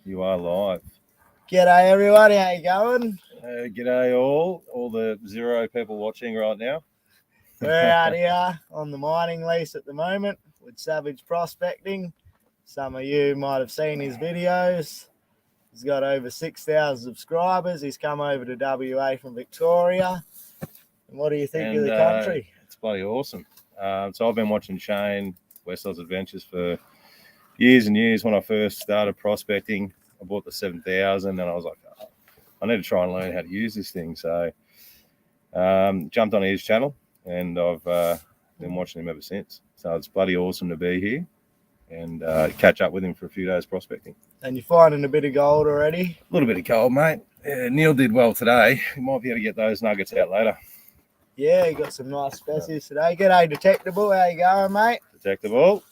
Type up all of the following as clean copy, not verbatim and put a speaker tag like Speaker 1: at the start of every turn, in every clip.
Speaker 1: You are live.
Speaker 2: G'day everybody, how you going?
Speaker 1: G'day all the 0 people watching right now.
Speaker 2: We're out here on the mining lease at the moment with Savage Prospecting. Some of you might have seen his videos. He's got over 6,000 subscribers. He's come over to WA from Victoria. And what do you think of the country?
Speaker 1: It's bloody awesome. So I've been watching Shane Westall's Adventures for years and years. When I first started prospecting, I bought the 7,000 and I was like, oh, I need to try and learn how to use this thing. So jumped on his channel and I've been watching him ever since. So it's bloody awesome to be here and catch up with him for a few days prospecting.
Speaker 2: And you're finding a bit of gold already?
Speaker 1: A little bit of gold, mate. Yeah, Neil did well today. We might be able to get those nuggets out later.
Speaker 2: Yeah, you got some nice species today. G'day, Detectable. How you going, mate?
Speaker 1: Detectable.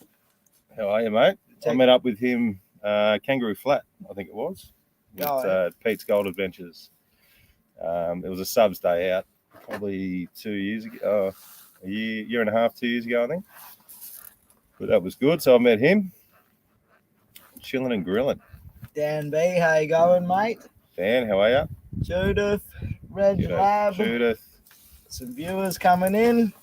Speaker 1: How are you, mate? I met up with him Kangaroo Flat, I think it was, with Pete's Gold Adventures. It was a subs day out, probably 2 years ago, a year and a half, 2 years ago, I think. But that was good. So I met him, chilling and grilling.
Speaker 2: Dan B, how you going, mate?
Speaker 1: Dan, how are you?
Speaker 2: Judith, Reg Lab.
Speaker 1: Judith.
Speaker 2: Some viewers coming in.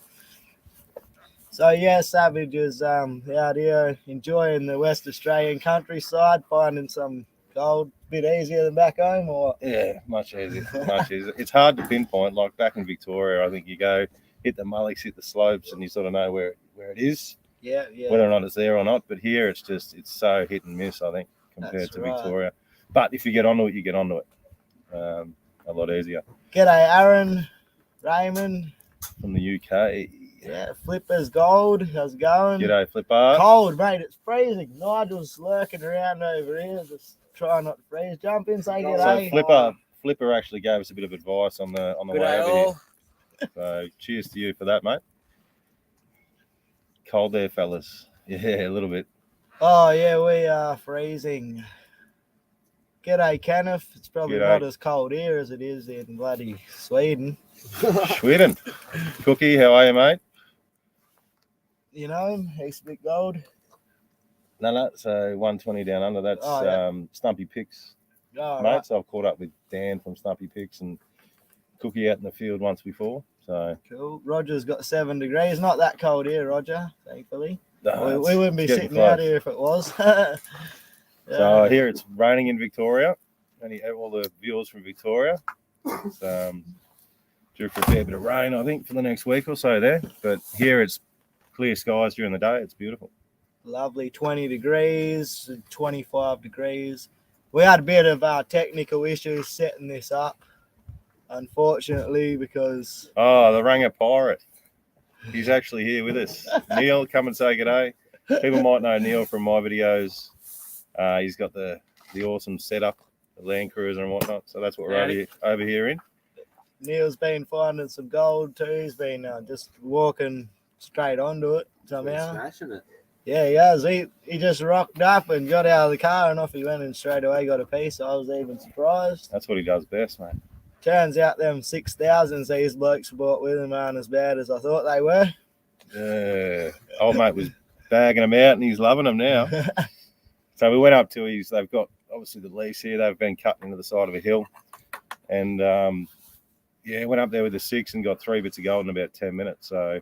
Speaker 2: So yeah, Savage is out here enjoying the West Australian countryside, finding some gold. Bit easier than back home, or
Speaker 1: yeah, much easier, much easier. It's hard to pinpoint. Like back in Victoria, I think you go hit the mullies, hit the slopes, and you sort of know where it is.
Speaker 2: Yeah.
Speaker 1: Whether or not it's there or not. But here, it's so hit and miss. I think compared to Victoria. But if you get onto it, you get onto it. A lot easier.
Speaker 2: G'day, Aaron, Raymond
Speaker 1: from the UK.
Speaker 2: Yeah, Flipper's Gold. How's it going?
Speaker 1: G'day, Flipper.
Speaker 2: Cold, mate. It's freezing. Nigel's lurking around over here, just trying not to freeze. Jump in, say g'day.
Speaker 1: So Flipper actually gave us a bit of advice on the way over here. So cheers to you for that, mate. Cold there, fellas. Yeah, a little bit.
Speaker 2: Oh yeah, we are freezing. G'day, Kenneth. It's probably not as cold here as it is in bloody Sweden.
Speaker 1: Sweden. Cookie, how are you, mate?
Speaker 2: You know him? He's Big Gold.
Speaker 1: No, so 120 down under. That's Stumpy Picks, mate. Right. So I've caught up with Dan from Stumpy Picks and Cookie out in the field once before. So
Speaker 2: cool. Roger's got 7 degrees. Not that cold here, Roger, thankfully.
Speaker 1: No,
Speaker 2: we wouldn't be sitting out here if it was.
Speaker 1: So here it's raining in Victoria. And you have all the viewers from Victoria. It's due for a fair bit of rain, I think, for the next week or so there. But here it's clear skies during the day. It's beautiful.
Speaker 2: Lovely 20 degrees, 25 degrees. We had a bit of technical issues setting this up, unfortunately, because...
Speaker 1: Oh, the Ranger Pirate. He's actually here with us. Neil, come and say g'day. People might know Neil from my videos. He's got the awesome setup, the Land Cruiser and whatnot. So that's what we're over here in.
Speaker 2: Neil's been finding some gold too. He's been just walking straight onto it somehow.
Speaker 3: Smashing it.
Speaker 2: Yeah, he has. He just rocked up and got out of the car and off he went and straight away got a piece. I was even surprised.
Speaker 1: That's what he does best, mate.
Speaker 2: Turns out them 6,000s these blokes bought with him aren't as bad as I thought they were.
Speaker 1: Yeah. Old mate was bagging them out and he's loving them now. So we went up to they've got obviously the lease here. They've been cutting into the side of a hill. And went up there with the 6 and got 3 bits of gold in about 10 minutes. So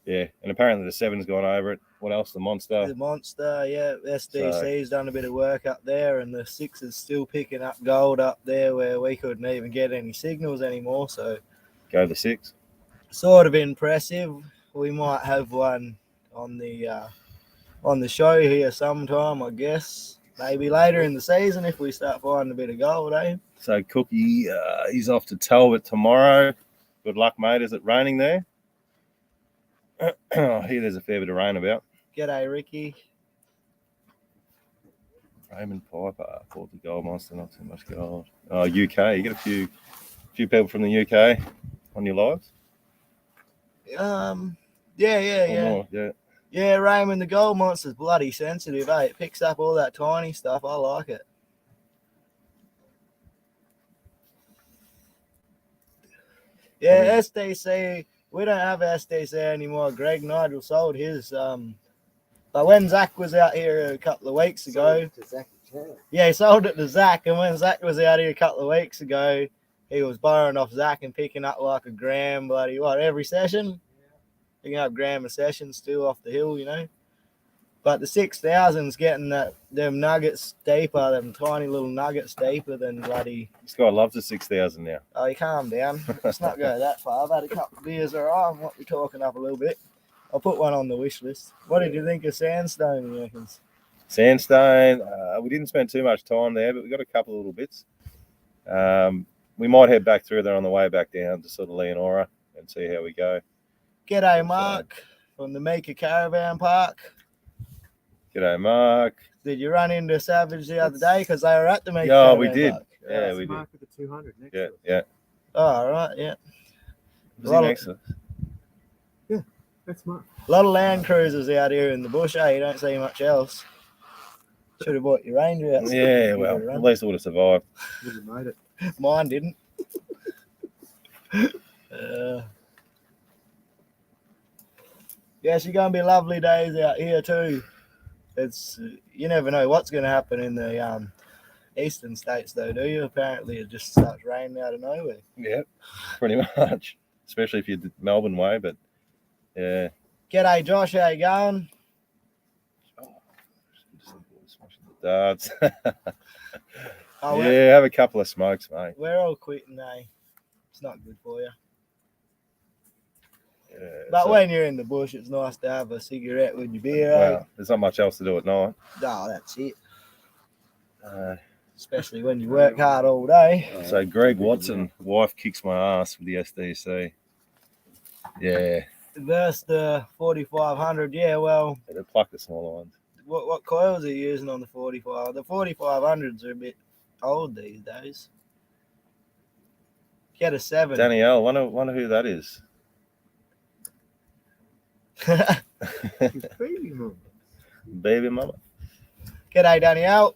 Speaker 1: yeah, and apparently the 7's gone over it. What else? The Monster.
Speaker 2: The Monster, yeah. SDC's done a bit of work up there, and the 6 is still picking up gold up there where we couldn't even get any signals anymore. So
Speaker 1: go the 6.
Speaker 2: Sort of impressive. We might have one on the show here sometime, I guess. Maybe later in the season if we start finding a bit of gold, eh?
Speaker 1: So Cookie, he's off to Talbot tomorrow. Good luck, mate. Is it raining there? I hear there's a fair bit of rain about.
Speaker 2: G'day, Ricky.
Speaker 1: Raymond Piper, 40 gold monster, not too much gold. Oh, UK. You get a few people from the UK on your lives?
Speaker 2: Yeah. Yeah, Raymond, the gold monster's bloody sensitive, eh? It picks up all that tiny stuff. I like it. Yeah, SDC. We don't have SDC anymore. Greg Nigel sold his But when Zach was out here a couple of weeks ago, yeah, he sold it to Zach. And when Zach was out here a couple of weeks ago, he was borrowing off Zach and picking up like a gram, bloody what, every session? Picking up gram a session still off the hill, you know. But the 6,000's getting them nuggets deeper, them tiny little nuggets deeper than bloody.
Speaker 1: This guy loves the 6,000 now.
Speaker 2: Oh, you calm down. Let's not go that far. I've had a couple of beers, all right. I might be talking up a little bit. I'll put one on the wish list. What did you think of Sandstone, you reckons?
Speaker 1: Sandstone, we didn't spend too much time there, but we got a couple of little bits. We might head back through there on the way back down to sort of Leonora and see how we go.
Speaker 2: G'day, Mark, from the Mika Caravan Park.
Speaker 1: G'day, Mark.
Speaker 2: Did you run into Savage the other day? Because they were at the Mika
Speaker 1: Yeah,
Speaker 2: Caravan
Speaker 1: we did.
Speaker 2: Park.
Speaker 1: Yeah, we did.
Speaker 3: Mark with the 200 next
Speaker 1: Yeah,
Speaker 3: to us.
Speaker 1: yeah.
Speaker 2: Oh, all right, yeah.
Speaker 1: Was he next to us?
Speaker 3: That's Mark.
Speaker 2: A lot of Land Cruisers out here in the bush, eh? You don't see much else. Should have bought your Ranger out.
Speaker 1: Yeah, well, at least it would have survived.
Speaker 3: Would have made it.
Speaker 2: Mine didn't. Yeah, it's going to be lovely days out here too. It's you never know what's going to happen in the eastern states, though, do you? Apparently, it just starts raining out of nowhere.
Speaker 1: Yeah, pretty much. Especially if you're Melbourne way, but yeah.
Speaker 2: G'day, Josh. How you going?
Speaker 1: Darts.
Speaker 2: Oh,
Speaker 1: yeah, have a couple of smokes, mate.
Speaker 2: we're all quitting, eh? It's not good for you.
Speaker 1: Yeah,
Speaker 2: But
Speaker 1: so-
Speaker 2: when you're in the bush, it's nice to have a cigarette with your beer.
Speaker 1: well, there's not much else to do at night.
Speaker 2: Oh, that's it.
Speaker 1: Especially
Speaker 2: Especially when you work hard all day.
Speaker 1: So Greg Watson, wife kicks my ass with the SDC. Yeah,
Speaker 2: Versus the 4500, yeah, well,
Speaker 1: they pluck the smaller ones.
Speaker 2: what coils are you using on the 45? The 4500s are a bit old these days. Get a 7.
Speaker 1: Danielle, wonder who that is.
Speaker 3: His baby mum.
Speaker 1: Baby mama.
Speaker 2: G'day, Danielle.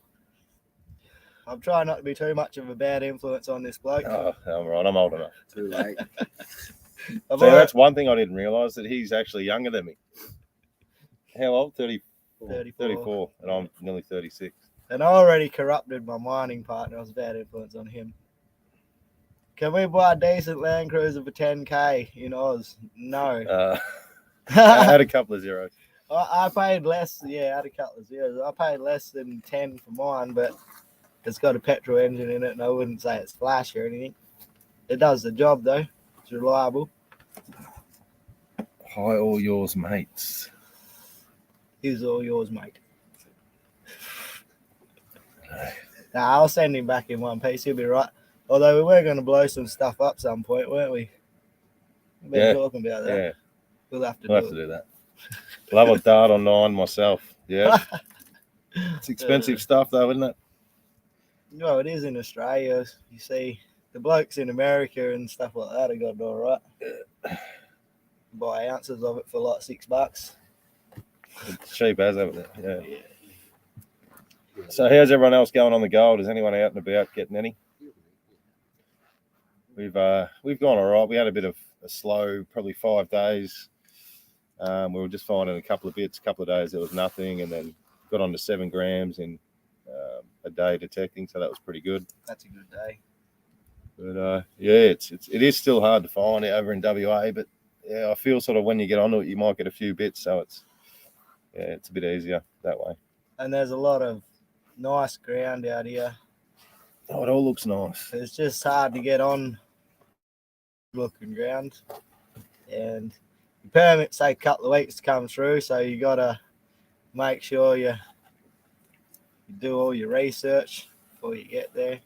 Speaker 2: I'm trying not to be too much of a bad influence on this bloke.
Speaker 1: Oh, I'm right. I'm old enough.
Speaker 3: Too late.
Speaker 2: I've
Speaker 1: So
Speaker 2: already-
Speaker 1: that's one thing I didn't realise, that he's actually younger than me. How old?
Speaker 2: 34.
Speaker 1: 34, and I'm nearly 36.
Speaker 2: And I already corrupted my mining partner. I was a bad influence on him. Can we buy a decent Land Cruiser for 10k in Oz? No.
Speaker 1: I had a couple of zeros.
Speaker 2: I paid less. Yeah, I had a couple of zeros. I paid less than 10 for mine, but it's got a petrol engine in it, and I wouldn't say it's flashy or anything. It does the job, though. It's reliable.
Speaker 1: Hi, all yours, mates.
Speaker 2: He's all yours, mate. Nah, I'll send him back in one piece. He'll be right. Although we were going to blow some stuff up some point, weren't we? We've been
Speaker 1: Yeah.
Speaker 2: talking about that.
Speaker 1: Yeah,
Speaker 2: We'll have to
Speaker 1: we'll
Speaker 2: do
Speaker 1: have
Speaker 2: it.
Speaker 1: to do that. Love a dart on 9 myself. Yeah. It's expensive stuff, though, isn't it?
Speaker 2: Well, it is in Australia. You see, the blokes in America and stuff like that have got it all right. Buy ounces of it for like $6.
Speaker 1: It's cheap as ever. Yeah. So how's everyone else going on the gold? Is anyone out and about getting any? We've gone all right. We had a bit of a slow, probably 5 days. We were just finding a couple of bits. A couple of days there was nothing, and then got on to 7 grams in a day detecting. So that was pretty good.
Speaker 2: That's a good day.
Speaker 1: But yeah, it is still hard to find over in WA. But yeah, I feel sort of when you get onto it, you might get a few bits. So it's a bit easier that way.
Speaker 2: And there's a lot of nice ground out here.
Speaker 1: Oh, it all looks nice.
Speaker 2: It's just hard to get on looking ground. And the permits take a couple of weeks to come through, so you got to make sure you do all your research before you get there.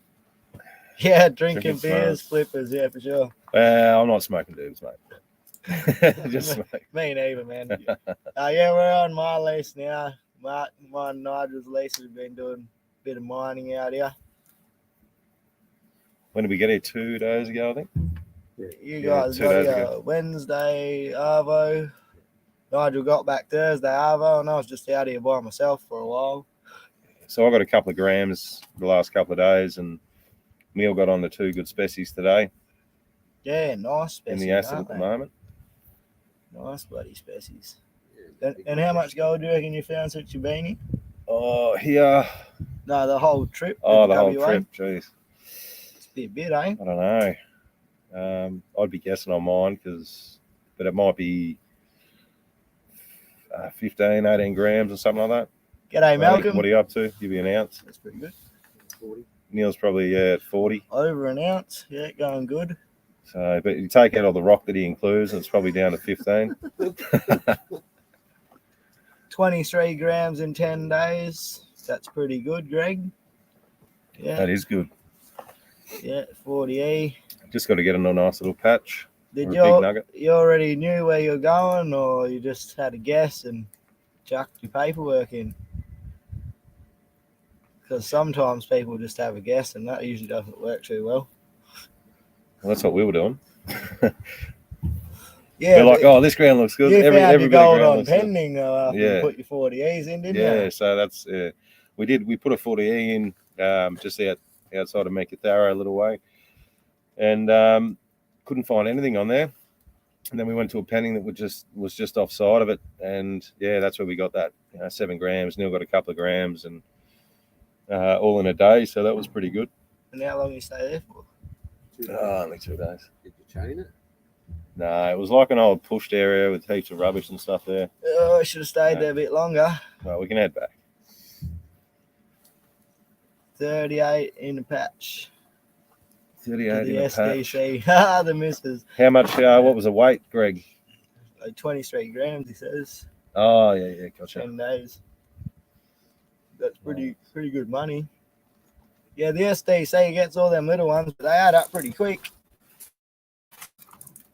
Speaker 2: Yeah, drinking beers,
Speaker 1: smokes.
Speaker 2: flippers, yeah, for sure.
Speaker 1: Well, I'm not smoking dudes, mate. Just smoke.
Speaker 2: Me neither, man. Yeah, we're on my lease now. Mine and Nigel's lease. We've been doing a bit of mining out here.
Speaker 1: When did we get here? 2 days ago, I think.
Speaker 2: You
Speaker 1: Yeah,
Speaker 2: guys
Speaker 1: 2
Speaker 2: got
Speaker 1: days
Speaker 2: your
Speaker 1: ago.
Speaker 2: Wednesday Arvo. Nigel got back Thursday Arvo, and I was just out here by myself for a while.
Speaker 1: So I got a couple of grams the last couple of days, and Neil got on the 2 good species today
Speaker 2: Yeah, nice
Speaker 1: in
Speaker 2: species.
Speaker 1: the acid
Speaker 2: aren't
Speaker 1: at the
Speaker 2: they?
Speaker 1: moment.
Speaker 2: Nice bloody species. And how much gold do you reckon you found since you've been here?
Speaker 1: Oh, here.
Speaker 2: No, the whole trip.
Speaker 1: Oh,
Speaker 2: in
Speaker 1: the whole
Speaker 2: WA?
Speaker 1: trip. Jeez.
Speaker 2: It's a bit, eh?
Speaker 1: I don't know. I'd be guessing on mine but it might be 15, 18 grams or something like that.
Speaker 2: G'day, Malcolm.
Speaker 1: What are you up to? Give you an ounce.
Speaker 2: That's pretty good.
Speaker 3: 40.
Speaker 1: Neil's probably at 40.
Speaker 2: Over an ounce. Yeah, going good.
Speaker 1: So, but you take out all the rock that he includes, and it's probably down to 15.
Speaker 2: 23 grams in 10 days. That's pretty good, Greg. Yeah.
Speaker 1: That is good.
Speaker 2: Yeah, 40E.
Speaker 1: Just got to get into a nice little patch.
Speaker 2: Did
Speaker 1: or a big nugget.
Speaker 2: you already knew where you're going, or you just had a guess and chucked your paperwork in? Because sometimes people just have a guess, and that usually doesn't work too well.
Speaker 1: Well, that's what we were doing.
Speaker 2: Yeah,
Speaker 1: We're like, oh, this ground looks good.
Speaker 2: You found your
Speaker 1: bit of
Speaker 2: gold
Speaker 1: ground
Speaker 2: on
Speaker 1: looks good.
Speaker 2: pending though after you put your 40Es in, didn't you?
Speaker 1: Yeah, so that's we put a 40E in just outside of Meetups a little way, and couldn't find anything on there. And then we went to a pending that was just offside of it, and yeah, that's where we got that 7 grams. Neil got a couple of grams, and all in a day, so that was pretty good.
Speaker 2: And how long you stay there for?
Speaker 1: Only 2 days.
Speaker 3: Did you chain it?
Speaker 1: No, it was like an old pushed area with heaps of rubbish and stuff there.
Speaker 2: Oh, I should have stayed there a bit longer.
Speaker 1: Well, we can head back.
Speaker 2: 38 in the patch.
Speaker 1: 38
Speaker 2: The
Speaker 1: in a patch.
Speaker 2: SDC. The missus.
Speaker 1: How much? What was the weight, Greg?
Speaker 2: Like 23 grams, he says.
Speaker 1: Oh, yeah, gotcha.
Speaker 2: 10 days. That's pretty good money. Yeah, the SDC gets all them little ones, but they add up pretty quick.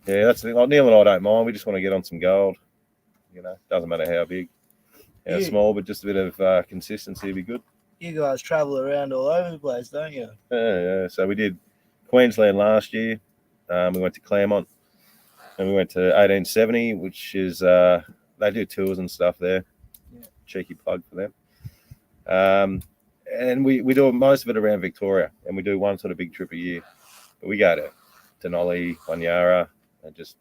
Speaker 1: Yeah, that's the thing. Like Neil and I don't mind. We just want to get on some gold. Doesn't matter how big, how small, but just a bit of consistency would be good.
Speaker 2: You guys travel around all over the place, don't you?
Speaker 1: Yeah. So we did Queensland last year. We went to Claremont, and we went to 1870, which is they do tours and stuff there.
Speaker 2: Yeah.
Speaker 1: Cheeky plug for them. And we do most of it around Victoria, and we do one sort of big trip a year. But we go to Denali, Wanyara, and just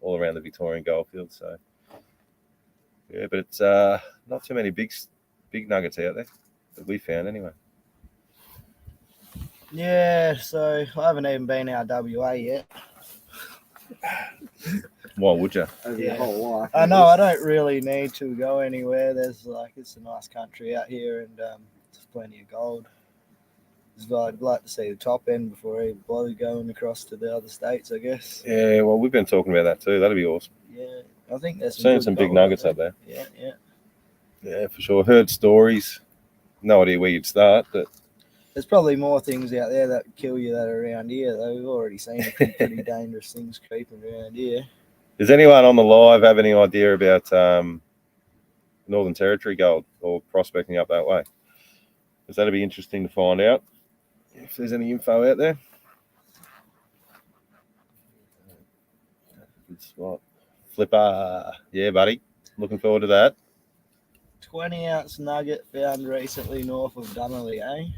Speaker 1: all around the Victorian goldfield. So yeah, but it's not too many big nuggets out there that we found anyway.
Speaker 2: Yeah, so I haven't even been out WA yet.
Speaker 1: Why would you?
Speaker 3: Over your whole life.
Speaker 2: I know I don't really need to go anywhere. It's a nice country out here, and there's plenty of gold. I'd like to see the top end before I bother going across to the other states, I guess.
Speaker 1: Yeah, well, we've been talking about that too. That'd be awesome.
Speaker 2: Yeah, I think there's
Speaker 1: Seen some big nuggets up there.
Speaker 2: Yeah.
Speaker 1: Yeah, for sure. Heard stories. No idea where you'd start, but
Speaker 2: There's probably more things out there that kill you that are around here, though. We've already seen a few pretty dangerous things creeping around here.
Speaker 1: does anyone on the live have any idea about Northern Territory gold or prospecting up that way? Because that'd be interesting to find out if there's any info out there. Good spot. Flipper. Yeah, buddy. Looking forward to that.
Speaker 2: 20-ounce nugget found recently north of Dunolly, eh?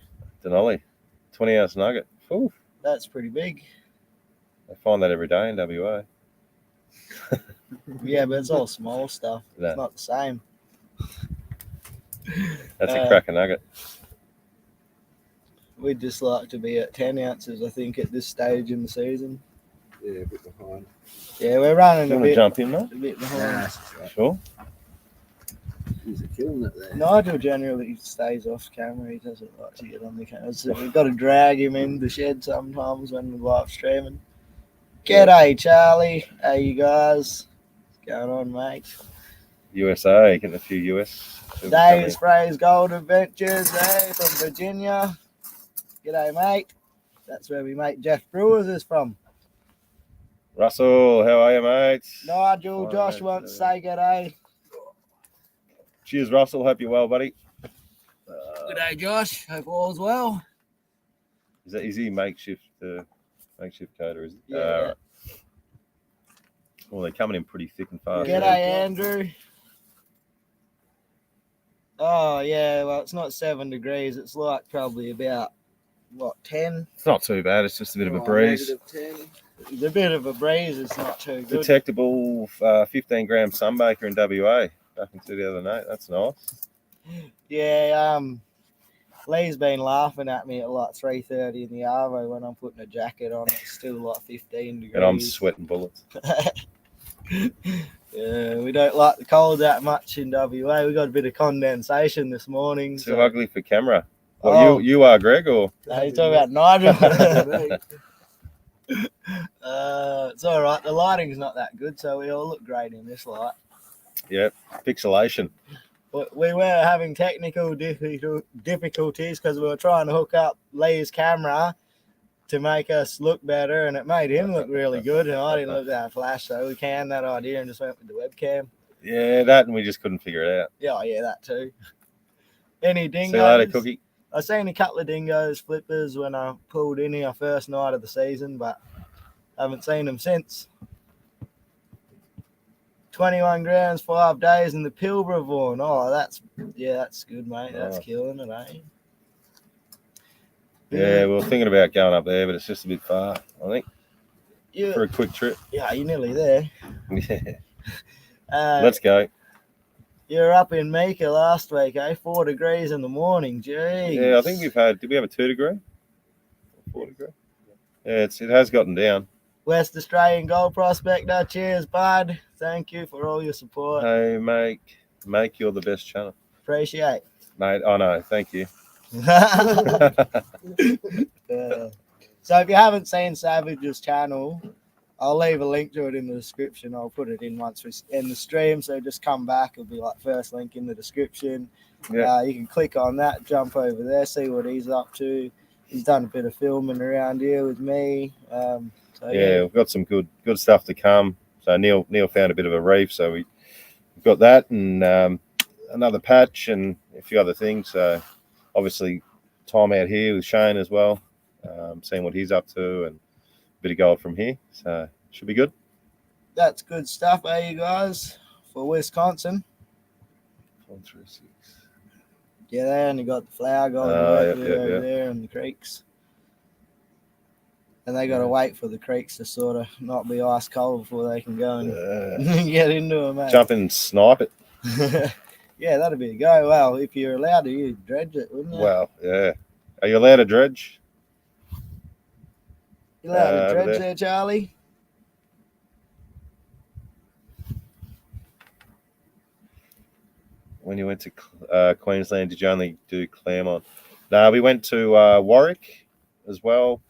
Speaker 1: Denali. 20-ounce nugget. Ooh,
Speaker 2: That's pretty big.
Speaker 1: I find that every day in WA.
Speaker 2: Yeah, but it's all small stuff.
Speaker 1: Yeah.
Speaker 2: It's not the same.
Speaker 1: That's a cracker nugget.
Speaker 2: We'd just like to be at 10 ounces, I think, at this stage in the season.
Speaker 3: Yeah, a bit behind.
Speaker 2: Yeah, we're running
Speaker 1: You
Speaker 2: a
Speaker 1: want to
Speaker 2: bit,
Speaker 1: jump in, mate?
Speaker 2: a bit behind.
Speaker 1: Sure.
Speaker 3: He's killing it there.
Speaker 2: Nigel generally stays off camera. He doesn't like to get on the camera. So we've got to drag him in the shed sometimes when we're live streaming. G'day, Charlie. Hey, you guys. What's going on, mate?
Speaker 1: USA, getting a few US.
Speaker 2: Dave's Frey's Gold Adventures, from Virginia. G'day, mate. That's where we mate Jeff Brewers is from.
Speaker 1: Russell, how are you, mate?
Speaker 2: Nigel,
Speaker 1: Fine,
Speaker 2: Josh
Speaker 1: mate.
Speaker 2: wants to say g'day.
Speaker 1: Cheers, Russell. Hope you're well, buddy.
Speaker 2: G'day, Josh. Hope all's well.
Speaker 1: Is he makeshift coder? Is he?
Speaker 2: Yeah.
Speaker 1: Right. Well, they're coming in pretty thick and fast.
Speaker 2: G'day, Andrew. Oh, yeah. Well, it's not 7 degrees. It's like probably about, 10?
Speaker 1: It's not too bad. It's just a bit of a breeze.
Speaker 3: -10.
Speaker 2: The bit of a breeze is not too good.
Speaker 1: Detectable 15-gram sunbaker in WA. back into the other night. That's nice.
Speaker 2: Yeah, Lee's been laughing at me at like 3:30 in the arvo when I'm putting a jacket on. It's still like 15 degrees.
Speaker 1: And I'm sweating bullets.
Speaker 2: Yeah, we don't like the cold that much in WA. We got a bit of condensation this morning.
Speaker 1: Too ugly for camera. What
Speaker 2: Oh.
Speaker 1: you are, Greg, or?
Speaker 2: You talking about Nigel? It's all right. The lighting's not that good, so we all look great in this light.
Speaker 1: Yep, pixelation.
Speaker 2: But we were having technical difficulties because we were trying to hook up Lee's camera to make us look better, and it made him look really good, and I didn't look that flash, so we canned that idea and just went with the webcam.
Speaker 1: Yeah, that, and we just couldn't figure it out.
Speaker 2: Yeah, that too. Any dingoes?
Speaker 1: See you later, Cookie.
Speaker 2: I seen a couple of dingoes flippers when I pulled in here first night of the season, but haven't seen them since. 21 grams, 5 days in the Pilbara Vaughan. Oh, that's good, mate. That's killing it, eh?
Speaker 1: Yeah, we were thinking about going up there, but it's just a bit far, I think, for a quick trip.
Speaker 2: Yeah, you're nearly there.
Speaker 1: Yeah. Let's go.
Speaker 2: You were up in Meeker last week, eh? 4 degrees in the morning. Jeez.
Speaker 1: Yeah, I think did we have a 2 degree? 4 degree? Yeah, it has gotten down.
Speaker 2: West Australian gold prospector. Cheers, bud. Thank you for all your support.
Speaker 1: Hey, make you're the best channel.
Speaker 2: Appreciate.
Speaker 1: Mate, I know. Thank you.
Speaker 2: So if you haven't seen Savage's channel, I'll leave a link to it in the description. I'll put it in once we end the stream. So just come back. It'll be like first link in the description.
Speaker 1: Yeah.
Speaker 2: You can click on that, jump over there, see what he's up to. He's done a bit of filming around here with me. Yeah,
Speaker 1: we've got some good stuff to come. So Neil found a bit of a reef, so we've got that and another patch and a few other things. So obviously time out here with Shane as well, seeing what he's up to and a bit of gold from here. So should be good.
Speaker 2: That's good stuff, you guys, for Wisconsin.
Speaker 1: 136.
Speaker 2: Yeah, they only got the flower gold over there in the creeks. And they got to wait for the creeks to sort of not be ice cold before they can go and get into them, mate.
Speaker 1: Jump in and snipe it.
Speaker 2: Yeah, that'd be a go. Well, if you're allowed to, you'd dredge it, wouldn't you?
Speaker 1: Well, yeah. Are you allowed to dredge?
Speaker 2: You allowed to dredge there, Charlie?
Speaker 1: When you went to Queensland, did you only do Claremont? No, we went to Warwick as well.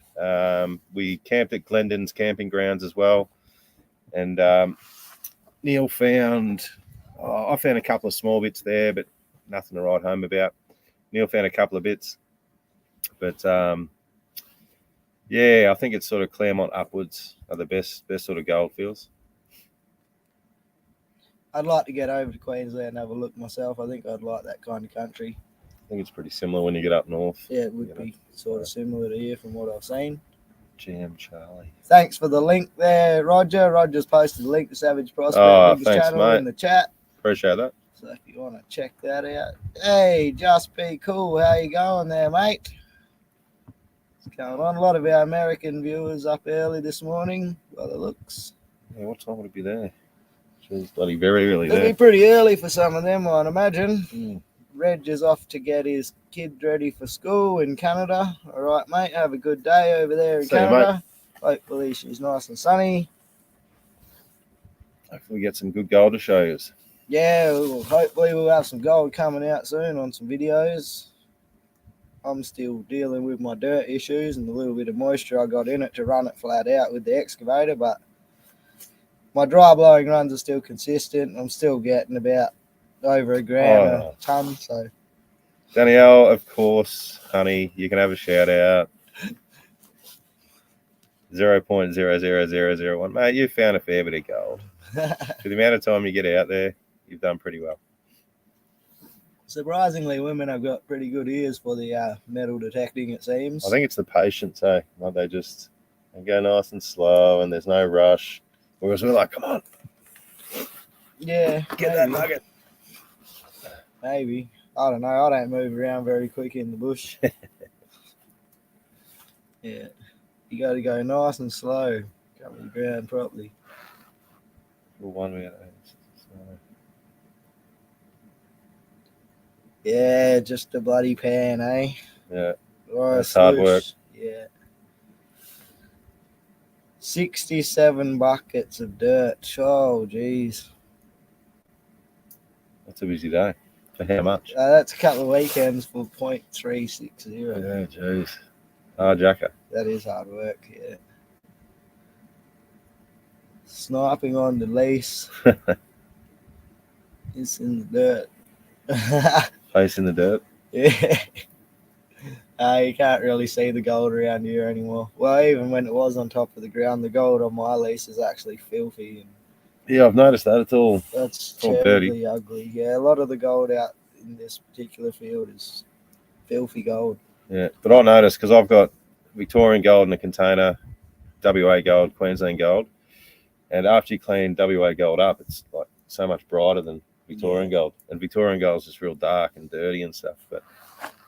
Speaker 1: We camped at Glendon's camping grounds as well. And Neil found, I found a couple of small bits there, but nothing to write home about. Neil found a couple of bits. But yeah, I think it's sort of Claremont upwards are the best sort of gold fields.
Speaker 2: I'd like to get over to Queensland and have a look myself. I think I'd like that kind of country.
Speaker 1: I think it's pretty similar when you get up north.
Speaker 2: Yeah, it would be sort of similar to here from what I've seen.
Speaker 1: Jam Charlie.
Speaker 2: Thanks for the link there, Roger. Roger's posted a link to Savage Prospect channel
Speaker 1: mate.
Speaker 2: in the chat.
Speaker 1: Appreciate that.
Speaker 2: So if you want to check that out. Hey, Just Be Cool. How you going there, mate? What's going on? A lot of our American viewers up early this morning, by the looks.
Speaker 1: Yeah, what time would it be there? It's bloody very early
Speaker 2: It'll
Speaker 1: there.
Speaker 2: be pretty early for some of them, I'd imagine. Reg is off to get his kid ready for school in Canada. All right, mate. Have a good day over there in Canada. Hopefully she's nice and sunny.
Speaker 1: Hopefully we get some good gold to show you.
Speaker 2: Yeah, hopefully we'll have some gold coming out soon on some videos. I'm still dealing with my dirt issues and the little bit of moisture I got in it to run it flat out with the excavator, but my dry blowing runs are still consistent. I'm still getting about over a gram a ton. So,
Speaker 1: Danielle, of course, honey, you can have a shout out. 0.00001. Mate, you found a fair bit of gold. For the amount of time you get out there, you've done pretty well.
Speaker 2: Surprisingly, women have got pretty good ears for the metal detecting, it seems.
Speaker 1: I think it's the patience, eh? Like they go nice and slow and there's no rush. Whereas we're like, come on.
Speaker 2: Yeah.
Speaker 1: Get that nugget.
Speaker 2: Maybe. I don't know. I don't move around very quick in the bush. Yeah. You got to go nice and slow. Cover the ground properly.
Speaker 1: Well, one we
Speaker 2: Yeah, just a bloody pan, eh?
Speaker 1: Yeah.
Speaker 2: Or
Speaker 1: That's hard work.
Speaker 2: Yeah. 67 buckets of dirt. Oh, geez.
Speaker 1: That's a busy day. For how much?
Speaker 2: That's a couple of weekends for 0.360.
Speaker 1: Yeah, jeez. Jacker.
Speaker 2: That is hard work, yeah. Sniping on the lease. It's in the dirt.
Speaker 1: Face in the dirt.
Speaker 2: Yeah. You can't really see the gold around here anymore. Well, even when it was on top of the ground, the gold on my lease is actually filthy. And
Speaker 1: Yeah, I've noticed that. It's all
Speaker 2: that's
Speaker 1: all
Speaker 2: terribly ugly. Yeah, a lot of the gold out in this particular field is filthy gold.
Speaker 1: yeah. But I noticed because I've got Victorian gold in a container, WA gold, Queensland gold, and after you clean WA gold up, it's like so much brighter than Victorian gold. And Victorian gold is just real dark and dirty and stuff. But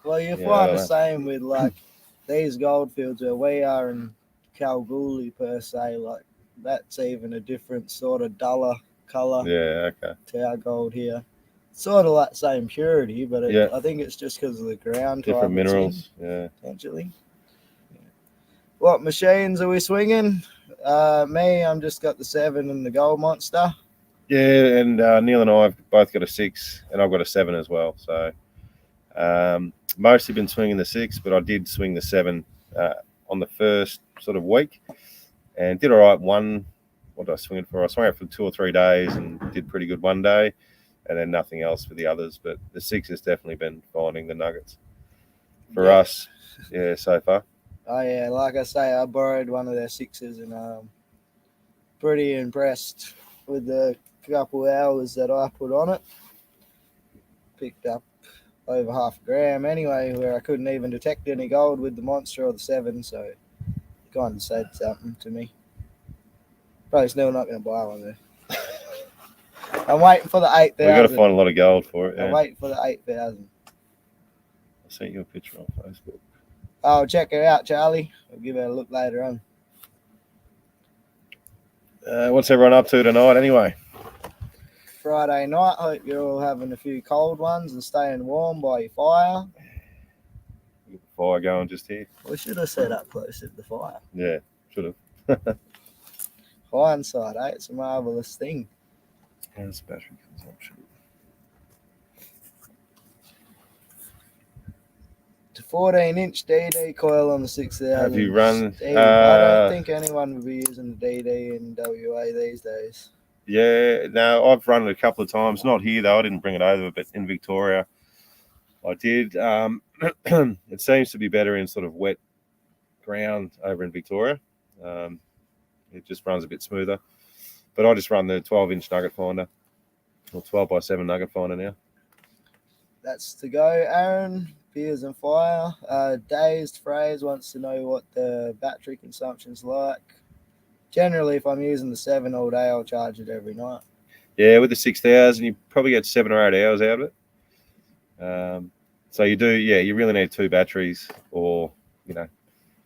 Speaker 2: Well, you
Speaker 1: Yeah, I
Speaker 2: find
Speaker 1: don't
Speaker 2: the
Speaker 1: know.
Speaker 2: same with like these gold fields where we are in Kalgoorlie per se. Like that's even a different sort of duller color
Speaker 1: yeah, okay.
Speaker 2: to our gold here. Sort of like same purity, but
Speaker 1: Yeah.
Speaker 2: I think it's just because of the ground type
Speaker 1: Different
Speaker 2: it's in,
Speaker 1: minerals. Yeah.
Speaker 2: potentially. Yeah. What machines are we swinging? Me, I'm just got the 7 and the gold monster.
Speaker 1: Yeah, and Neil and I have both got a 6, and I've got a 7 as well. So mostly been swinging the 6, but I did swing the 7 on the first sort of week, and did all right. What did I swing it for? I swung it for 2 or 3 days and did pretty good one day, and then nothing else for the others. But the 6 has definitely been finding the nuggets for us. Yeah, so far.
Speaker 2: Oh yeah, like I say, I borrowed one of their 6s and pretty impressed with the couple hours that I put on it. Picked up over half a gram anyway, where I couldn't even detect any gold with the monster or the 7, so it kind of said something to me. Probably still not going to buy one though. I'm waiting for the 8,000.
Speaker 1: We've got to find a lot of gold for it. Yeah.
Speaker 2: I'm waiting for the 8,000.
Speaker 1: I sent you a picture on Facebook.
Speaker 2: Oh, check her out, Charlie. I'll give her a look later on.
Speaker 1: What's everyone up to tonight anyway?
Speaker 2: Friday night. Hope you're all having a few cold ones and staying warm by your fire.
Speaker 1: We've got the fire going just here.
Speaker 2: We should have set up closer to the fire.
Speaker 1: Yeah, should have.
Speaker 2: Hindsight, eh? It's a marvellous thing.
Speaker 1: How's battery consumption?
Speaker 2: It's a 14-inch DD coil on the 6000.
Speaker 1: Have you run?
Speaker 2: I don't think anyone would be using the DD in WA these days.
Speaker 1: Yeah, no, I've run it a couple of times. Not here though. I didn't bring it over, but in Victoria, I did. It seems to be better in sort of wet ground over in Victoria. It just runs a bit smoother. But I just run the 12-inch nugget finder, or 12x7 nugget finder now.
Speaker 2: That's to go, Aaron. Beers and fire. Dazed Phrase wants to know what the battery consumption's like. Generally, if I'm using the 7 all day, I'll charge it every night.
Speaker 1: Yeah, with the 6000, you probably get 7 or 8 hours out of it. So you do, yeah, you really need 2 batteries, or,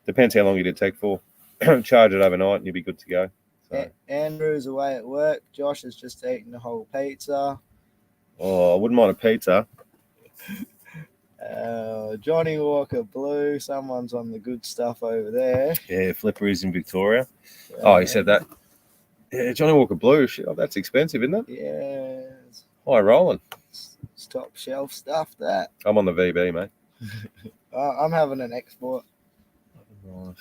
Speaker 1: depends how long you detect for. Charge it overnight and you'll be good to go. So.
Speaker 2: Andrew's away at work. Josh has just eaten a whole pizza.
Speaker 1: Oh, I wouldn't mind a pizza.
Speaker 2: Johnny Walker Blue. Someone's on the good stuff over there.
Speaker 1: Yeah, Flipper is in Victoria. Oh, he said that. Yeah, Johnny Walker Blue. Shit, oh, that's expensive, isn't it?
Speaker 2: Yeah.
Speaker 1: High rolling.
Speaker 2: It's top shelf stuff, that.
Speaker 1: I'm on the VB, mate.
Speaker 2: I'm having an export.
Speaker 1: Nice.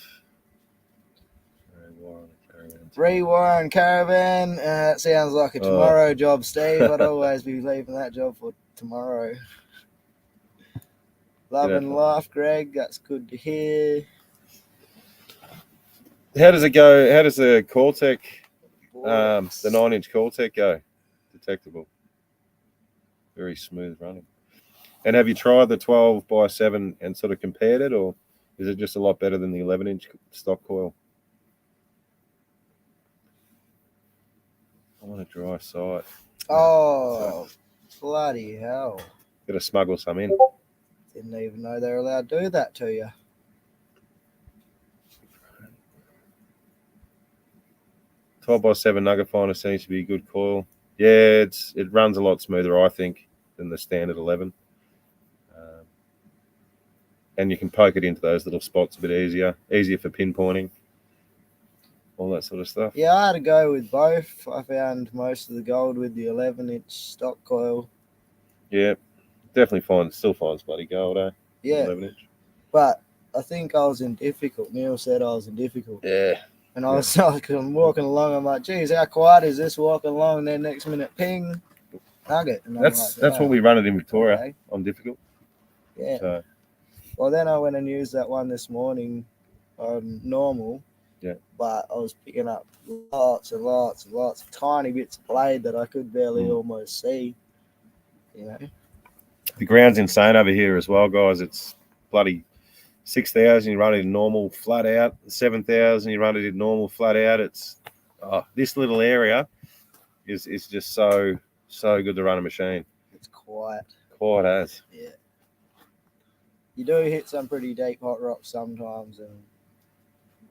Speaker 2: 3-wire and caravan. That sounds like a tomorrow job, Steve. I'd always be leaving that job for tomorrow. Love and life, Greg. That's good to hear.
Speaker 1: How does it go? How does the Cortec, the 9-inch Cortec go? Detectable. Very smooth running. And have you tried the 12x7 and sort of compared it, or is it just a lot better than the 11-inch stock coil? I want a dry sight.
Speaker 2: Oh, bloody hell.
Speaker 1: Got to smuggle some in.
Speaker 2: Didn't even know they're allowed to do that to you.
Speaker 1: – 12x7 nugget finder seems to be a good coil. Yeah, it runs a lot smoother, I think, than the standard 11. and you can poke it into those little spots a bit easier for pinpointing, all that sort of stuff.
Speaker 2: Yeah, I had to go with both. I found most of the gold with the 11-inch stock coil.
Speaker 1: Yeah, still finds bloody gold, eh?
Speaker 2: Yeah,
Speaker 1: 11-inch.
Speaker 2: but I think I was in difficult. Neil said I was in difficult.
Speaker 1: Yeah.
Speaker 2: And I was like, I'm walking along. I'm like, geez, how quiet is this? Walking along, and then next minute, ping, nugget. And
Speaker 1: That's
Speaker 2: like,
Speaker 1: what we run it in Victoria
Speaker 2: okay.
Speaker 1: on difficult.
Speaker 2: Yeah.
Speaker 1: So,
Speaker 2: well, then I went and used that one this morning on normal.
Speaker 1: Yeah.
Speaker 2: But I was picking up lots and lots and lots of tiny bits of blade that I could barely almost see. You know.
Speaker 1: The ground's insane over here as well, guys. It's bloody 6,000. You run it in normal, flat out. 7,000. You run it in normal, flat out. It's this little area is just so good to run a machine.
Speaker 2: It's quiet.
Speaker 1: Quiet as.
Speaker 2: Yeah. You do hit some pretty deep hot rocks sometimes, and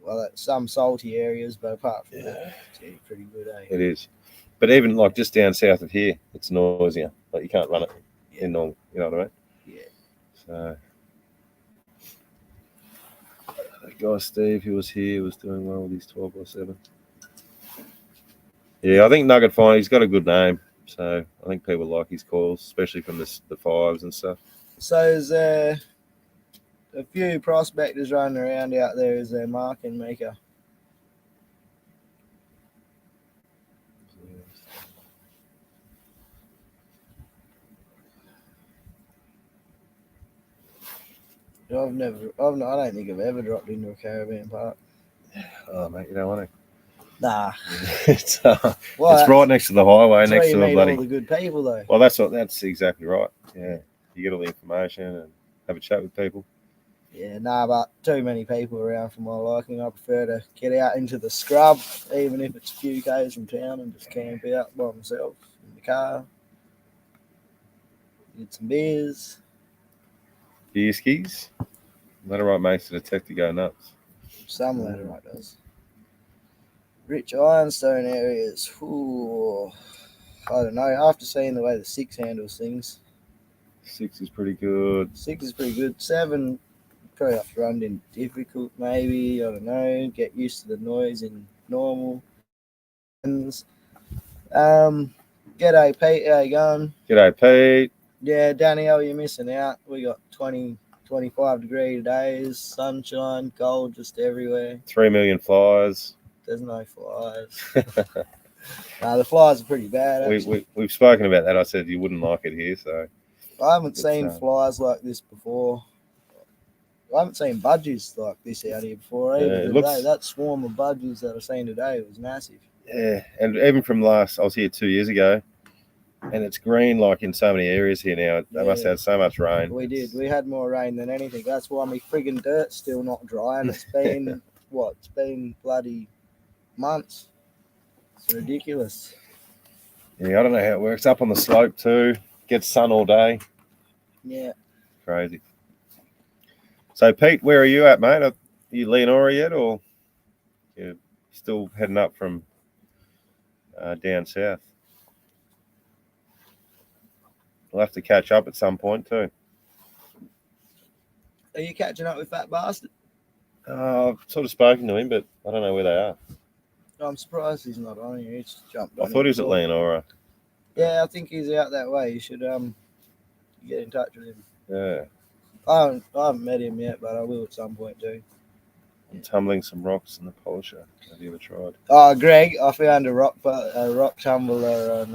Speaker 2: well, some salty areas, but apart from that, it's pretty good, eh?
Speaker 1: It is. But even like just down south of here, it's noisier. Like you can't run it in normal, you know what I mean?
Speaker 2: Yeah.
Speaker 1: So that guy Steve, who was here, was doing well with his 12x7. Yeah, I think Nugget Fine, he's got a good name. So I think people like his calls, especially from the 5s and stuff.
Speaker 2: So there's a few prospectors running around out there as their marking maker. I don't think I've ever dropped into a caravan park.
Speaker 1: Oh, mate, you don't want to.
Speaker 2: Nah.
Speaker 1: It's right next to the highway, next to the bloody.
Speaker 2: All the good people, though.
Speaker 1: Well, that's exactly right. Yeah, you get all the information and have a chat with people.
Speaker 2: Yeah, but too many people around for my liking. I prefer to get out into the scrub, even if it's a few k's from town, and just camp out by myself in the car. Get some beers.
Speaker 1: Beer skis. Laterite makes the detector go nuts.
Speaker 2: Some laterite does. Rich ironstone areas. Ooh, I don't know. After seeing the way the 6 handles things.
Speaker 1: 6 is pretty good.
Speaker 2: 6 is pretty good. 7, probably have to run in difficult, maybe. I don't know. Get used to the noise in normal. G'day, Pete. How you going?
Speaker 1: G'day, Pete.
Speaker 2: Yeah, Danielle, you're missing out. We got 20, 25 degree days, sunshine, gold just everywhere.
Speaker 1: 3 million flies.
Speaker 2: There's no flies. The flies are pretty bad.
Speaker 1: We've spoken about that. I said you wouldn't like it here, so
Speaker 2: I haven't seen flies like this before. I haven't seen budgies like this out here before either. That swarm of budgies that I've seen today was massive.
Speaker 1: Yeah, and even from I was here 2 years ago, and it's green like in so many areas here now. They must have had so much rain.
Speaker 2: We did. We had more rain than anything. That's why my friggin' dirt's still not dry, and it's been It's been bloody months. It's ridiculous.
Speaker 1: Yeah, I don't know how it works. Up on the slope too. Gets sun all day.
Speaker 2: Yeah.
Speaker 1: Crazy. So Pete, where are you at, mate? Are you Leonora yet, or you're still heading up from down south? We'll have to catch up at some point too.
Speaker 2: Are you catching up with Fat Bastard?
Speaker 1: I've sort of spoken to him, but I don't know where they are.
Speaker 2: I'm surprised he's not on here. He's jumped on.
Speaker 1: I thought he was at Leonora.
Speaker 2: Yeah, I think he's out that way. You should get in touch with him.
Speaker 1: Yeah.
Speaker 2: I haven't met him yet, but I will at some point too.
Speaker 1: I'm tumbling some rocks in the polisher. Have you ever tried?
Speaker 2: Oh, Greg, I found a rock tumbler on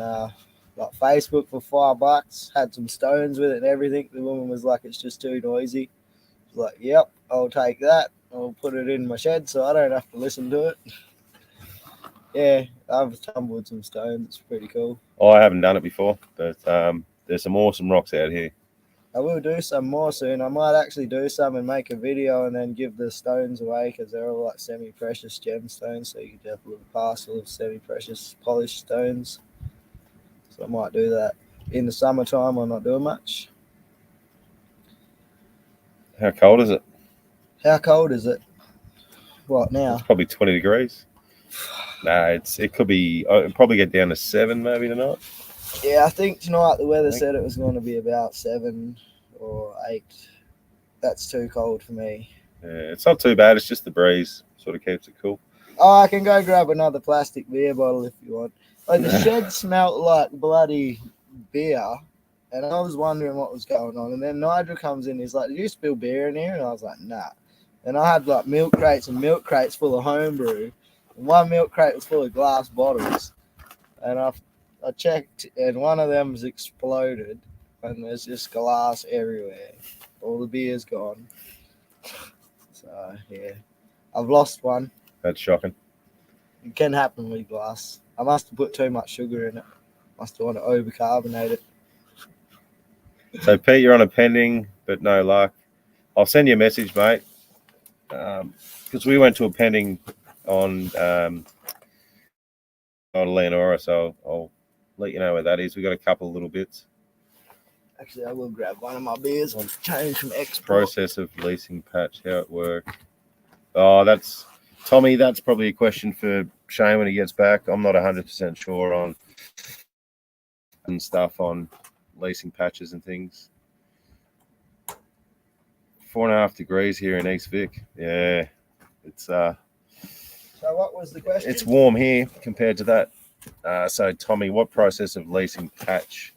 Speaker 2: like Facebook for $5. Had some stones with it and everything. The woman was like, "It's just too noisy." I was like, "Yep, I'll take that. I'll put it in my shed so I don't have to listen to it." Yeah, I've tumbled some stones. It's pretty cool.
Speaker 1: Oh, I haven't done it before, but there's some awesome rocks out here.
Speaker 2: I will do some more soon. I might actually do some and make a video and then give the stones away because they're all like semi-precious gemstones. So you can have a little parcel of semi-precious polished stones. So I might do that in the summertime. I'm not doing much.
Speaker 1: How cold is it?
Speaker 2: How cold is it? What now?
Speaker 1: It's probably 20 degrees. No, it could be. It'll probably get down to 7 maybe tonight.
Speaker 2: Yeah, I think tonight the weather said it was going to be about 7 or 8. That's too cold for me.
Speaker 1: Yeah, it's not too bad. It's just the breeze sort of keeps it cool.
Speaker 2: Oh, I can go grab another plastic beer bottle if you want. Like the shed smelt like bloody beer, and I was wondering what was going on. And then Nigel comes in, he's like, "Did you spill beer in here?" And I was like, "Nah." And I had like milk crates and milk crates full of homebrew, and one milk crate was full of glass bottles. And I checked, and one of them's exploded, and there's just glass everywhere. All the beer's gone. So yeah, I've lost one.
Speaker 1: That's shocking.
Speaker 2: It can happen with glass. I must have put too much sugar in it. Must have want to overcarbonate it.
Speaker 1: So Pete, you're on a pending, but no luck. I'll send you a message, mate, because we went to a pending on Leonora, so I'll let you know where that is. We got a couple of little bits.
Speaker 2: Actually, I will grab one of my beers and change from export.
Speaker 1: Process of leasing patch, how it works. Oh, that's Tommy. That's probably a question for Shane when he gets back. I'm not 100% sure on and stuff on leasing patches and things. 4.5 degrees here in East Vic. Yeah, it's
Speaker 2: So what was the question?
Speaker 1: it's warm here compared to that. So Tommy, what process of leasing patch?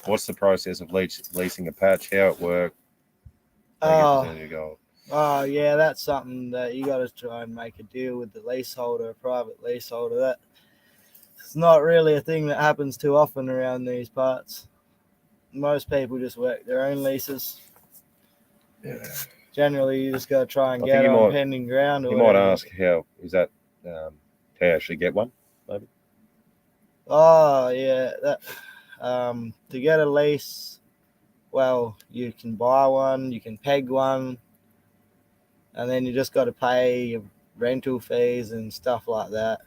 Speaker 1: What's the process of leasing a patch? How it works?
Speaker 2: Oh, yeah, that's something that you got to try and make a deal with the leaseholder, a private leaseholder. That it's not really a thing that happens too often around these parts. Most people just work their own leases.
Speaker 1: Yeah.
Speaker 2: Generally, you just got to try and
Speaker 1: I
Speaker 2: get
Speaker 1: think
Speaker 2: on pending ground.
Speaker 1: You might ask how is that how you actually get one, maybe?
Speaker 2: Oh, yeah, that to get a lease, well, you can buy one, you can peg one, and then you just got to pay your rental fees and stuff like that.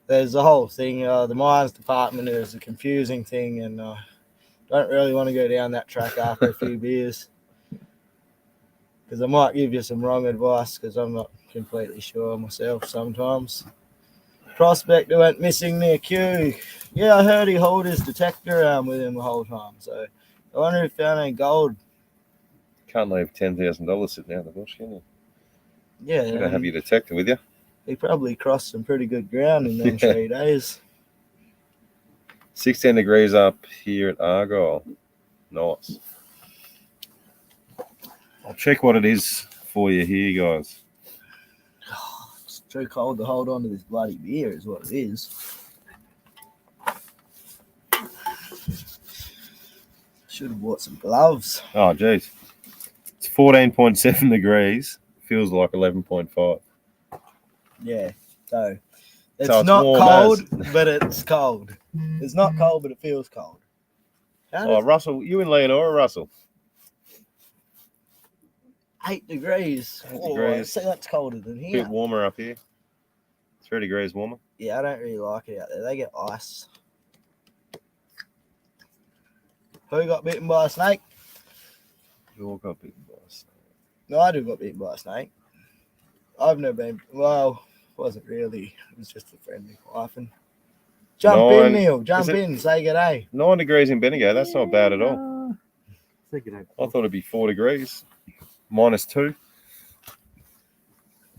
Speaker 2: There's the whole thing. The mines department is a confusing thing, and don't really want to go down that track after a few beers, because I might give you some wrong advice, because I'm not completely sure myself sometimes. Prospector went missing near Q. Yeah, I heard he held his detector around with him the whole time. So I wonder if he found any gold.
Speaker 1: Can't leave $10,000 sitting out in the bush, can you?
Speaker 2: Yeah.
Speaker 1: You don't have your detector with you.
Speaker 2: He probably crossed some pretty good ground in them 3 days.
Speaker 1: 16 degrees up here at Argyle. Nice. I'll check what it is for you here, guys.
Speaker 2: It's too cold to hold on to this bloody beer is what it is. Should have bought some gloves.
Speaker 1: Oh, geez. It's 14.7 degrees. Feels like 11.5.
Speaker 2: Yeah, so it's
Speaker 1: So it's
Speaker 2: not
Speaker 1: warm
Speaker 2: cold,
Speaker 1: as.
Speaker 2: but it's cold. It's not cold, but it feels cold.
Speaker 1: Oh, Russell, you in Leonora, Russell?
Speaker 2: 8 degrees.
Speaker 1: 8
Speaker 2: Oh,
Speaker 1: degrees.
Speaker 2: so that's colder than
Speaker 1: A
Speaker 2: here.
Speaker 1: bit warmer up here. 3 degrees warmer.
Speaker 2: Yeah, I don't really like it out there. They get ice. Who got bitten by a snake?
Speaker 1: We all got bitten by a snake.
Speaker 2: No, I do got bitten by a snake. I've never been. Well, wasn't really. It was just a friendly hyphen. Jump in, Neil. Jump in. Say g'day.
Speaker 1: 9 degrees in Bendigo. That's not bad at all.
Speaker 3: Say good day.
Speaker 1: I thought it'd be 4 degrees. -2.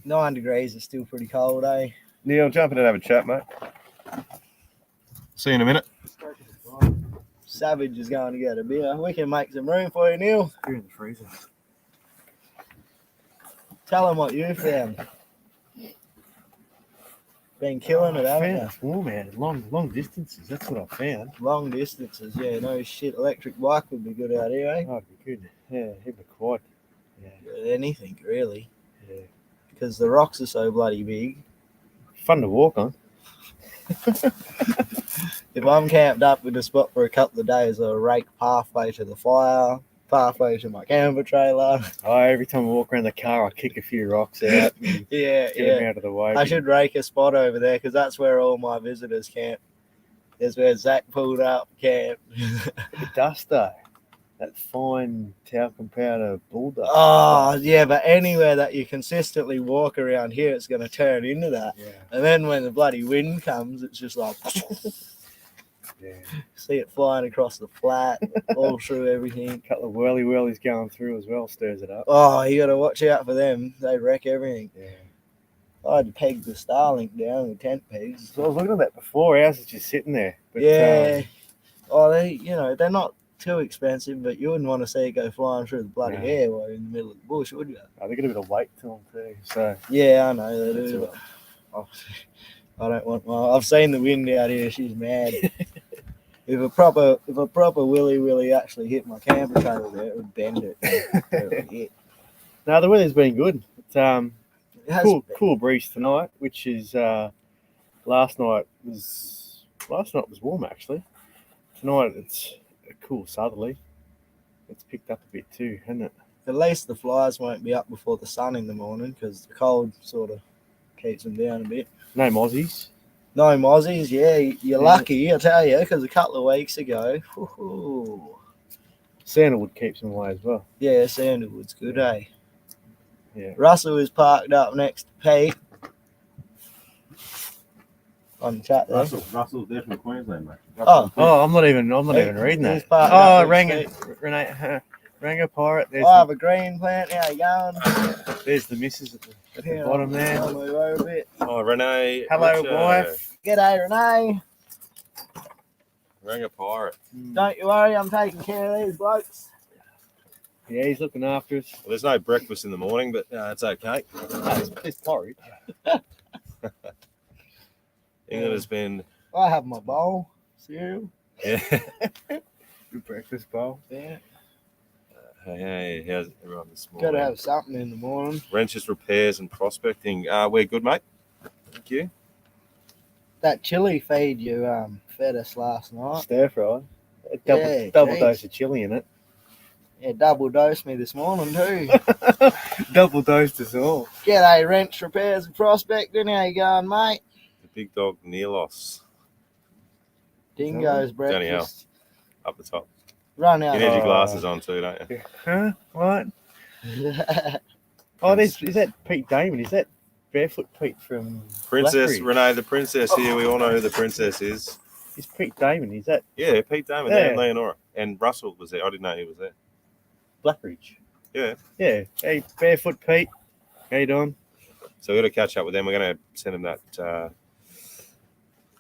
Speaker 2: 9 degrees is still pretty cold, eh?
Speaker 1: Neil, jump in and have a chat, mate. See you in a minute.
Speaker 2: Savage is going to get a beer. We can make some room for you, Neil.
Speaker 3: Beer in the freezer.
Speaker 2: Tell him what you found. Been killing it, haven't you?
Speaker 3: It's warm out. Long distances. That's what I found.
Speaker 2: Long distances, yeah. No shit. Electric bike would be good out here, eh?
Speaker 3: Oh, it'd be good. Yeah, hit the quad. Yeah.
Speaker 2: Anything, really.
Speaker 3: Yeah.
Speaker 2: Because the rocks are so bloody big.
Speaker 3: Fun to walk on.
Speaker 2: If I'm camped up with a spot for a couple of days, I'll rake pathway to the fire, pathway to my camper trailer.
Speaker 3: Oh, every time I walk around the car, I kick a few rocks out. And
Speaker 2: Yeah,
Speaker 3: get them
Speaker 2: yeah.
Speaker 3: out of the way.
Speaker 2: I should rake a spot over there, because that's where all my visitors camp. That's where Zach pulled up, camp.
Speaker 3: The dust, though. That fine talcum powder bulldog.
Speaker 2: Oh, yeah, but anywhere that you consistently walk around here, it's going to turn into that.
Speaker 3: Yeah.
Speaker 2: And then when the bloody wind comes, it's just like...
Speaker 3: Yeah.
Speaker 2: See it flying across the flat, all through everything.
Speaker 3: A couple of whirlies going through as well stirs it up.
Speaker 2: Oh, you got to watch out for them. They wreck everything.
Speaker 3: Yeah.
Speaker 2: I had to peg the Starlink down with tent pegs.
Speaker 3: So I was looking at that before. Ours is just sitting there. But,
Speaker 2: Yeah. They're not too expensive, but you wouldn't want to see it go flying through the bloody
Speaker 3: No.
Speaker 2: air while you're in the middle of the bush, would you?
Speaker 3: they got a bit of weight to them too. So
Speaker 2: Yeah, I know they
Speaker 3: that's
Speaker 2: do.
Speaker 3: all
Speaker 2: But I don't want my. I've seen the wind out here. She's mad. If a proper willy actually hit my camper trailer there, it would bend it. It would hit.
Speaker 3: No, the weather's been good. It's
Speaker 2: It has
Speaker 3: cool breeze tonight, which is last night was warm actually. Tonight it's a cool southerly. It's picked up a bit too, hasn't it?
Speaker 2: At least the flies won't be up before the sun in the morning because the cold sort of keeps them down a bit.
Speaker 3: No mozzies.
Speaker 2: No mozzies, yeah, you're
Speaker 3: Yeah.
Speaker 2: lucky, I tell you, because a couple of weeks ago,
Speaker 3: Sandalwood keeps them away as well.
Speaker 2: yeah, sandalwood's good, eh?
Speaker 3: Yeah.
Speaker 2: Russell is parked up next to Pete on the chat there.
Speaker 1: Russell's there from Queensland, mate.
Speaker 2: Oh,
Speaker 3: I'm not even reading
Speaker 2: He's
Speaker 3: that.
Speaker 2: parked
Speaker 3: Oh,
Speaker 2: up next
Speaker 3: Rango,
Speaker 2: to
Speaker 3: Renee, Rango Pirate. There's,
Speaker 2: I have a green plant. How you going?
Speaker 3: there's the missus at the
Speaker 2: Here,
Speaker 3: bottom there.
Speaker 2: I'll move over a bit.
Speaker 1: Oh, Renee.
Speaker 3: Hello,
Speaker 1: Richard.
Speaker 3: wife.
Speaker 2: G'day, Renee.
Speaker 1: Ring a pirate.
Speaker 2: Don't you worry, I'm taking care of these blokes.
Speaker 3: Yeah, he's looking after us.
Speaker 1: Well, there's no breakfast in the morning, but it's okay.
Speaker 3: It's porridge.
Speaker 1: England has been.
Speaker 2: I have my bowl, cereal.
Speaker 1: Yeah.
Speaker 3: Good breakfast bowl.
Speaker 2: Yeah,
Speaker 1: Hey, how's everyone this morning?
Speaker 2: got to have something in the morning.
Speaker 1: Wrenches, repairs, and prospecting. We're good, mate. Thank you.
Speaker 2: That chili feed you fed us last night.
Speaker 3: Stir fry.
Speaker 2: Yeah,
Speaker 3: Double
Speaker 2: geez.
Speaker 3: dose of chili in it.
Speaker 2: Yeah, double dosed me this morning too.
Speaker 3: Double dosed us all.
Speaker 2: G'day, wrench repairs and prospecting. How you going, mate?
Speaker 1: The big dog Neelos
Speaker 2: Dingo's
Speaker 1: Danny L.
Speaker 2: breakfast.
Speaker 1: up the top.
Speaker 2: Run out.
Speaker 1: You need your
Speaker 3: Oh.
Speaker 1: glasses on too, don't you?
Speaker 3: Huh? What? Oh, is that Pete Damon? Is that Barefoot Pete from
Speaker 1: Princess
Speaker 3: Blackridge?
Speaker 1: Renee, the princess here. We all know who the princess is.
Speaker 3: Is Pete Damon? Is that
Speaker 1: Yeah, Pete Damon there and Leonora. And Russell was there. I didn't know he was there.
Speaker 3: Blackridge?
Speaker 1: Yeah.
Speaker 3: Yeah. Hey, Barefoot Pete. How you doing?
Speaker 1: So we're going to catch up with them. We're going to send them that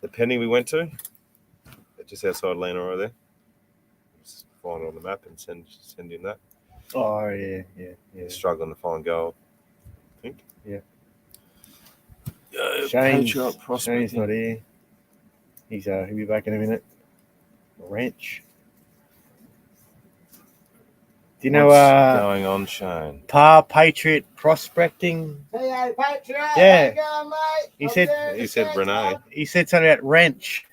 Speaker 1: the penny we went to, just outside Leonora there. Just find it on the map and send him that.
Speaker 3: Oh, yeah.
Speaker 1: He's struggling to find gold, I think.
Speaker 3: Yeah.
Speaker 1: Shane's
Speaker 3: Shane's not here. He'll be back in a minute. Wrench. Do you know
Speaker 1: What's going on, Shane?
Speaker 3: Patriot Prospecting?
Speaker 2: Hey, Patrick.
Speaker 3: Yeah.
Speaker 2: How you going, mate?
Speaker 3: He
Speaker 2: I'm
Speaker 3: said-
Speaker 2: doing
Speaker 1: He
Speaker 2: the
Speaker 1: said
Speaker 2: same
Speaker 1: Renee.
Speaker 2: stuff.
Speaker 3: He said something about wrench.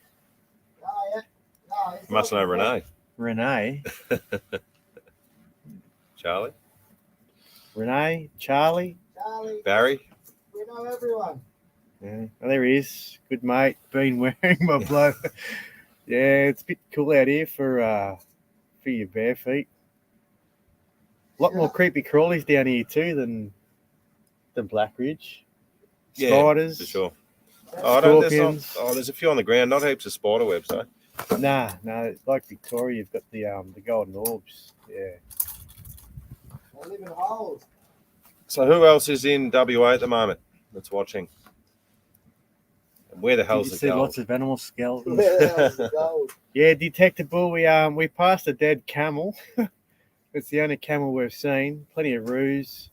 Speaker 2: Oh, yeah. No, he's
Speaker 1: Must know
Speaker 2: talking about
Speaker 1: Renee.
Speaker 3: Renee.
Speaker 1: Charlie?
Speaker 3: Charlie.
Speaker 2: Charlie.
Speaker 1: Barry?
Speaker 2: We know everyone.
Speaker 3: Yeah. Oh, there he is. Good mate. Been wearing my blow. Yeah, it's a bit cool out here for your bare feet. A lot more creepy crawlies down here too than Blackridge. Spiders.
Speaker 1: For sure. There's
Speaker 3: Scorpions.
Speaker 1: a few on the ground. Not heaps of spider webs, though.
Speaker 3: Nah, it's like Victoria. You've got the golden orbs. Yeah.
Speaker 2: They live in holes.
Speaker 1: So who else is in WA at the moment that's watching? And where the
Speaker 3: Did
Speaker 1: hell's
Speaker 3: you
Speaker 1: the
Speaker 3: see
Speaker 1: gold?
Speaker 3: lots of animal skeletons?
Speaker 2: Where the hell's the gold?
Speaker 3: Yeah, detectable. We passed a dead camel. It's the only camel we've seen. Plenty of roos.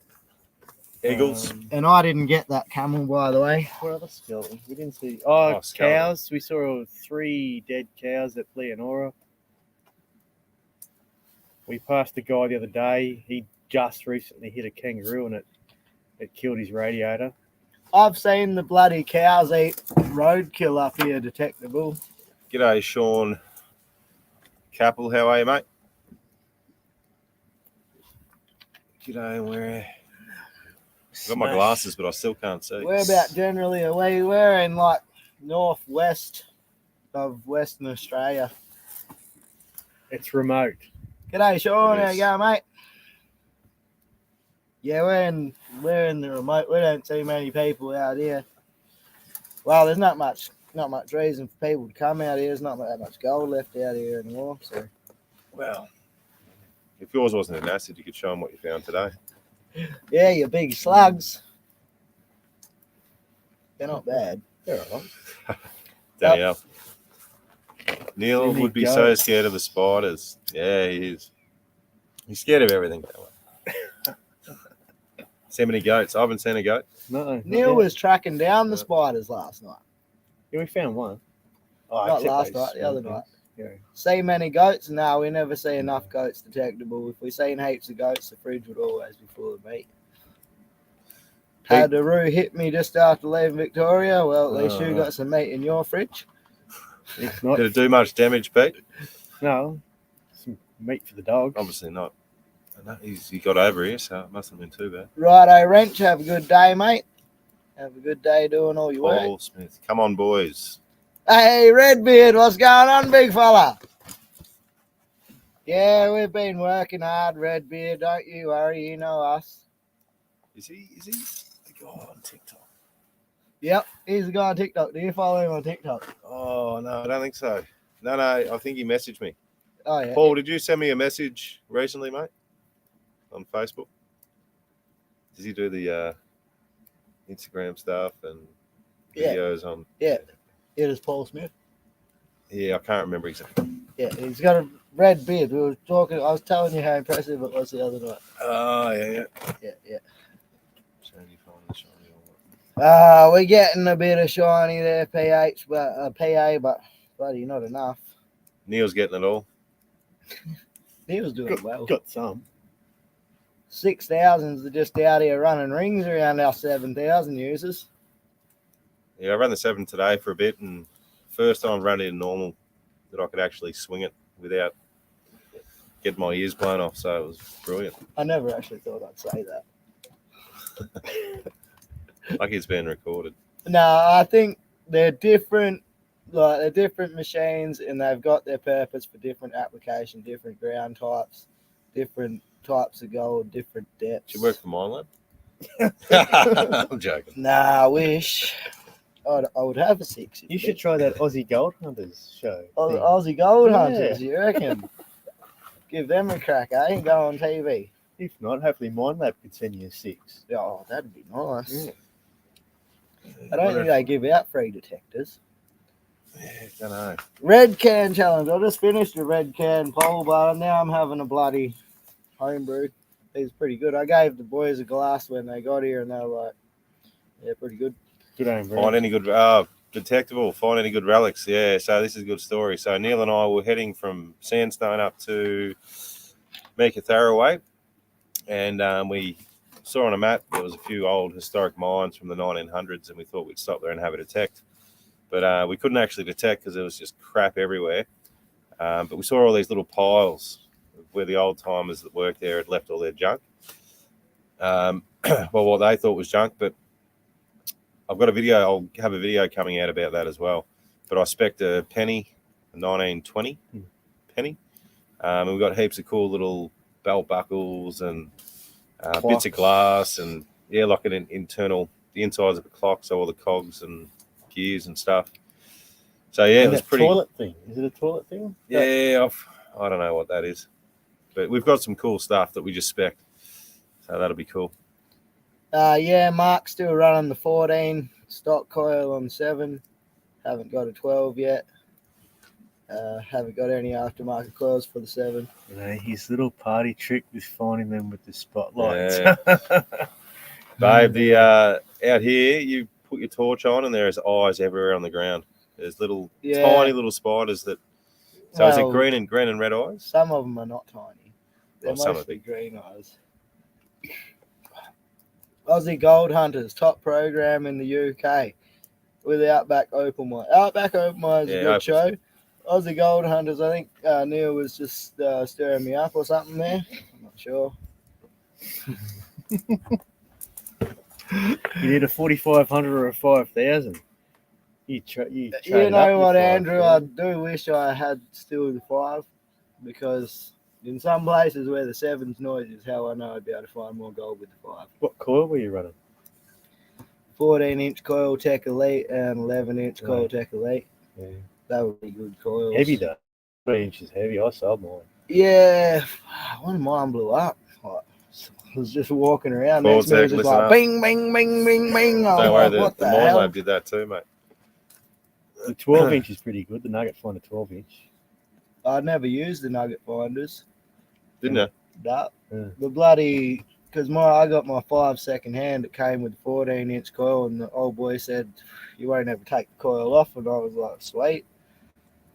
Speaker 1: Eagles.
Speaker 2: And I didn't get that camel, by the way.
Speaker 3: What other skeletons? We didn't see.
Speaker 1: Oh, skeleton.
Speaker 3: Cows. We saw 3 dead cows at Leonora. We passed a guy the other day. He just recently hit a kangaroo and it killed his radiator.
Speaker 2: I've seen the bloody cows eat roadkill up here, detectable.
Speaker 1: G'day, Sean Capel. How are you, mate? G'day, where? I've got my glasses, but I still can't see.
Speaker 2: Where about generally are we? We're in like northwest of Western Australia.
Speaker 3: It's remote.
Speaker 2: G'day, Sean.
Speaker 1: It
Speaker 2: How
Speaker 1: is.
Speaker 2: you going, mate? Yeah, we're in the remote. We don't see many people out here. Well, there's not much not much reason for people to come out here. There's not that much gold left out here anymore. So,
Speaker 1: Well, if yours wasn't an acid, you could show them what you found today.
Speaker 2: yeah, your big slugs. They're not bad.
Speaker 3: They're all right.
Speaker 1: Danielle. Neil
Speaker 3: Really
Speaker 1: would be so
Speaker 3: goes.
Speaker 1: scared of the spiders. Yeah, he is. He's scared of everything. See many goats? I haven't seen a goat.
Speaker 3: No.
Speaker 2: Neil was tracking down the spiders last night.
Speaker 3: Yeah, we found one. Oh,
Speaker 2: Not
Speaker 3: except
Speaker 2: last
Speaker 3: those
Speaker 2: night, the other
Speaker 3: small
Speaker 2: night.
Speaker 3: things.
Speaker 2: See many goats? No, we never see enough goats detectable. If we seen heaps of goats, the fridge would always be full of meat. Had the roo hit me just after leaving Victoria. Well, at least you got some meat in your fridge.
Speaker 3: Yeah. It's not.
Speaker 1: Did it do much damage, Pete?
Speaker 3: No. Some meat for the dogs.
Speaker 1: Obviously not. No, he got over here, so it mustn't have been too bad.
Speaker 2: Righto, Wrench. Have a good day, mate. Have a good day doing all your work.
Speaker 1: Paul Smith. Come on, boys.
Speaker 2: Hey, Redbeard, what's going on, big fella? Yeah, we've been working hard, Redbeard. Don't you worry, you know us.
Speaker 1: Is he the guy on TikTok?
Speaker 2: Yep, he's the guy on TikTok. Do you follow him on TikTok?
Speaker 1: Oh, no, I don't think so. No, I think he messaged me.
Speaker 2: Oh, yeah.
Speaker 1: Paul, did you send me a message recently, mate? On Facebook? Does he do the Instagram stuff and videos on?
Speaker 2: Yeah, it is Paul Smith.
Speaker 1: Yeah, I can't remember exactly.
Speaker 2: Yeah, he's got a red beard. We were talking. I was telling you how impressive it was the other night.
Speaker 1: Oh, yeah.
Speaker 2: Yeah.
Speaker 1: Shiny, fine, shiny, all
Speaker 2: We're getting a bit of shiny there, PH, but PA, but bloody not enough.
Speaker 1: Neil's getting it all.
Speaker 2: He was doing well.
Speaker 3: Got some.
Speaker 2: 6,000s are just out here running rings around our 7,000 users.
Speaker 1: Yeah, I ran the 7 today for a bit, and first time running in normal that I could actually swing it without getting my ears blown off. So it was brilliant.
Speaker 2: I never actually thought I'd say that.
Speaker 1: Like it's being recorded.
Speaker 2: No, I think they're different. Like they're different machines, and they've got their purpose for different application, different ground types, different types of gold, different depths.
Speaker 1: Should work for Mine Lab. I'm joking.
Speaker 2: Nah, I wish I would have a 6.
Speaker 3: You should try that Aussie Gold Hunters show. thing.
Speaker 2: Aussie Gold
Speaker 3: Yeah.
Speaker 2: Hunters, you reckon? Give them a crack, eh? Go on TV.
Speaker 3: If not, hopefully Mine Lab could send you a 6.
Speaker 2: Oh, that'd be nice.
Speaker 3: Yeah.
Speaker 2: I don't think they give out free detectors.
Speaker 1: Yeah, don't know.
Speaker 2: Red can challenge. I just finished the red can poll, but now I'm having a bloody homebrew. It's pretty good. I gave the boys a glass when they got here, and they were like, "Yeah, pretty good."
Speaker 3: Good aim, bro.
Speaker 1: Find any good detectable? Find any good relics? Yeah. So this is a good story. So Neil and I were heading from Sandstone up to Meekatharraway, and we saw on a map there was a few old historic mines from the 1900s, and we thought we'd stop there and have a detect. But we couldn't actually detect because there was just crap everywhere. But we saw all these little piles where the old timers that worked there had left all their junk. Well, what they thought was junk, but I've got a video. I'll have a video coming out about that as well. But I spec'd a penny, a 1920 penny. And we got heaps of cool little belt buckles and bits of glass and, yeah, like an internal, the insides of a clock, so all the cogs and gears and stuff. So yeah,
Speaker 3: And
Speaker 1: it was
Speaker 3: that
Speaker 1: pretty.
Speaker 3: Toilet thing. Is it a toilet thing?
Speaker 1: Yeah, I don't know what that is, but we've got some cool stuff that we just spec, so that'll be cool.
Speaker 2: Yeah, Mark's still running the 14 stock coil on 7. Haven't got a 12 yet. Haven't got any aftermarket coils for the 7.
Speaker 3: You know, his little party trick was finding them with the spotlights.
Speaker 1: Yeah. Babe, the out here, you put your torch on, and there's eyes everywhere on the ground. There's little tiny little spiders that. So is it green and red eyes?
Speaker 2: Some of them are not tiny. They're
Speaker 1: Some are
Speaker 2: mostly
Speaker 1: big.
Speaker 2: green eyes. Aussie Gold Hunters, top program in the UK with Outback Open Mine. Outback Open Mine is a good show. Aussie Gold Hunters, I think Neil was just stirring me up or something there. I'm not sure.
Speaker 3: You need a 4,500 or a 5,000. You
Speaker 2: know what, Andrew? I do wish I had still the 5, because in some places where the 7's noise is how I know I'd be able to find more gold with the 5.
Speaker 3: What coil were you running?
Speaker 2: 14-inch coil tech elite and 11-inch coil tech elite.
Speaker 3: Yeah.
Speaker 2: They were pretty good coils.
Speaker 3: Heavy though. 3 inches heavy. I sold mine.
Speaker 2: Yeah, one of mine blew up. I was just walking around.
Speaker 1: Coil
Speaker 2: Next minute,
Speaker 1: tech,
Speaker 2: just
Speaker 1: listen
Speaker 2: like
Speaker 1: up.
Speaker 2: bing, bing, bing, bing, bing. I was
Speaker 1: Don't worry,
Speaker 2: like, what
Speaker 1: the
Speaker 2: the
Speaker 1: Mine
Speaker 2: hell?
Speaker 1: Lab did that too, mate.
Speaker 3: The 12 inch is pretty good. The Nugget find a 12 inch.
Speaker 2: I never used the nugget finders.
Speaker 1: Didn't you?
Speaker 2: That
Speaker 3: Yeah.
Speaker 2: the bloody because I got my 5 second hand. It came with 14-inch coil, and the old boy said you won't ever take the coil off, and I was like, sweet.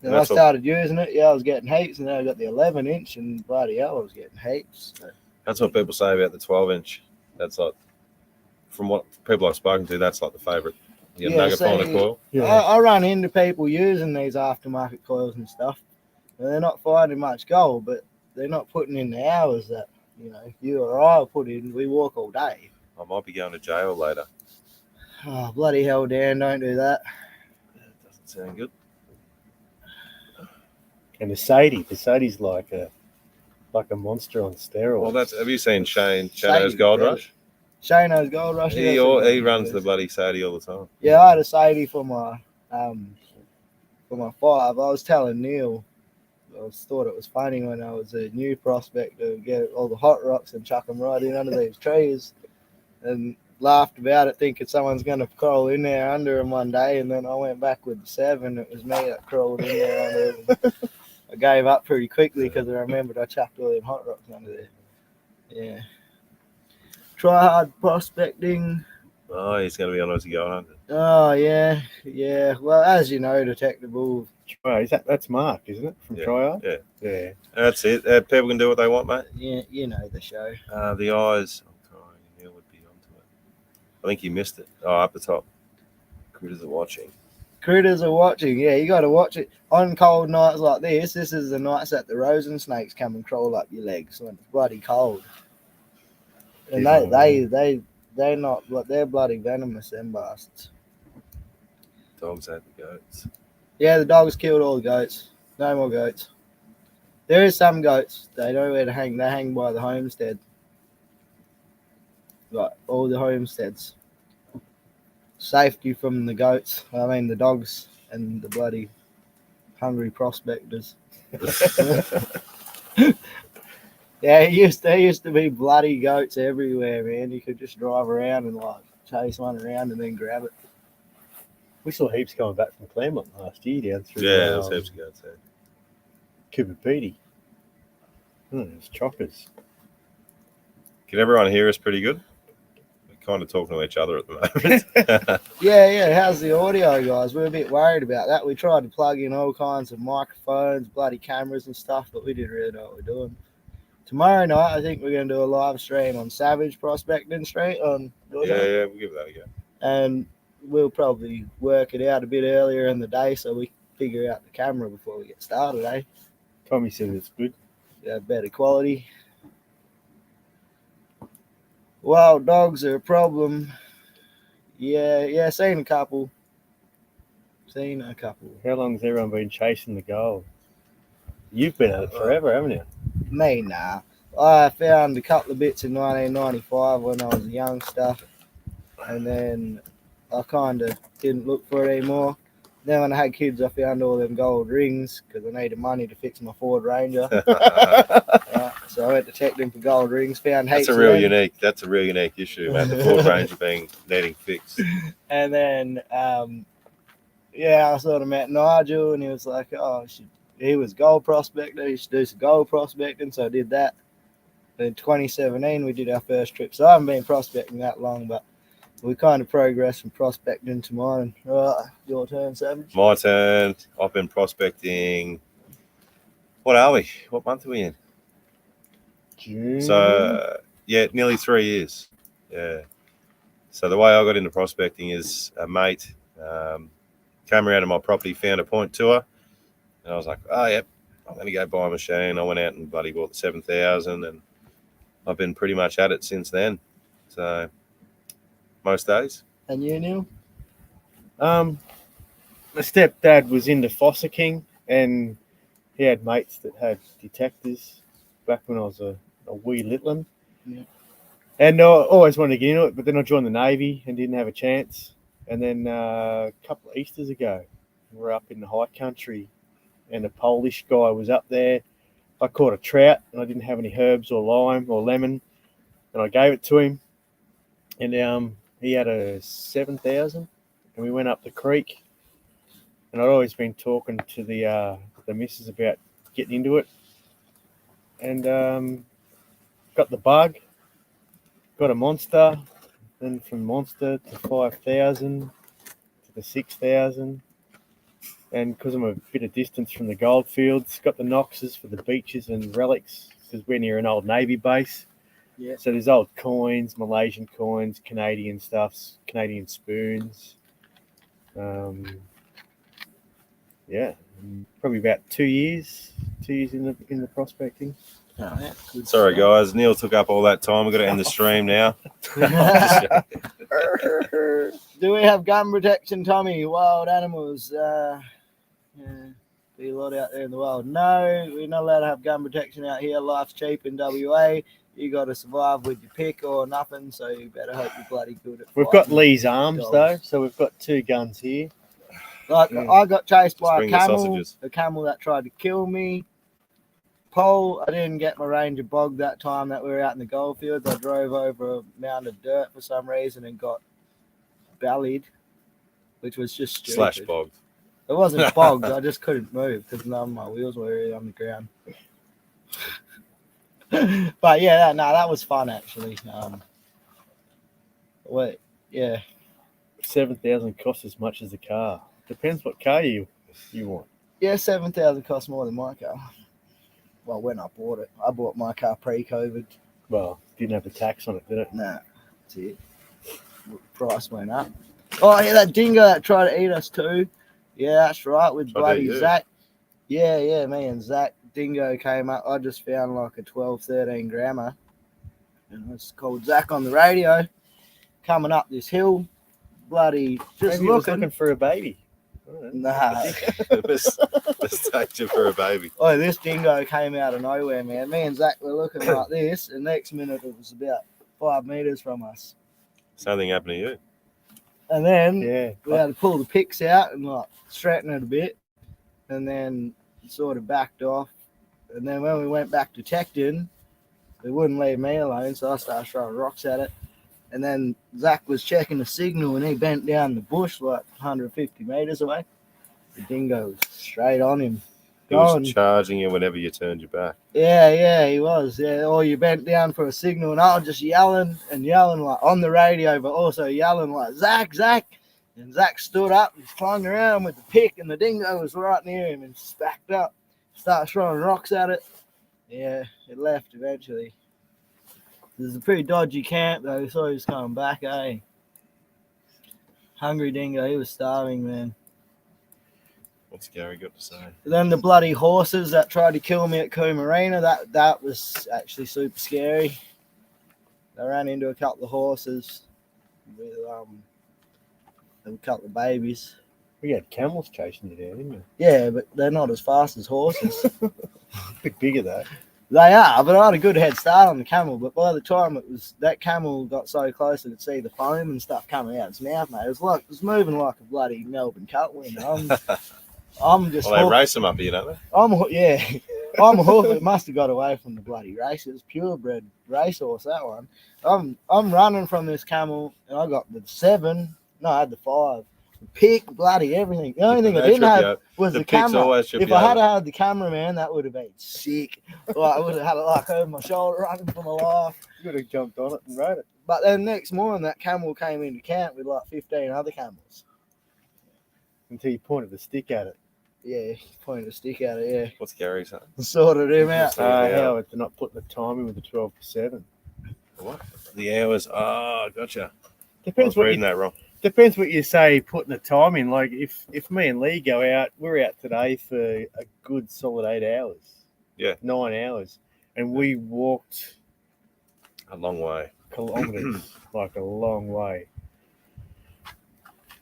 Speaker 2: Then I started using it. Yeah, I was getting heaps, and then I got the 11-inch, and bloody hell, I was getting heaps.
Speaker 1: That's what people say about the 12-inch. That's like, from what people I've spoken to, that's like the favourite. You Nugget finder coil.
Speaker 3: Yeah.
Speaker 2: I run into people using these aftermarket coils and stuff, and they're not finding much gold, but they're not putting in the hours that you or I put in. We walk all day.
Speaker 1: I might be going to jail later.
Speaker 2: Oh, bloody hell, Dan, don't do that.
Speaker 1: That doesn't sound good.
Speaker 3: And the Sadie's like a monster on steroids.
Speaker 1: Well, have you seen Shano's Gold Rush?
Speaker 2: Shano's Gold Rush.
Speaker 1: He runs the bloody Sadie all the time.
Speaker 2: Yeah, I had a Sadie for my 5. I was telling Neil, thought it was funny when I was a new prospector, get all the hot rocks and chuck them right in under these trees, and laughed about it, thinking someone's going to crawl in there under them one day. And then I went back with the 7. It was me that crawled in there under them. I gave up pretty quickly because I remembered I chucked all them hot rocks under there. Yeah. Try hard prospecting.
Speaker 1: Oh, he's going to be on Aussie Gold Hunter.
Speaker 2: Oh, yeah. Yeah. Well, as you know, Detectable.
Speaker 3: That's Mark, isn't it? From Tryhard?
Speaker 1: Yeah.
Speaker 3: Yeah.
Speaker 1: That's it. People can do what they want, mate.
Speaker 2: Yeah, you know the show.
Speaker 1: The eyes. I'm trying. Neil would be onto it. I think you missed it. Oh, up the top. Critters are watching.
Speaker 2: Critters are watching. Yeah, you got to watch it on cold nights like this. This is the nights that the rosen snakes come and crawl up your legs when it's bloody cold. And they're not, they're bloody venomous, them bastards.
Speaker 1: Dogs had the goats.
Speaker 2: Yeah, the dogs killed all the goats. No more goats. There is some goats. They know where to hang. They hang by the homestead. Like all the homesteads. Safety from the goats. I mean the dogs and the bloody hungry prospectors. Yeah, there used to be bloody goats everywhere, man. You could just drive around and like chase one around and then grab it.
Speaker 3: We saw heaps coming back from Claremont last year down through.
Speaker 1: Yeah, there's heaps of goats there.
Speaker 3: Cooper Petey. It's choppers.
Speaker 1: Can everyone hear us pretty good? We're kind of talking to each other at the moment.
Speaker 2: Yeah. How's the audio, guys? We're a bit worried about that. We tried to plug in all kinds of microphones, bloody cameras and stuff, but we didn't really know what we're doing. Tomorrow night, I think we're going to do a live stream on Savage Prospecting Street.
Speaker 1: Yeah, we'll give that a go.
Speaker 2: And we'll probably work it out a bit earlier in the day so we can figure out the camera before we get started, eh?
Speaker 3: Tommy said it's good.
Speaker 2: Yeah, better quality. Wild dogs are a problem. Yeah, seen a couple.
Speaker 3: How long's everyone been chasing the gold? You've been at it forever, haven't you?
Speaker 2: Me, nah. I found a couple of bits in 1995 when I was a youngster, and then I kind of didn't look for it anymore. Then when I had kids, I found all them gold rings because I needed money to fix my Ford Ranger. So I went to check them for gold rings. Found heaps.
Speaker 1: That's a real unique issue, man. The Ford Ranger needing fixed.
Speaker 2: And then, I sort of met Nigel, and he was like, he was gold prospector. He should do some gold prospecting, so I did that. In 2017, we did our first trip. So I haven't been prospecting that long, but we kind of progressed from prospecting to mining. Right, your turn, Savage.
Speaker 1: My turn. I've been prospecting. What are we? What month are we in?
Speaker 3: June.
Speaker 1: So, nearly 3 years. Yeah. So the way I got into prospecting is a mate came around to my property, found a point tour, and I was like, oh, yep, I'm going to go buy a machine. I went out and bloody bought the 7,000, and I've been pretty much at it since then. So most days.
Speaker 2: And you, Neil?
Speaker 3: My stepdad was into Fossa King, and he had mates that had detectors back when I was a wee little one.
Speaker 2: Yeah.
Speaker 3: And I always wanted to get into it, but then I joined the Navy and didn't have a chance. And then a couple of Easters ago, we were up in the high country, and a Polish guy was up there. I caught a trout, and I didn't have any herbs or lime or lemon, and I gave it to him. And he had a 7,000, and we went up the creek. And I'd always been talking to the missus about getting into it, and got the bug, got a monster, then from monster to 5,000 to the 6,000. And because I'm a bit of distance from the goldfields, got the Knoxes for the beaches and relics, because we're near an old Navy base.
Speaker 2: Yeah.
Speaker 3: So there's old coins, Malaysian coins, Canadian stuffs, Canadian spoons. Yeah, probably about 2 years. 2 years in the prospecting.
Speaker 2: Oh, yeah.
Speaker 1: Sorry, guys. Neil took up all that time. We've got to end the stream now.
Speaker 2: Do we have gun protection, Tommy? Wild animals. Be a lot out there in the wild. No, we're not allowed to have gun protection out here. Life's cheap in WA. You got to survive with your pick or nothing, so you better hope you're bloody good at
Speaker 3: We've got Lee's arms, though, so we've got 2 guns here.
Speaker 2: Like, I got chased by a
Speaker 1: bring the
Speaker 2: camel that tried to kill me. Pole, I didn't get my Ranger bog that time that we were out in the goldfields. I drove over a mound of dirt for some reason and got bellied, which was just stupid.
Speaker 1: Slash bogged.
Speaker 2: It wasn't bogged. I just couldn't move because none of my wheels were really on the ground. But yeah, that was fun actually. Yeah.
Speaker 3: 7,000 costs as much as a car. Depends what car you want.
Speaker 2: Yeah, 7,000 costs more than my car. Well, when I bought it, I bought my car pre-COVID.
Speaker 3: Well, didn't have the tax on it, did it?
Speaker 2: Nah, that's it. Price went up. Oh yeah, that dingo that tried to eat us too. Yeah, that's right, with bloody Zach. Yeah, me and Zach. Dingo came up. I just found like a 12, 13 grammer. And it's called Zach on the radio. Coming up this hill. Bloody just
Speaker 3: looking for a baby.
Speaker 2: Nah.
Speaker 1: Let's take you for a baby.
Speaker 2: Oh, this dingo came out of nowhere, man. Me and Zach were looking like this, and next minute it was about 5 meters from us.
Speaker 1: Something happened to you.
Speaker 2: And then
Speaker 3: we
Speaker 2: had to pull the picks out and like straighten it a bit, and then sort of backed off. And then when we went back detecting, they wouldn't leave me alone, so I started throwing rocks at it. And then Zach was checking the signal, and he bent down the bush like 150 meters away. The dingo was straight on him.
Speaker 1: He was charging you whenever you turned your back.
Speaker 2: Yeah, he was. Yeah, or you bent down for a signal, and I was just yelling like on the radio, but also yelling like Zach. And Zach stood up and flung around with the pick, and the dingo was right near him and just backed up, started throwing rocks at it. Yeah, it left eventually. It was a pretty dodgy camp though, so he was coming back, eh? Hungry dingo, he was starving, man.
Speaker 1: What's Gary got to say?
Speaker 2: Then the bloody horses that tried to kill me at Coomarina, that was actually super scary. I ran into a couple of horses with a couple of babies.
Speaker 3: We had camels chasing you down, didn't we?
Speaker 2: Yeah, but they're not as fast as horses.
Speaker 3: A bit bigger though.
Speaker 2: They are, but I had a good head start on the camel. But by the time that camel got so close, I could see the foam and stuff coming out its mouth, mate. It was moving like a bloody Melbourne cutwind. I'm just.
Speaker 1: Well, they race them up here, don't they?
Speaker 2: I'm a hoof. It must have got away from the bloody races. Purebred racehorse, that one. I'm running from this camel, and I got the 7. No, I had the 5. Pick, bloody everything. The only thing I didn't have was the camera. If I had had the camera, man, that would have been sick. Like, I would have had it like over my shoulder, running for my life.
Speaker 3: You would have jumped on it and rode it.
Speaker 2: But then next morning, that camel came into camp with like 15 other camels.
Speaker 3: Until you pointed the stick at it.
Speaker 2: Yeah, he pointed a stick at it, yeah.
Speaker 1: What's Gary saying?
Speaker 2: Sorted him out.
Speaker 3: How they're not putting the time in with the 12 to 7.
Speaker 1: What? The hours. Oh, gotcha.
Speaker 3: Depends what
Speaker 1: reading that wrong.
Speaker 3: Depends what you say, putting the time in. Like, if me and Lee go out, we're out today for a good solid 8 hours.
Speaker 1: Yeah.
Speaker 3: 9 hours. And we walked
Speaker 1: a long way.
Speaker 3: Kilometres, like a long way.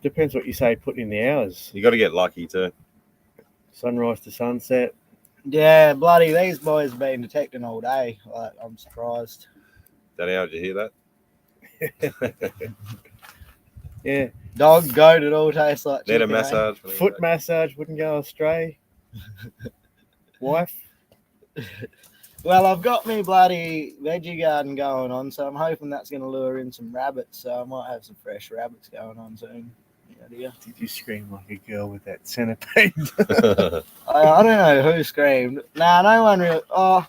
Speaker 3: Depends what you say, putting in the hours.
Speaker 1: You got to get lucky too.
Speaker 3: Sunrise to sunset.
Speaker 2: Yeah, bloody, these boys have been detecting all day. Like, I'm surprised.
Speaker 1: Danny, how did you hear that?
Speaker 3: Yeah,
Speaker 2: Dog, goat, it all tastes like
Speaker 1: Need
Speaker 2: chicken.
Speaker 1: a massage. when you
Speaker 3: foot
Speaker 1: go.
Speaker 3: massage wouldn't go astray. Wife,
Speaker 2: Well, I've got me bloody veggie garden going on, so I'm hoping that's going to lure in some rabbits. So I might have some fresh rabbits going on soon. Yeah.
Speaker 3: did you scream like a girl with that centipede?
Speaker 2: I don't know who screamed. Nah, no one really. Oh,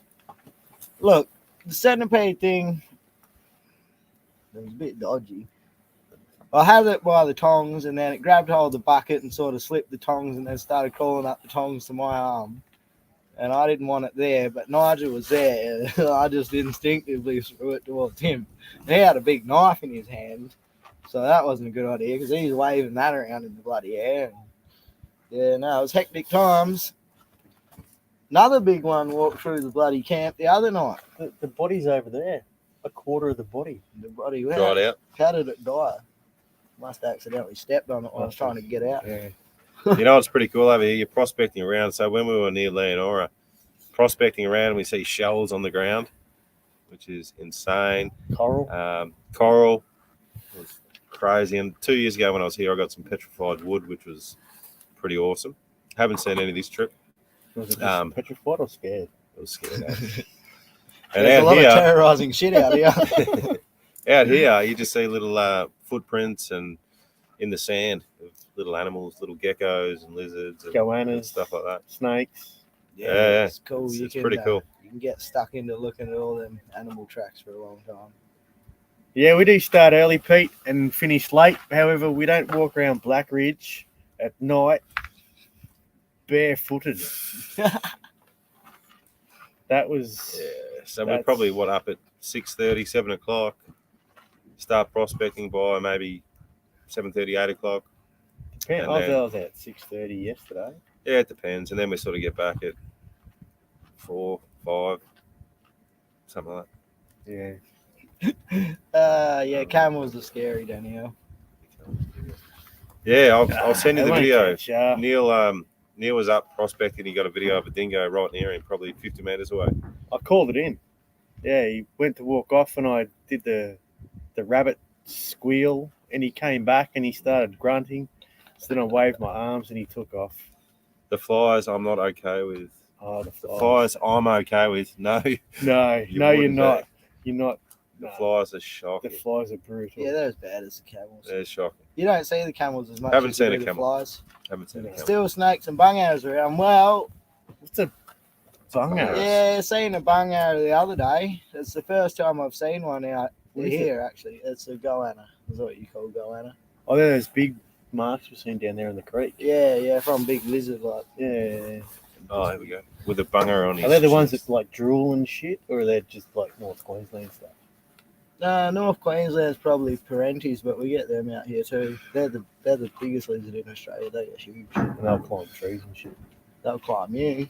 Speaker 2: look, the centipede thing. It was a bit dodgy. I had it by the tongs, and then it grabbed hold of the bucket and sort of slipped the tongs, and then started crawling up the tongs to my arm. And I didn't want it there, but Nigel was there. I just instinctively threw it towards him. And he had a big knife in his hand, so that wasn't a good idea because he's waving that around in the bloody air. Yeah, no, it was hectic times. Another big one walked through the bloody camp the other night.
Speaker 3: The body's over there. A quarter of the body.
Speaker 2: The bloody
Speaker 1: Dried out.
Speaker 2: How did it die? Must have accidentally stepped on it when I was trying to get out.
Speaker 3: Yeah.
Speaker 1: You know what's pretty cool over here? You're prospecting around. So when we were near Leonora, prospecting around, we see shells on the ground, which is insane.
Speaker 3: Coral.
Speaker 1: Coral was crazy. And 2 years ago when I was here, I got some petrified wood, which was pretty awesome. Haven't seen any this trip.
Speaker 3: Was it just petrified or scared?
Speaker 1: I was scared. And
Speaker 2: There's a
Speaker 1: out
Speaker 2: lot
Speaker 1: here,
Speaker 2: of terrorizing shit out here.
Speaker 1: out here, you just see little footprints and in the sand of little animals, little geckos and lizards and
Speaker 3: Goannas,
Speaker 1: stuff like that.
Speaker 3: snakes.
Speaker 1: Yeah.
Speaker 2: It's cool.
Speaker 1: It's pretty cool.
Speaker 2: You can get stuck into looking at all them animal tracks for a long time.
Speaker 3: Yeah, we do start early, Pete, and finish late. However, we don't walk around Black Ridge at night barefooted. That was...
Speaker 1: Yeah. So we're probably, up at 6:30, 7 o'clock. Start prospecting by maybe 7:30, 8 o'clock.
Speaker 3: I was at 6:30 yesterday.
Speaker 1: Yeah, it depends. And then we sort of get back at 4, 5, something like
Speaker 3: Yeah.
Speaker 2: Yeah, camels are scary, Danielle.
Speaker 1: that. Yeah, I'll send you the video.
Speaker 3: Yeah.
Speaker 1: Neil was up prospecting. He got a video of a dingo right near him, probably 50 meters away.
Speaker 3: I called it in. Yeah, he went to walk off and I did the rabbit squeal and he came back and he started grunting. So then I waved my arms and he took off.
Speaker 1: The flies, I'm not okay with.
Speaker 3: Oh,
Speaker 1: The flies, I'm okay with. No,
Speaker 3: No, you're
Speaker 1: wouldn't
Speaker 3: not.
Speaker 1: be.
Speaker 3: You're not.
Speaker 1: The
Speaker 3: No.
Speaker 1: flies are
Speaker 3: The
Speaker 1: shocking.
Speaker 3: flies are brutal.
Speaker 2: Yeah, they're as bad as the camels.
Speaker 1: They're shocking.
Speaker 2: You don't see the camels as much
Speaker 1: Haven't
Speaker 2: as you
Speaker 1: seen
Speaker 2: do
Speaker 1: a
Speaker 2: the
Speaker 1: camel.
Speaker 2: flies.
Speaker 1: Haven't seen it.
Speaker 2: Still snakes and bung arrows around. Well,
Speaker 3: What's a bung arrow?
Speaker 2: yeah, seen a bung arrow the other day. It's the first time I've seen one out
Speaker 3: What is
Speaker 2: here, actually. It's a goanna. Is what you call goanna.
Speaker 3: Oh, they're those big marks we've seen down there in the creek.
Speaker 2: Yeah, from big lizard like.
Speaker 3: Yeah.
Speaker 1: Oh, here we go. With a bunger on his
Speaker 3: Are they the ones
Speaker 1: chest.
Speaker 3: that like drool and shit, or are they just like North Queensland stuff?
Speaker 2: North Queensland's probably parentes, but we get them out here too. They're the biggest lizard in Australia. They get huge.
Speaker 3: And they'll climb trees and shit.
Speaker 2: They'll climb you.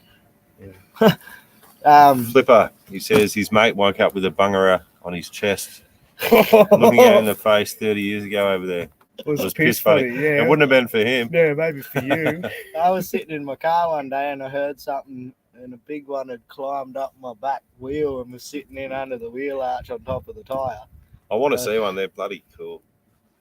Speaker 3: Yeah.
Speaker 1: Flipper, he says his mate woke up with a bungerer on his chest, looking at him in the face 30 years ago over there.
Speaker 3: It was
Speaker 1: piss
Speaker 3: piss
Speaker 1: funny.
Speaker 3: funny. Yeah.
Speaker 1: It wouldn't have been for him.
Speaker 3: Yeah, maybe for you.
Speaker 2: I was sitting in my car one day and I heard something, and a big one had climbed up my back wheel and was sitting in under the wheel arch on top of the tyre.
Speaker 1: I want to see one. They're bloody cool.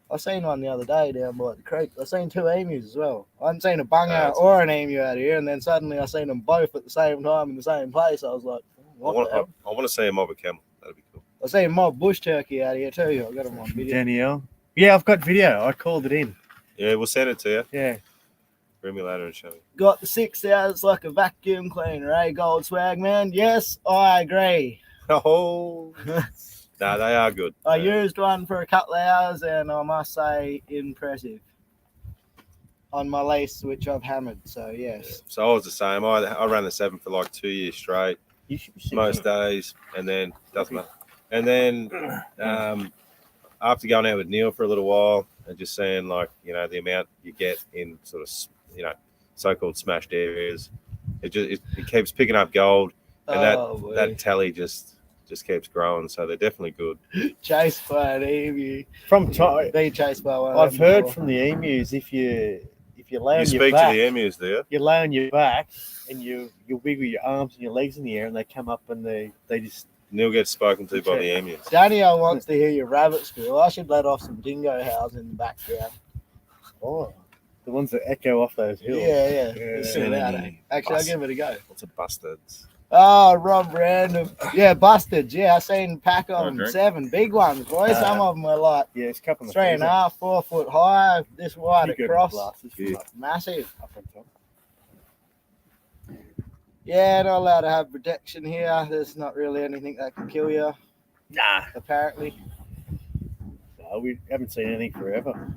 Speaker 2: I seen one the other day down by the creek. I seen 2 emus as well. I hadn't seen a bungo
Speaker 1: that's
Speaker 2: or an emu out here, and then suddenly I seen them both at the same time in the same place. I was like,
Speaker 1: I
Speaker 2: what the hell?
Speaker 1: want to see a mob of camel. That'd be cool.
Speaker 2: I seen mob bush turkey out here too. I got them on video.
Speaker 3: Danielle. Yeah, I've got video. I called it in.
Speaker 1: Yeah, we'll send it to you.
Speaker 3: Yeah.
Speaker 1: Bring me later and show me.
Speaker 2: Got the 6 hours like a vacuum cleaner, eh, Gold Swag Man? Yes, I agree.
Speaker 1: Oh, no, they are good.
Speaker 2: I used one for a couple of hours, and I must say, impressive. On my lease, which I've hammered, so yes.
Speaker 1: So I was the same. I ran the 7 for like 2 years straight,
Speaker 3: You should be
Speaker 1: most days, and then doesn't matter. And then after going out with Neil for a little while and just seeing like the amount you get in sort of so-called smashed areas, it keeps picking up gold, and that tally just keeps growing. So they're definitely good.
Speaker 2: Chased by an emu.
Speaker 3: From time.
Speaker 2: Being chased by one.
Speaker 3: I've heard from the emus if you lay
Speaker 1: You
Speaker 3: on your
Speaker 1: speak
Speaker 3: back,
Speaker 1: to the emus there.
Speaker 3: you lay on your back and you wiggle your arms and your legs in the air and they come up and they just
Speaker 1: Neil gets spoken to by the emus.
Speaker 2: Daniel wants to hear your rabbit squeal. I should let off some dingo howls in the background.
Speaker 3: Oh, the ones that echo off those hills.
Speaker 2: Yeah.
Speaker 3: Yeah.
Speaker 2: Let's see that, eh? Actually, I'll give it a go.
Speaker 1: Lots of bastards.
Speaker 2: Oh, Rob Random. Yeah, bustards. Yeah, I seen a pack of them.
Speaker 1: Drink.
Speaker 2: 7 big ones, boy. Some of them were like
Speaker 3: Yeah, it's a couple of
Speaker 2: 3.5, 4 foot high, this wide across.
Speaker 1: Yeah.
Speaker 2: Massive.
Speaker 3: Up on top.
Speaker 2: Yeah, not allowed to have protection here. There's not really anything that can kill you,
Speaker 3: Nah.
Speaker 2: apparently.
Speaker 3: No, we haven't seen anything forever.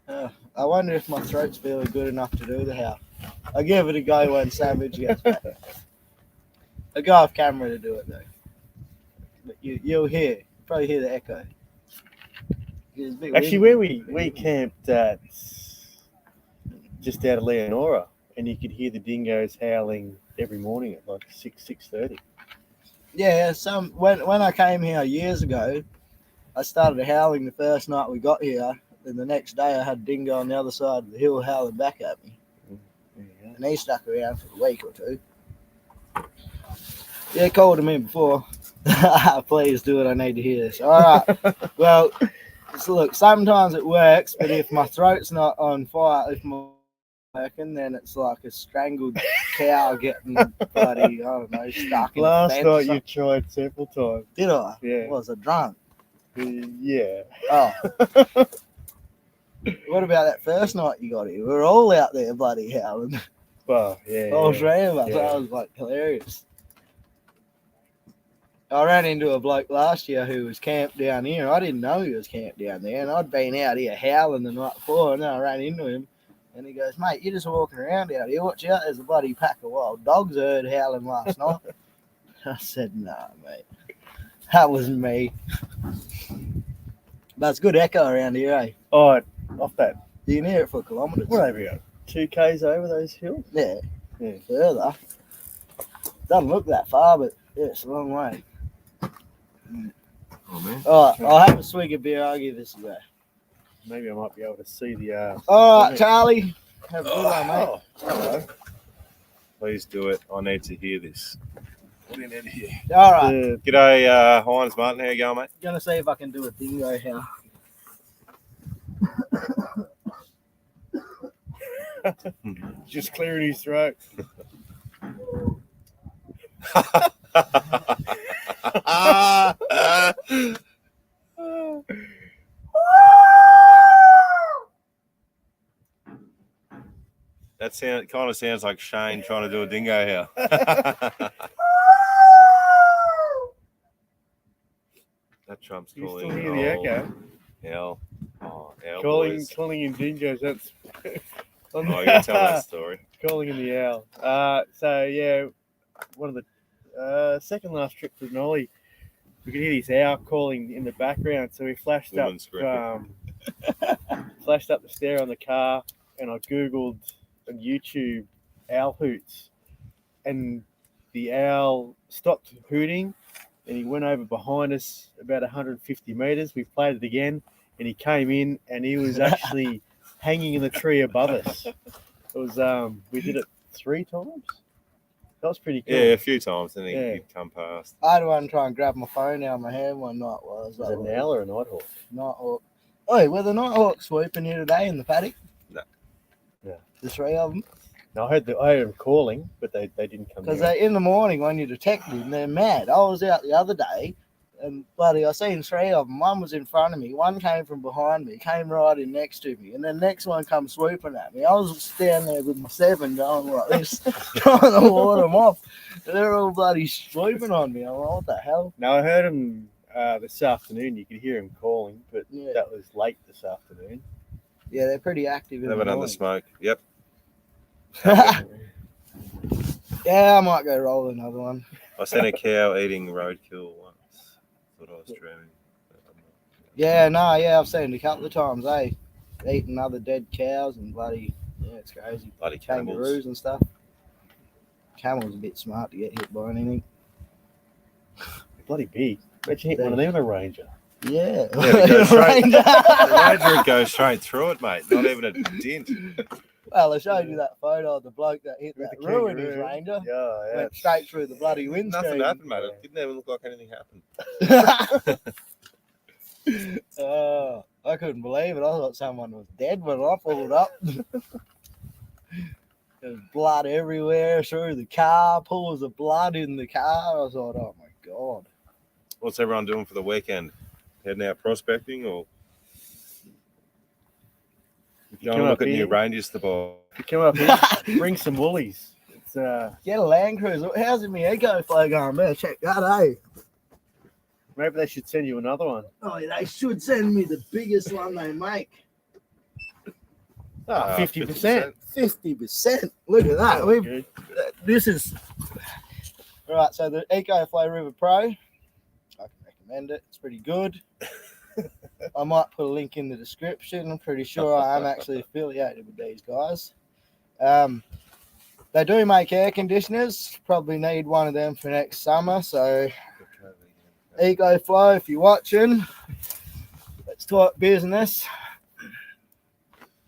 Speaker 2: I wonder if my throat's feeling good enough to do the howl. I'll give it a go when Savage gets back. I'll go off camera to do it though. But you'll probably hear the echo. It's a bit
Speaker 3: Actually,
Speaker 2: windy.
Speaker 3: where we camped at just out of Leonora, and you could hear the dingoes howling every morning at like 6:30.
Speaker 2: Yeah, when I came here years ago, I started howling the first night we got here. Then the next day I had Dingo on the other side of the hill howling back at me.
Speaker 3: Yeah.
Speaker 2: And he stuck around for a week or 2. Yeah, called him in before. Please do it. I need to hear this. All right. Well, look, sometimes it works, but if my throat's not on fire, if my working, then it's like a strangled cow getting bloody, I don't know, stuck in
Speaker 3: Last
Speaker 2: a fence.
Speaker 3: night you tried several times.
Speaker 2: Did I?
Speaker 3: Yeah.
Speaker 2: Was I drunk?
Speaker 3: Yeah.
Speaker 2: Oh. What about that first night you got here? We were all out there bloody howling.
Speaker 3: Well, yeah.
Speaker 2: All 3 of us.
Speaker 3: Yeah.
Speaker 2: That was like hilarious. I ran into a bloke last year who was camped down here. I didn't know he was camped down there, and I'd been out here howling the night before, and then I ran into him, and he goes, "Mate, you're just walking around out here. Watch out, there's a bloody pack of wild dogs I heard howling last night." I said, "Nah, mate. That wasn't me." But it's good echo around here, eh?
Speaker 3: Oh, off that.
Speaker 2: You can hear it for kilometres.
Speaker 3: What have we got? 2 k's over those hills?
Speaker 2: Yeah.
Speaker 3: Yeah.
Speaker 2: Further. Doesn't look that far, but yeah, it's a long way.
Speaker 1: Oh, man.
Speaker 2: All right, I'll have a swig of beer. I'll give this a go.
Speaker 3: Maybe I might be able to see the.
Speaker 2: All right, Charlie. Have a good one, mate.
Speaker 3: Oh, hello.
Speaker 1: Please do it. I need to hear this. What do you need to hear?
Speaker 2: All right.
Speaker 1: G'day, Hines Martin. How you going, mate?
Speaker 2: Gonna see if I can do a dingo here.
Speaker 3: Just clearing his throat.
Speaker 1: That kind of sounds like Shane trying to do a dingo here. That Trump's
Speaker 3: You
Speaker 1: calling.
Speaker 3: still hear the echo?
Speaker 1: Hell. Oh, owl
Speaker 3: Calling
Speaker 1: boys.
Speaker 3: in dingoes. That's.
Speaker 1: Oh, I gotta tell that story.
Speaker 3: Calling in the owl. So yeah, one of the second last trip to Nolly, we could hear this owl calling in the background. So we flashed
Speaker 1: Woman
Speaker 3: up,
Speaker 1: screaming.
Speaker 3: flashed up the stair on the car, and I googled on YouTube owl hoots, and the owl stopped hooting, and he went over behind us about 150 meters. We played it again, and he came in, and he was actually hanging in the tree above us. It was we did it 3 times. That was pretty cool.
Speaker 1: Yeah, a few times. And
Speaker 3: Yeah.
Speaker 1: he'd come past.
Speaker 2: I had one try and grab my phone out of my hand one night. Was
Speaker 3: Was it an owl or a nighthawk?
Speaker 2: Nighthawk. Oh, were the nighthawks swooping here today in the paddock?
Speaker 1: No.
Speaker 3: Yeah.
Speaker 2: The 3 of them?
Speaker 3: No, I heard them calling, but they didn't come.
Speaker 2: Because
Speaker 3: near.
Speaker 2: in the morning when you detect them, they're mad. I was out the other day, and bloody, I seen 3 of them. One was in front of me, one came from behind me, came right in next to me, and then the next one come swooping at me. I was standing there with my 7 going like this, trying to ward them off. They're all bloody swooping on me. I'm like, what the hell?
Speaker 3: No, I heard him this afternoon. You could hear him calling, but
Speaker 2: Yeah.
Speaker 3: that was late this afternoon.
Speaker 2: Yeah, they're pretty active in
Speaker 1: Never
Speaker 2: the
Speaker 1: done the
Speaker 2: morning.
Speaker 1: smoke. Yep.
Speaker 2: Yeah, I might go roll another one.
Speaker 1: I seen a cow eating roadkill once. Thought I was dreaming.
Speaker 2: Yeah, no, yeah, I've seen it a couple of times, eh? Eating other dead cows and bloody, yeah, it's crazy.
Speaker 1: Bloody camels.
Speaker 2: Kangaroos and stuff. Camel's a bit smart to get hit by anything.
Speaker 3: They're bloody big. Imagine hitting one of them in a Ranger.
Speaker 2: Yeah.
Speaker 1: Yeah, it goes straight.
Speaker 2: Ranger.
Speaker 1: The Ranger would go straight through it, mate. Not even a dent.
Speaker 2: Well, I showed you that photo of the bloke that hit
Speaker 3: With
Speaker 2: that
Speaker 3: the
Speaker 2: ruin his
Speaker 3: kangaroo.
Speaker 2: Ranger.
Speaker 3: Yeah.
Speaker 2: Went straight through the bloody windscreen.
Speaker 1: Nothing happened, mate. It didn't even look like anything happened.
Speaker 2: I couldn't believe it. I thought someone was dead when I pulled up. There's blood everywhere through the car, pools of blood in the car. I thought, oh my God.
Speaker 1: What's everyone doing for the weekend? Heading out prospecting or going to look at new ranges to buy?
Speaker 3: If you come up here, bring some woolies. It's
Speaker 2: Get a Land Cruiser. How's it my eco flow going? Better check that, eh?
Speaker 3: maybe they should send you another one.
Speaker 2: Oh, they should send me the biggest one they make.
Speaker 3: 50%.
Speaker 2: 50%. Look at that. We've
Speaker 3: Good.
Speaker 2: This is right. So the EcoFlow River Pro, I can recommend it. It's pretty good. I might put a link in the description. I'm pretty sure I am actually affiliated with these guys. They do make air conditioners. Probably need one of them for next summer. So EcoFlow, if you're watching, let's talk business.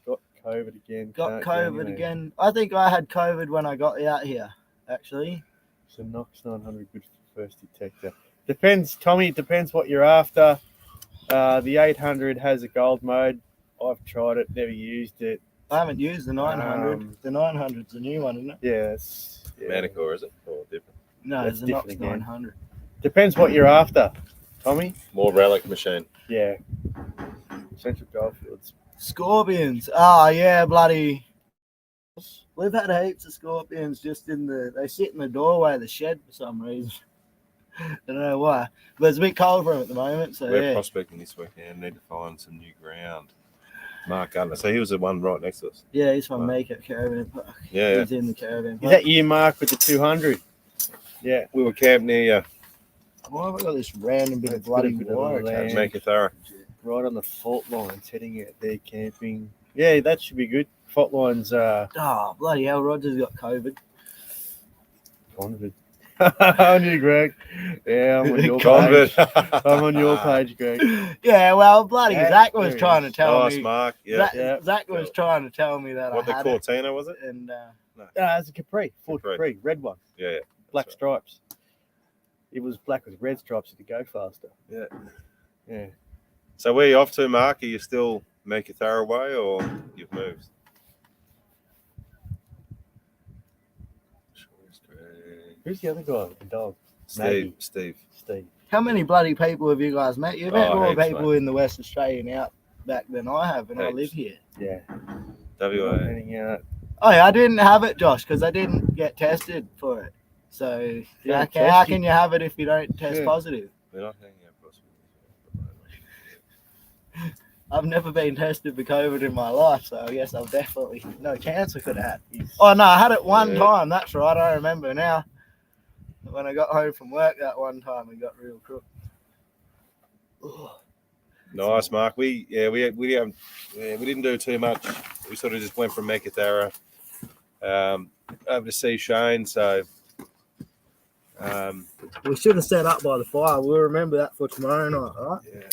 Speaker 3: Got COVID again.
Speaker 2: Got
Speaker 3: Can't go
Speaker 2: COVID
Speaker 3: anywhere.
Speaker 2: again. I think I had COVID when I got out here, actually.
Speaker 3: So Knox 900 good for first detector. Depends, Tommy. It depends what you're after. The 800 has a gold mode. I've tried it, never used it.
Speaker 2: I haven't used the 900. The 900's the new one, isn't it?
Speaker 3: Yes. Yeah.
Speaker 1: Manicore, is it? Or different?
Speaker 2: No,
Speaker 3: That's
Speaker 2: it's the Knox
Speaker 3: different again.
Speaker 2: 900.
Speaker 3: Depends what you're after, Tommy.
Speaker 1: More relic machine.
Speaker 3: Yeah. Central Goldfields.
Speaker 2: Scorpions. Oh, yeah, bloody. We've had heaps of scorpions just they sit in the doorway of the shed for some reason. Don't know why. But it's a bit cold for them at the moment, so
Speaker 1: We're
Speaker 2: yeah.
Speaker 1: prospecting this weekend. Need to find some new ground. Mark Gardner. So he was the one right next to us.
Speaker 2: Yeah, he's from
Speaker 1: Right.
Speaker 2: Meetups Caravan Park.
Speaker 1: Yeah.
Speaker 2: He's in the caravan
Speaker 3: Is
Speaker 2: park.
Speaker 3: that you, Mark, with the 200? Yeah.
Speaker 1: We were camped near
Speaker 2: Why have I got this random bit of
Speaker 3: That's got a
Speaker 2: bloody
Speaker 3: bit of
Speaker 2: wire
Speaker 3: land.
Speaker 2: attached?
Speaker 1: Meekatharra.
Speaker 3: Right on the fault lines, heading out there camping. Yeah, that should be good. Fault lines
Speaker 2: Oh, bloody hell, Roger's got COVID.
Speaker 3: convert. I knew, Greg. Yeah, I'm on your
Speaker 1: Convert.
Speaker 3: page. I'm on your page, Greg.
Speaker 2: Yeah, well, bloody
Speaker 3: Yeah,
Speaker 2: Zach was
Speaker 3: there he
Speaker 2: trying to
Speaker 3: is.
Speaker 2: tell
Speaker 1: Nice,
Speaker 2: me.
Speaker 1: Mark. Yeah.
Speaker 2: Zach,
Speaker 3: Yeah.
Speaker 2: Zach was trying to tell me that
Speaker 1: What,
Speaker 2: I
Speaker 1: the
Speaker 2: had it,
Speaker 1: Cortina, was it?
Speaker 2: and
Speaker 3: It's a Capri, Ford
Speaker 1: Capri.
Speaker 3: Capri, red one,
Speaker 1: Yeah, yeah.
Speaker 3: black
Speaker 1: right.
Speaker 3: stripes. It was black with red stripes to go faster.
Speaker 1: Yeah.
Speaker 3: Yeah.
Speaker 1: So where are you off to, Mark? Are you still Meekatharra way or you've moved?
Speaker 3: Who's the other guy with the dog?
Speaker 1: Steve. Steve.
Speaker 3: Steve.
Speaker 2: how many bloody people have you guys met? You've met
Speaker 1: Oh,
Speaker 2: more
Speaker 1: heaps,
Speaker 2: people in the West Australian outback than I have, and I
Speaker 1: Heaps.
Speaker 2: live here.
Speaker 3: Yeah.
Speaker 1: WA.
Speaker 3: Heading out.
Speaker 2: Oh yeah, I didn't have it, Josh, because I didn't get tested for it. So
Speaker 3: Yeah,
Speaker 2: how can you have it if you don't test
Speaker 3: Yeah.
Speaker 2: positive?
Speaker 1: We're not hanging out prospecting.
Speaker 2: I've never been tested for COVID in my life, so I guess I've definitely no chance I could have had.
Speaker 3: He's-
Speaker 2: Oh no, I had it one
Speaker 1: Yeah.
Speaker 2: time. That's right, I remember now. When I got home from work that one time, it got real crook.
Speaker 1: Nice, Mark. We didn't do too much. We sort of just went from Meekatharra over to see Shane. So
Speaker 2: We should have set up by the fire. We'll remember that for tomorrow night, right?
Speaker 1: yeah.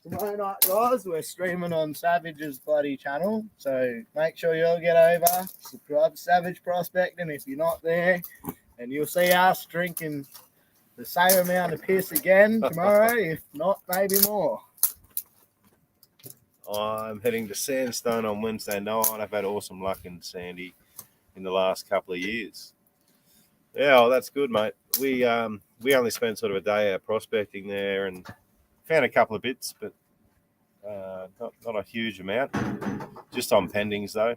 Speaker 2: Tomorrow night, guys, we're streaming on Savage's bloody channel. So make sure you all get over, subscribe to Savage Prospecting if you're not there, and you'll see us drinking the same amount of piss again tomorrow, if not, maybe more.
Speaker 1: I'm heading to Sandstone on Wednesday night. I've had awesome luck in Sandy in the last couple of years. Yeah, well, that's good, mate. We only spent sort of a day out prospecting there and found a couple of bits, but not a huge amount. Just on pendings though.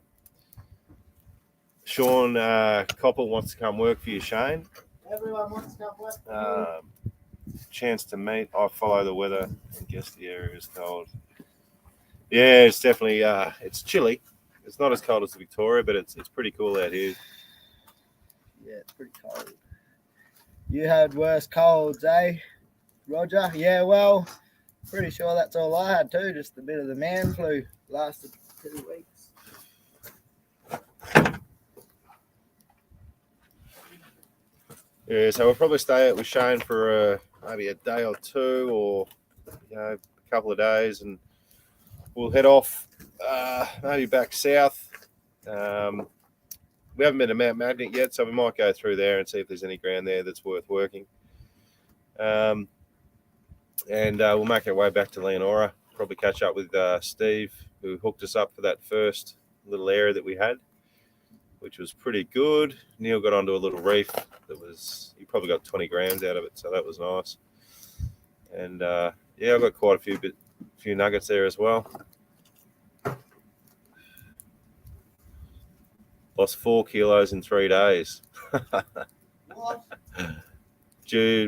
Speaker 1: Sean Koppel wants to come work for you, Shane.
Speaker 2: Everyone wants to come work.
Speaker 1: Chance to meet. I follow the weather and guess the area is cold. Yeah, it's definitely it's chilly. It's not as cold as Victoria, but it's pretty cool out here.
Speaker 2: Yeah, it's pretty cold. You had worse colds, eh, Roger? Yeah, well, pretty sure that's all I had too. Just a bit of the man flu. Lasted 2 weeks.
Speaker 1: Yeah, so we'll probably stay out with Shane for maybe a day or two, or a couple of days, and we'll head off maybe back south We haven't been to Mount Magnet yet, so we might go through there and see if there's any ground there that's worth working. And we'll make our way back to Leonora. Probably catch up with Steve, who hooked us up for that first little area that we had, which was pretty good. Neil got onto a little reef that he probably got 20 grams out of it, so that was nice. And yeah, I got quite a few nuggets there as well. Lost 4 kilos in 3 days.
Speaker 2: What?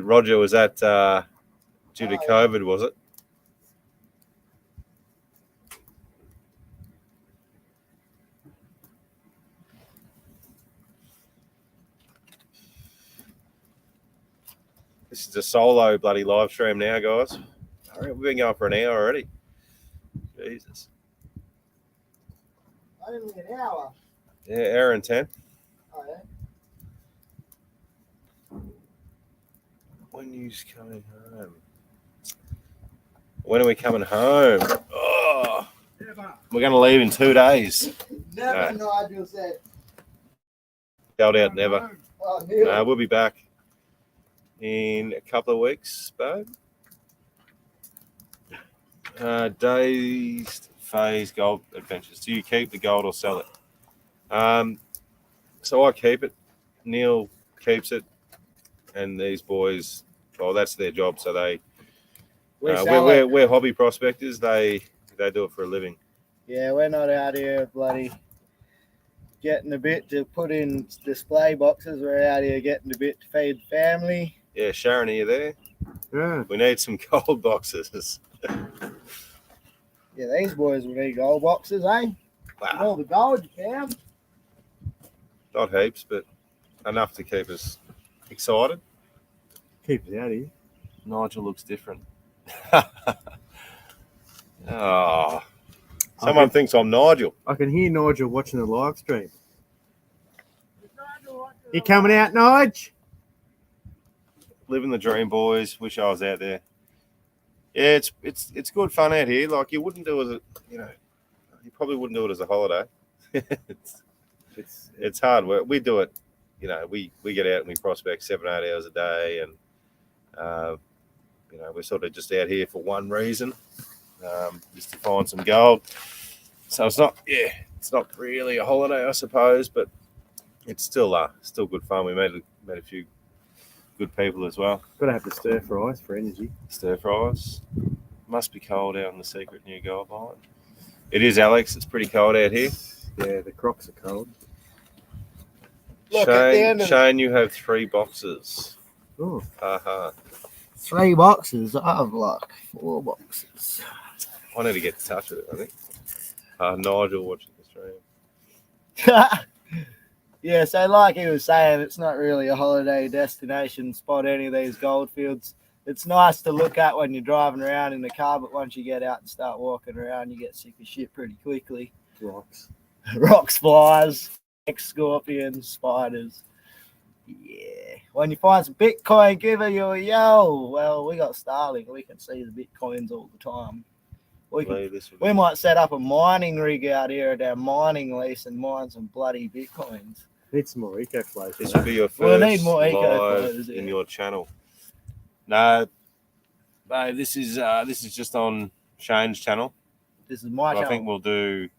Speaker 1: Roger, was that due to COVID, was it? This is a solo bloody live stream now, guys. We've been going for an hour already. Jesus.
Speaker 2: Only an hour.
Speaker 1: Yeah, hour and 10.
Speaker 2: Oh, yeah.
Speaker 1: When you coming home? When are we coming home? Oh, we're going to leave in 2 days.
Speaker 2: Never, Nigel said.
Speaker 1: Held out, never.
Speaker 2: Oh, Neil.
Speaker 1: We'll be back in a couple of weeks, babe. Dazed Phase Gold Adventures. Do you keep the gold or sell it? So I keep it. Neil keeps it, and these boys, well, that's their job. So we're hobby prospectors. They do it for a living.
Speaker 2: Yeah, we're not out here bloody getting a bit to put in display boxes. We're out here getting a bit to feed the family.
Speaker 1: Yeah, Sharon, are you there?
Speaker 3: Yeah.
Speaker 1: We need some gold boxes.
Speaker 2: Yeah, these boys will need gold boxes, eh?
Speaker 1: Wow.
Speaker 2: All the gold you can.
Speaker 1: Not heaps, but enough to keep us excited.
Speaker 3: Keep it out here.
Speaker 1: Nigel looks different. Oh, someone thinks I'm Nigel.
Speaker 3: I can hear Nigel watching the live stream. You coming out, Nige?
Speaker 1: Living the dream, boys. Wish I was out there. Yeah, it's good fun out here. Like, you wouldn't do it, you probably wouldn't do it as a holiday. It's hard work. We do it, we get out and we prospect 7-8 hours a day, and we're sort of just out here for one reason, just to find some gold. So it's not really a holiday, I suppose, but it's still good fun. We met a few good people as well.
Speaker 3: Got to have the stir fries for energy.
Speaker 1: Stir fries. Must be cold out in the secret new gold mine. It is, Alex. It's pretty cold out here.
Speaker 3: Yeah, the crocs are cold.
Speaker 2: Look, at the end of
Speaker 1: Shane, you have 3 boxes.
Speaker 3: Oh,
Speaker 2: 3 boxes. I have like 4 boxes.
Speaker 1: I need to get in touch with it, I think. Nigel watching the stream.
Speaker 2: Yeah, so like he was saying, it's not really a holiday destination spot, any of these gold fields. It's nice to look at when you're driving around in the car, but once you get out and start walking around, you get sick of shit pretty quickly.
Speaker 3: rocks.
Speaker 2: Rocks, flies, scorpions, spiders. Yeah. When you find some Bitcoin, give it your yo. Well, we got Starlink. We can see the Bitcoins all the time. We might set up a mining rig out here at our mining lease and mine some bloody Bitcoins.
Speaker 3: Need some more eco flows.
Speaker 1: This will be your
Speaker 2: We'll
Speaker 1: first
Speaker 2: need more eco
Speaker 1: live
Speaker 2: flows, yeah.
Speaker 1: in your channel. No, babe, this is just on Shane's channel.
Speaker 2: This is my
Speaker 1: But I
Speaker 2: channel.
Speaker 1: think we'll do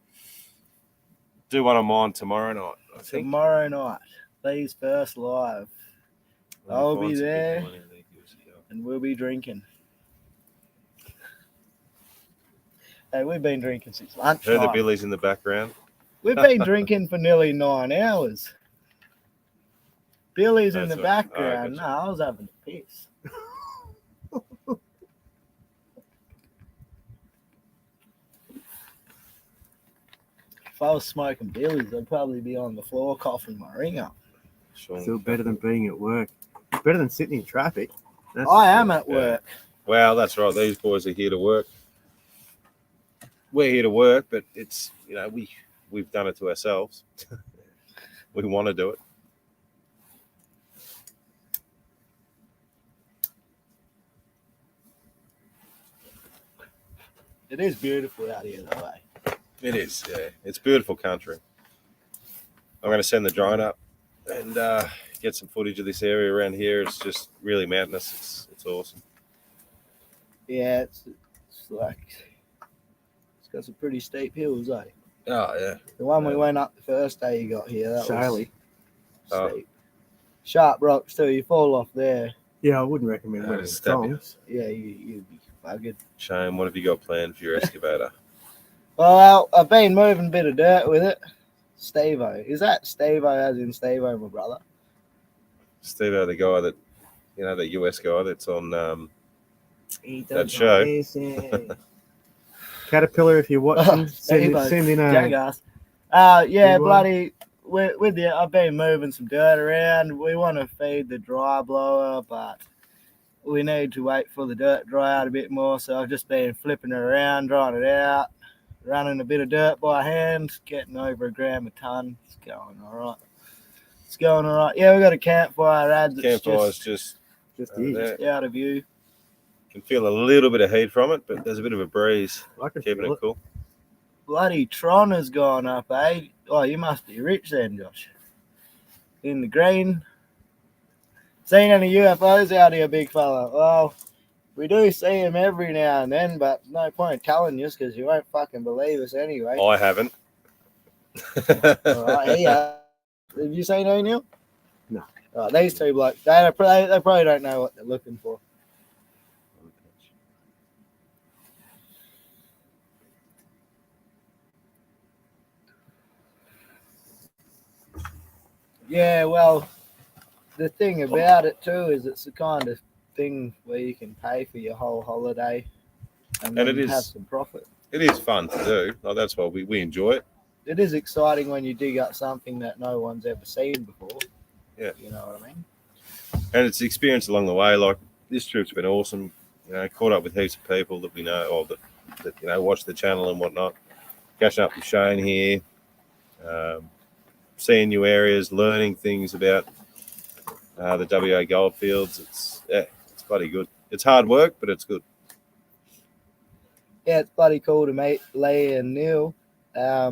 Speaker 1: one on mine tomorrow night. I think.
Speaker 2: Tomorrow night. These first live. I'll be there. And we'll be drinking. Hey, we've been drinking since lunch.
Speaker 1: Heard the Billies in the background.
Speaker 2: We've been drinking for nearly 9 hours. Billy's in
Speaker 1: That's
Speaker 2: the
Speaker 1: right.
Speaker 2: background.
Speaker 1: Gotcha.
Speaker 2: No, I was having a piss. If I was smoking Billy's, I'd probably be on the floor coughing my ring up.
Speaker 1: Sure.
Speaker 3: Still better than being at work. Better than sitting in traffic. That's
Speaker 2: I am at work.
Speaker 1: Well, that's right. These boys are here to work. We're here to work, but it's we've done it to ourselves. We want to do it.
Speaker 2: It is beautiful out here, though, eh?
Speaker 1: It is, yeah. It's beautiful country. I'm going to send the drone up and get some footage of this area around here. It's just really mountainous. It's awesome.
Speaker 2: Yeah, it's like it's got some pretty steep hills, eh?
Speaker 1: Oh yeah.
Speaker 2: The one we
Speaker 1: Yeah.
Speaker 2: went up the first day you got here, that
Speaker 3: Sally.
Speaker 2: was steep. Sharp rocks too. You fall off there.
Speaker 3: Yeah, I wouldn't recommend
Speaker 1: I'd
Speaker 3: wearing
Speaker 1: just stab you.
Speaker 3: thongs.
Speaker 2: Yeah, you'd be buggered.
Speaker 1: Shane, what have you got planned for your excavator?
Speaker 2: Well, I've been moving a bit of dirt with it. Stevo. Is that Stevo as in Stevo, my brother?
Speaker 1: Steve, the guy that, the US guy that's on
Speaker 3: He
Speaker 1: That
Speaker 3: does
Speaker 1: show.
Speaker 3: amazing. Caterpillar, if you're watching, send in a
Speaker 2: Jackass.
Speaker 3: Good
Speaker 2: Yeah,
Speaker 3: one.
Speaker 2: bloody. With the, I've been moving some dirt around. We want to feed the dry blower, but we need to wait for the dirt to dry out a bit more. So I've just been flipping it around, drying it out, running a bit of dirt by hand, getting over a gram a ton. It's going all right. It's going all right. Yeah, we got a campfire ad that's
Speaker 1: campfire's just
Speaker 3: here.
Speaker 1: there.
Speaker 2: out of view.
Speaker 1: Can feel a little bit of heat from it, but there's a bit of a breeze
Speaker 3: I can
Speaker 1: keeping
Speaker 3: feel
Speaker 1: it cool.
Speaker 2: Bloody Tron has gone up, eh? Oh, you must be rich then, Josh. In the green. Seen any UFOs out here, big fella? Well, we do see them every now and then, but no point telling you because you won't fucking believe us anyway.
Speaker 1: I haven't.
Speaker 2: All right, yeah. Have you seen any, Neil?
Speaker 3: No.
Speaker 2: Oh, these two blokes, they probably don't know what they're looking for. Yeah, well, the thing about it too is it's the kind of thing where you can pay for your whole holiday and then
Speaker 1: it is-
Speaker 2: have some profit.
Speaker 1: It is fun to do. Like, that's why we enjoy it.
Speaker 2: It is exciting when you dig up something that no one's ever seen before.
Speaker 1: Yeah.
Speaker 2: You know what I mean?
Speaker 1: And it's experience along the way. Like, this trip's been awesome. Caught up with heaps of people that we know, or that watch the channel and whatnot. Catching up with Shane here. Seeing new areas, learning things about the WA goldfields. It's bloody good. It's hard work, but it's good.
Speaker 2: Yeah, it's bloody cool to meet Lee and Neil. I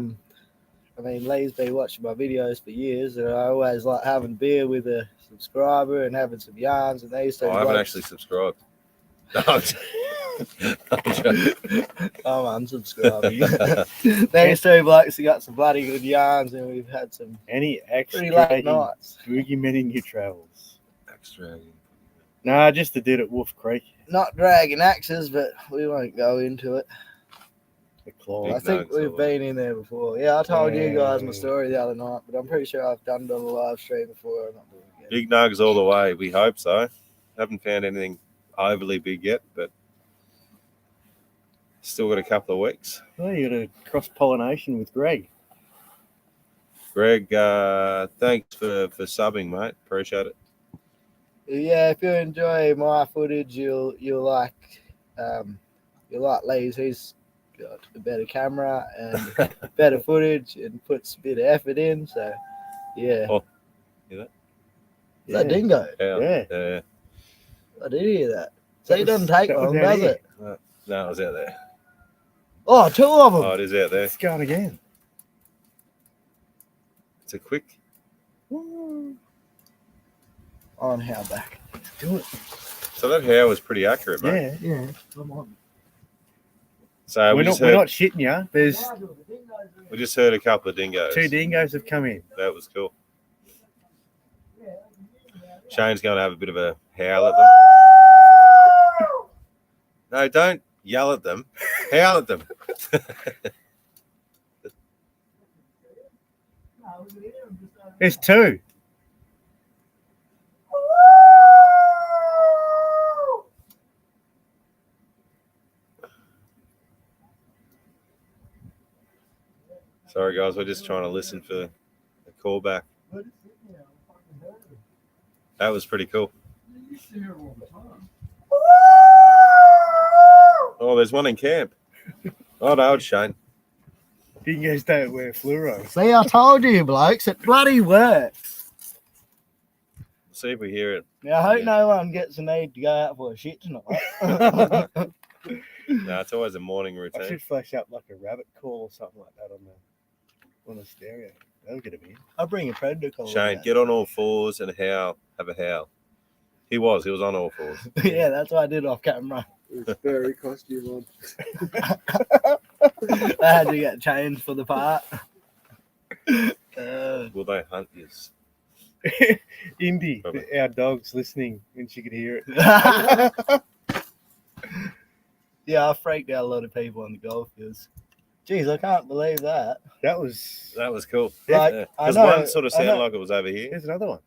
Speaker 2: mean, Lee's been watching my videos for years, and I always like having beer with a subscriber and having some yarns. And these two
Speaker 1: I haven't
Speaker 2: blokes-
Speaker 1: actually subscribed. No, I'm joking.
Speaker 2: I'm unsubscribing. These two blokes have got some bloody good yarns, and we've had some
Speaker 3: Any
Speaker 2: pretty late
Speaker 3: extra
Speaker 2: nights.
Speaker 3: boogeymen in your travels?
Speaker 1: Extra.
Speaker 3: Nah, just the dude at Wolf Creek.
Speaker 2: Not dragging axes, but we won't go into it.
Speaker 3: The claw.
Speaker 1: Big
Speaker 2: I think
Speaker 1: nugs
Speaker 2: we've
Speaker 1: all the way.
Speaker 2: been in there before. Yeah, I told you guys my
Speaker 3: Yeah.
Speaker 2: story the other night, but I'm pretty sure I've done it on a live stream before. I'm not doing it again.
Speaker 1: Big nugs all the way. We hope so. Haven't found anything overly big yet, but still got a couple of weeks.
Speaker 3: Oh, you got a cross pollination with Greg.
Speaker 1: Greg, thanks for subbing, mate. Appreciate it.
Speaker 2: Yeah, if you enjoy my footage, you'll like Lee's. He's got a better camera and better footage and puts a bit of effort in. So yeah.
Speaker 1: Oh, hear that?
Speaker 2: Is that Dingo?
Speaker 3: Yeah.
Speaker 2: I did hear that. So
Speaker 3: That
Speaker 2: it doesn't
Speaker 3: was-
Speaker 2: take
Speaker 3: that was
Speaker 2: long,
Speaker 3: out
Speaker 2: does
Speaker 3: here.
Speaker 2: it?
Speaker 1: No, it was out there.
Speaker 2: Oh, two of them.
Speaker 1: Oh, it is out there.
Speaker 3: It's going again.
Speaker 1: It's a quick.
Speaker 2: On how back.
Speaker 3: Let's do it.
Speaker 1: So that hair was pretty accurate, mate.
Speaker 3: Yeah. Come on.
Speaker 1: So
Speaker 3: we're not shitting you. There's
Speaker 1: we just heard a couple of dingoes.
Speaker 3: 2 dingoes have come in.
Speaker 1: That was cool. Shane's going to have a bit of a howl at them. No, don't yell at them. Howl at them.
Speaker 3: There's 2.
Speaker 1: Sorry, guys. We're just trying to listen for a call back. That was pretty cool. Oh, there's one in camp. Oh, no, it's Shane.
Speaker 3: Dingoes don't wear fluoro.
Speaker 2: See, I told you, blokes, it bloody works.
Speaker 1: See if we hear it.
Speaker 2: Now, I hope
Speaker 1: Yeah.
Speaker 2: no one gets the need to go out for a shit tonight.
Speaker 1: No, it's always a morning
Speaker 3: I
Speaker 1: routine.
Speaker 3: should flash up like a rabbit call or something like that on the stereo. They'll get a bit.
Speaker 2: I'll bring a predator collar.
Speaker 1: Shane, get on all fours and howl. Have a howl. He was on all fours.
Speaker 2: Yeah, that's what I did off camera.
Speaker 4: It's very costume on.
Speaker 2: I had to get changed for the part.
Speaker 1: Will they hunt you?
Speaker 3: Indy,
Speaker 1: Probably.
Speaker 3: our dog's listening when she could hear it.
Speaker 2: Yeah, I freaked out a lot of people on the golf fields. Jeez, I can't believe that.
Speaker 3: That was.
Speaker 1: That was cool.
Speaker 2: Like,
Speaker 1: Yeah.
Speaker 2: I
Speaker 1: Because
Speaker 2: know-
Speaker 1: one sort of
Speaker 2: I
Speaker 1: sounded
Speaker 2: know.
Speaker 1: like it was over here.
Speaker 3: Here's another one.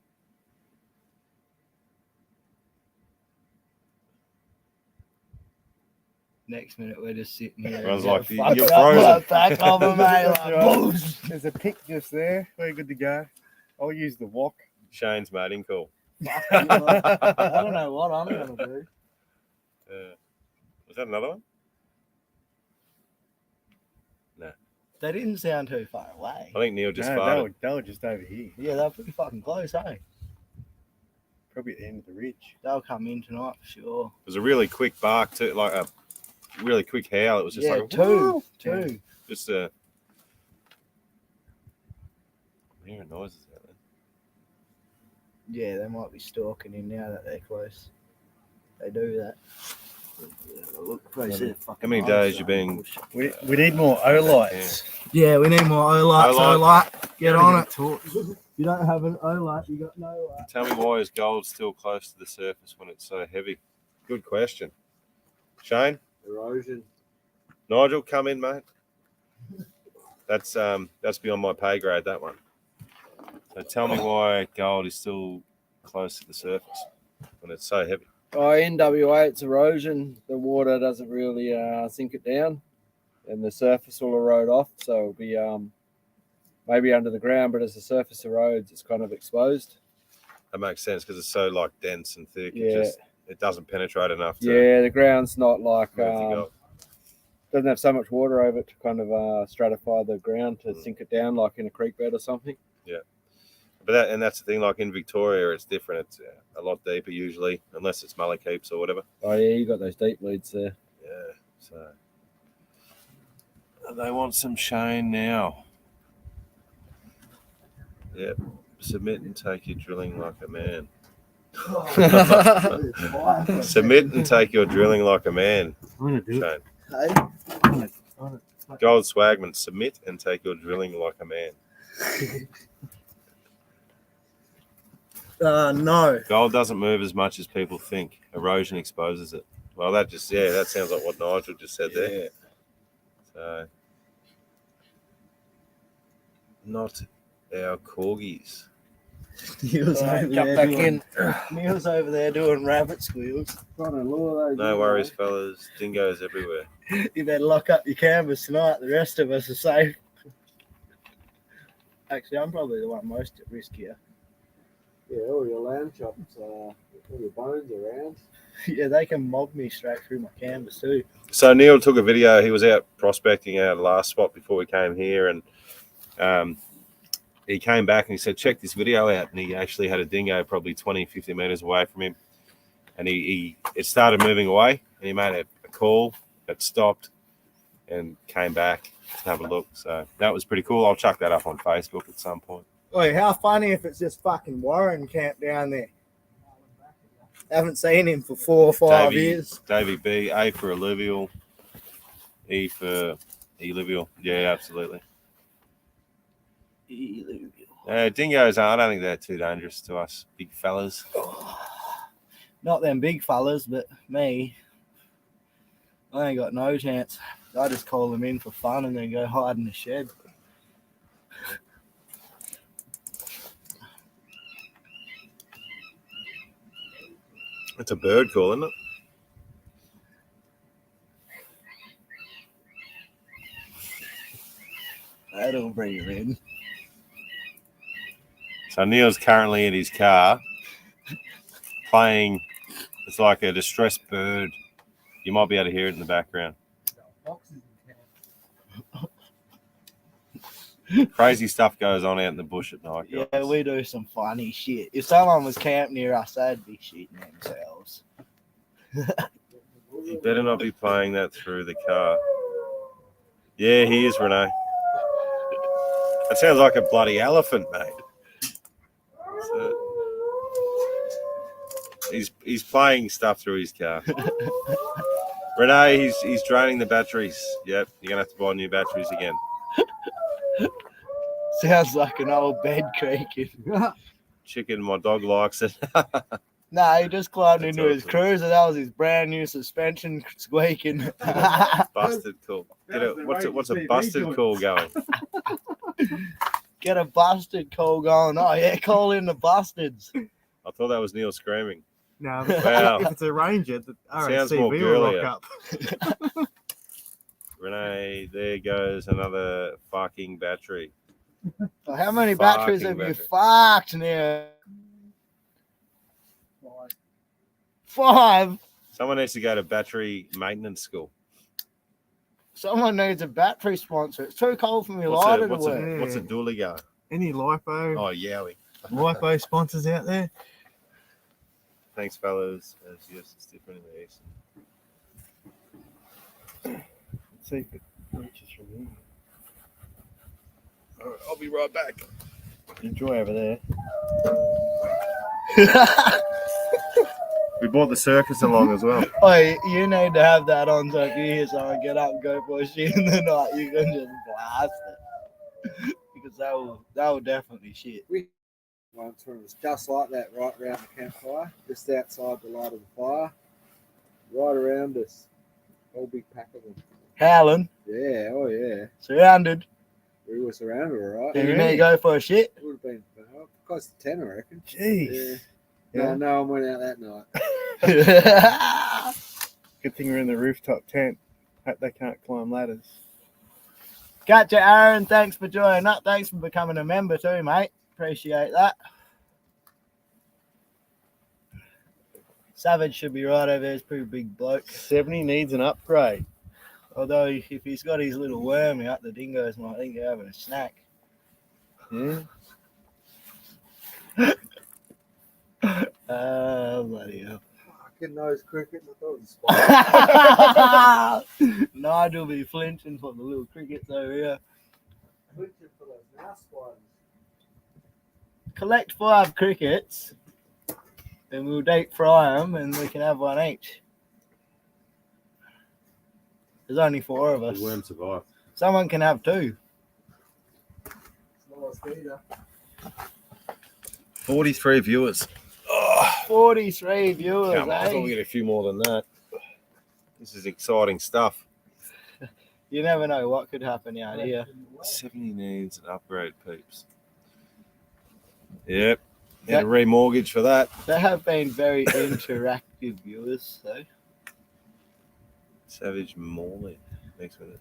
Speaker 2: Next minute, we're just sitting here.
Speaker 1: Everyone's
Speaker 2: and
Speaker 1: like,
Speaker 2: get
Speaker 1: "You're
Speaker 2: fucked up
Speaker 1: frozen."
Speaker 2: like back of them, mate.
Speaker 3: That's
Speaker 2: Like,
Speaker 3: right.
Speaker 2: boosh.
Speaker 3: There's a pick just there. We're good to go. I'll use the wok.
Speaker 1: Shane's mating call.
Speaker 2: Fuck you, man. I don't know what I'm going to do.
Speaker 1: Was that another one?
Speaker 2: They didn't sound too far away.
Speaker 1: I think Neil just
Speaker 3: No,
Speaker 1: farted.
Speaker 3: they were just over here.
Speaker 2: Yeah, they're pretty fucking close, hey?
Speaker 3: Probably at the end of the ridge.
Speaker 2: They'll come in tonight for sure.
Speaker 1: It was a really quick bark, too, like a really quick howl. It was just
Speaker 2: Yeah,
Speaker 1: like
Speaker 2: two.
Speaker 3: Yeah.
Speaker 1: just I'm hearing noises out there.
Speaker 2: Yeah, they might be stalking him now that they're close. They do that. Yeah, look close.
Speaker 1: How many days you been?
Speaker 3: We need more Olites.
Speaker 2: Yeah, we need more Olites.
Speaker 1: Olite.
Speaker 2: Olite, get on it. You don't have an Olite, you got no light.
Speaker 1: Tell me why is gold still close to the surface when it's so heavy? Good question. Shane,
Speaker 4: Erosion.
Speaker 1: Nigel, come in, mate. That's beyond my pay grade. That one. So tell me why gold is still close to the surface when it's so heavy.
Speaker 4: Oh, in WA, it's erosion. The water doesn't really sink it down, and the surface will erode off. So it'll be maybe under the ground, but as the surface erodes, it's kind of exposed.
Speaker 1: That makes sense because it's so like dense and thick.
Speaker 4: Yeah.
Speaker 1: It doesn't penetrate enough to
Speaker 4: Yeah, the ground's not like
Speaker 1: move the gold.
Speaker 4: doesn't have so much water over it to kind of stratify the ground to sink it down like in a creek bed or something.
Speaker 1: But that's the thing. Like in Victoria, it's different. It's a lot deeper usually, unless it's Mullikeeps or whatever.
Speaker 4: Oh yeah, you got those deep leads there.
Speaker 1: Yeah. So they want some Shane now. Yep. Submit and take your drilling like a man. Submit and take your drilling like a man,
Speaker 3: I'm going to do it.
Speaker 1: Shane. Gold Swagman, submit and take your drilling like a man.
Speaker 2: No.
Speaker 1: Gold doesn't move as much as people think. Erosion exposes it. Well, that sounds like what Nigel just said there. So, not our corgis.
Speaker 2: Neil's over
Speaker 4: Jump
Speaker 2: there
Speaker 4: back
Speaker 2: doing-
Speaker 4: in.
Speaker 2: Neil's over there doing rabbit squeals.
Speaker 4: Trying to lure those
Speaker 1: No
Speaker 4: in,
Speaker 1: worries,
Speaker 4: mate.
Speaker 1: fellas. Dingoes everywhere.
Speaker 2: You better lock up your canvas tonight. The rest of us are safe. Actually, I'm probably the one most at risk here.
Speaker 4: Yeah, all your lamb chops, all your bones around.
Speaker 2: Yeah, they can mob me straight through my canvas too.
Speaker 1: So Neil took a video. He was out prospecting our last spot before we came here, and he came back and he said, check this video out. And he actually had a dingo probably 20, 50 meters away from him. And it started moving away, and he made a call that stopped and came back to have a look. So that was pretty cool. I'll chuck that up on Facebook at some point.
Speaker 2: Oi, how funny if it's just fucking Warren camped down there. Haven't seen him for 4 or 5 years.
Speaker 1: Davey B, A for alluvial, E for alluvial. Yeah, absolutely. Dingoes, I don't think they're too dangerous to us big fellas.
Speaker 2: Not them big fellas, but me. I ain't got no chance. I just call them in for fun and then go hide in the shed.
Speaker 1: It's a bird call, isn't it?
Speaker 2: That'll bring you in.
Speaker 1: So Neil's currently in his car playing. It's like a distressed bird. You might be able to hear it in the background. Crazy stuff goes on out in the bush at night.
Speaker 2: Yeah,
Speaker 1: guys.
Speaker 2: we do some funny shit. If someone was camped near us, they'd be shitting themselves.
Speaker 1: You better not be playing that through the car. Yeah, he is, Renee. That sounds like a bloody elephant, mate. He's playing stuff through his car. Renee, he's draining the batteries. Yep, you're gonna have to buy new batteries again.
Speaker 2: Sounds like an old bed creaking.
Speaker 1: Chicken, my dog likes it.
Speaker 2: Nah, he just climbed
Speaker 1: That's
Speaker 2: into his
Speaker 1: awesome.
Speaker 2: cruiser. That was his brand new suspension squeaking.
Speaker 1: Busted cool. What's a busted call going?
Speaker 2: Get a busted call going. Oh yeah, call in the bustards.
Speaker 1: I thought that was Neil screaming.
Speaker 3: No,
Speaker 1: Wow.
Speaker 3: if it's a Ranger, the
Speaker 1: Sounds more
Speaker 3: RACV will
Speaker 1: girlier.
Speaker 3: rock up.
Speaker 1: Renee, there goes another fucking battery.
Speaker 2: Oh, how many batteries have
Speaker 1: Fucking
Speaker 2: you
Speaker 1: battery.
Speaker 2: fucked now? 5.
Speaker 1: Someone needs to go to battery maintenance school.
Speaker 2: Someone needs a battery sponsor. It's too cold for me
Speaker 1: What's
Speaker 2: lighter
Speaker 1: a
Speaker 2: to work.
Speaker 1: dually go?
Speaker 3: Any lipo,
Speaker 1: Oh, yowie.
Speaker 3: lipo sponsors out there?
Speaker 1: Thanks, fellas. As yes, it's different in the east.
Speaker 3: Let's see if it reaches from here.
Speaker 1: All right, I'll be right back.
Speaker 3: Enjoy over there.
Speaker 1: We brought the circus along as well.
Speaker 2: Oi, you need to have that on so if you hear someone get up and go for a shit in the night, you can just blast it. Because that will definitely shit.
Speaker 4: Once when it was just like that, right around the campfire, just outside the light of the fire, right around us, whole big pack of them.
Speaker 2: Howling,
Speaker 4: Yeah, oh yeah,
Speaker 2: surrounded.
Speaker 4: we were surrounded, all right.
Speaker 2: Do you need to go for a shit?
Speaker 4: It would have been close to 10, I reckon.
Speaker 3: Jeez.
Speaker 4: Yeah. No one went out that night.
Speaker 3: Good thing we're in the rooftop tent. Hope they can't climb ladders.
Speaker 2: Catch you, Aaron. Thanks for joining up. Thanks for becoming a member too, mate. Appreciate that. Savage should be right over there. He's a pretty big bloke.
Speaker 3: 70 needs an upgrade.
Speaker 2: Although if he's got his little worm out, the dingoes might think they're having a snack.
Speaker 3: Yeah.
Speaker 2: Bloody hell.
Speaker 4: Fucking nose cricket. I thought it was spider.
Speaker 2: Nigel be flinching for the little crickets over here.
Speaker 4: Flinching for those mouse spiders.
Speaker 2: Collect 5 crickets, and we'll deep fry them, and we can have one each. There's only 4 of us.
Speaker 1: The worm survived.
Speaker 2: Someone can have 2.
Speaker 4: It's not a speeder.
Speaker 1: 43 viewers.
Speaker 2: 43 viewers,
Speaker 1: Come on, I thought we
Speaker 2: eh?
Speaker 1: get a few more than that. This is exciting stuff.
Speaker 2: You never know what could happen out here.
Speaker 1: 70 needs an upgrade, peeps. Yep. Need a remortgage for that.
Speaker 2: They have been very interactive viewers, though.
Speaker 1: Savage Morley. Thanks with it.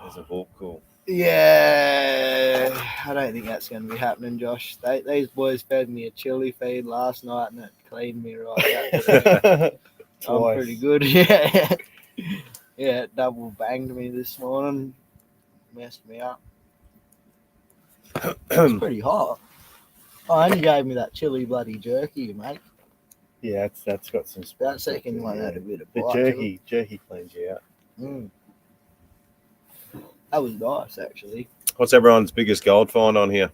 Speaker 1: There's a hawk call.
Speaker 2: Yeah, I don't think that's going to be happening, Josh. These boys fed me a chili feed last night, and it cleaned me right out. I'm pretty good. Yeah, yeah, it double banged me this morning, messed me up. It's pretty hot. Oh, and you gave me that chili bloody jerky, mate.
Speaker 3: Yeah, that's got some
Speaker 2: That second one had a bit of
Speaker 3: The
Speaker 2: bite to it.
Speaker 3: jerky cleans you out.
Speaker 2: Mm. That was nice, actually.
Speaker 1: What's everyone's biggest gold find on here?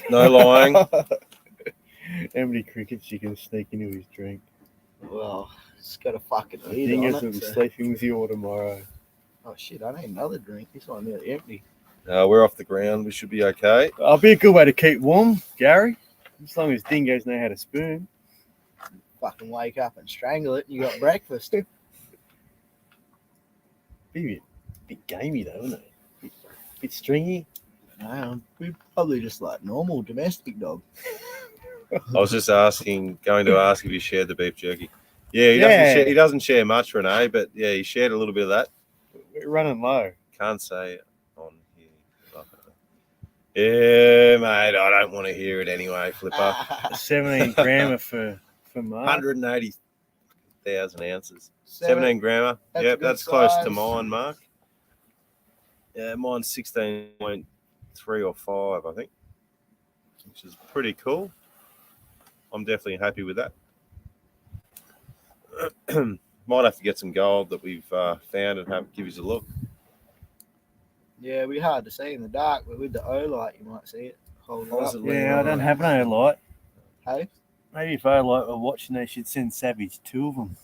Speaker 1: No lying.
Speaker 3: How many crickets you can sneak into his drink?
Speaker 2: Well, it's got a fucking lid
Speaker 3: Dingo's
Speaker 2: on
Speaker 3: will
Speaker 2: it.
Speaker 3: be
Speaker 2: So.
Speaker 3: sleeping with you all tomorrow.
Speaker 2: Oh shit! I need another drink. This one nearly empty.
Speaker 1: We're off the ground. We should be okay.
Speaker 3: I'll be a good way to keep warm, Gary. As long as dingoes know how to spoon.
Speaker 2: Fucking wake up and strangle it. And you got breakfast.
Speaker 3: Be a bit gamey though, isn't it? Bit stringy.
Speaker 2: No, we probably just like normal domestic dog.
Speaker 1: I was just going to ask if you shared the beef jerky. Yeah, he doesn't share much, Renee, but yeah, he shared a little bit of that.
Speaker 3: We're running low.
Speaker 1: Can't say it on here. Yeah, mate, I don't want to hear it anyway, Flipper.
Speaker 3: 17 grammer for Mark.
Speaker 1: 180,000 ounces. 17 grammer.
Speaker 2: That's
Speaker 1: Yep,
Speaker 2: good
Speaker 1: that's close to
Speaker 2: size.
Speaker 1: mine, Mark. Yeah, mine's 16.3 or 5, I think, which is pretty cool. I'm definitely happy with that. Might have to get some gold that we've found and give you a look.
Speaker 2: Yeah, it'd be hard to see in the dark, but with the O light, you might see it. Hold it up.
Speaker 3: Yeah, I don't have no light.
Speaker 2: Hey?
Speaker 3: Maybe if I like were watching, they should send Savage 2 of them.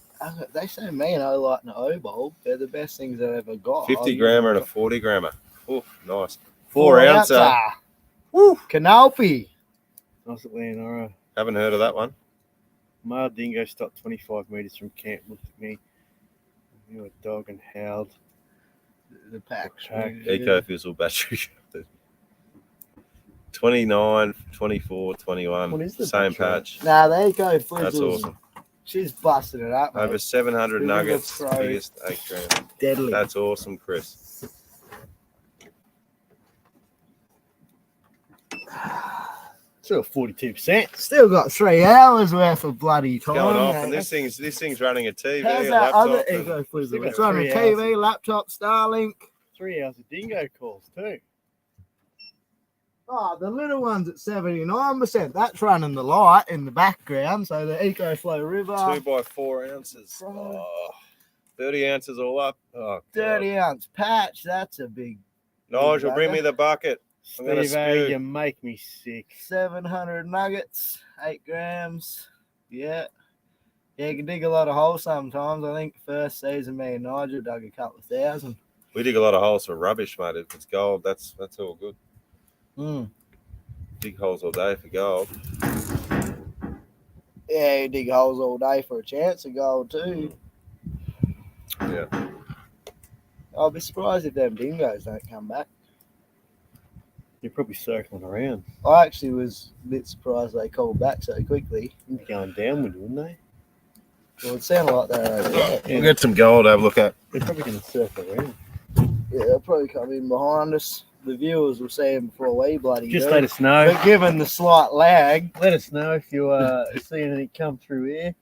Speaker 2: They send me an O light and an O bulb. They're the best things I've ever got.
Speaker 1: 50 grammer and a 40 grammer. Oh, nice.
Speaker 2: 4
Speaker 1: 4 ouncer.
Speaker 2: Woo! Canopy.
Speaker 3: Nice at Leonora.
Speaker 1: Haven't heard of that one.
Speaker 3: My dingo stopped 25 metres from camp, looked at me, knew a dog and howled.
Speaker 2: The pack.
Speaker 1: Eco Fizzle battery. 29, 24, 21.
Speaker 3: What is the
Speaker 1: Same
Speaker 3: battery?
Speaker 1: patch.
Speaker 2: Nah, there you go. Frizzles.
Speaker 1: That's awesome.
Speaker 2: She's busting it up, mate.
Speaker 1: Over 700
Speaker 2: Big
Speaker 1: nuggets.
Speaker 2: pro.
Speaker 1: Biggest 8 gram.
Speaker 2: Deadly.
Speaker 1: That's awesome, Chris.
Speaker 3: Still 42%.
Speaker 2: Still got 3 hours worth of bloody time.
Speaker 1: Going off,
Speaker 2: mate.
Speaker 1: and this thing's running a TV,
Speaker 2: How's
Speaker 1: a
Speaker 2: that other
Speaker 1: laptop. and-
Speaker 2: Eco Frizzle?
Speaker 3: Still
Speaker 2: It's
Speaker 3: got
Speaker 2: running
Speaker 3: 3
Speaker 2: TV,
Speaker 3: hours.
Speaker 2: laptop, Starlink.
Speaker 3: 3 hours of dingo calls too.
Speaker 2: Oh, the little one's at 79%. That's running the light in the background. So the EcoFlow River,
Speaker 1: 2 by 4 ounces.
Speaker 2: Right.
Speaker 1: Oh, 30 ounces all up. Oh, God.
Speaker 2: 30 ounce patch. That's a big
Speaker 1: Nigel, bring me the bucket. I'm gonna
Speaker 3: Steve-O,
Speaker 1: spew.
Speaker 3: you make me sick.
Speaker 2: 700 nuggets, 8 grams. Yeah. Yeah, you can dig a lot of holes sometimes. I think first season me and Nigel dug a couple of thousand.
Speaker 1: We dig a lot of holes for rubbish, mate. If it's gold, that's all good. Dig holes all day for gold.
Speaker 2: Yeah, you dig holes all day for a chance of gold too.
Speaker 1: Yeah.
Speaker 2: I'll be surprised if them dingoes don't come back.
Speaker 3: You're probably circling around.
Speaker 2: I actually was a bit surprised they called back so quickly.
Speaker 3: You'd be going downward, wouldn't they?
Speaker 2: Well, it sounded like they were over there.
Speaker 1: We'll get some gold to have a look at.
Speaker 3: They're probably going to circle around.
Speaker 2: Yeah, they'll probably come in behind us. The viewers will see them before we bloody
Speaker 3: Just
Speaker 2: do.
Speaker 3: let us know.
Speaker 2: But given the slight lag,
Speaker 3: Let us know if you see anything come through here.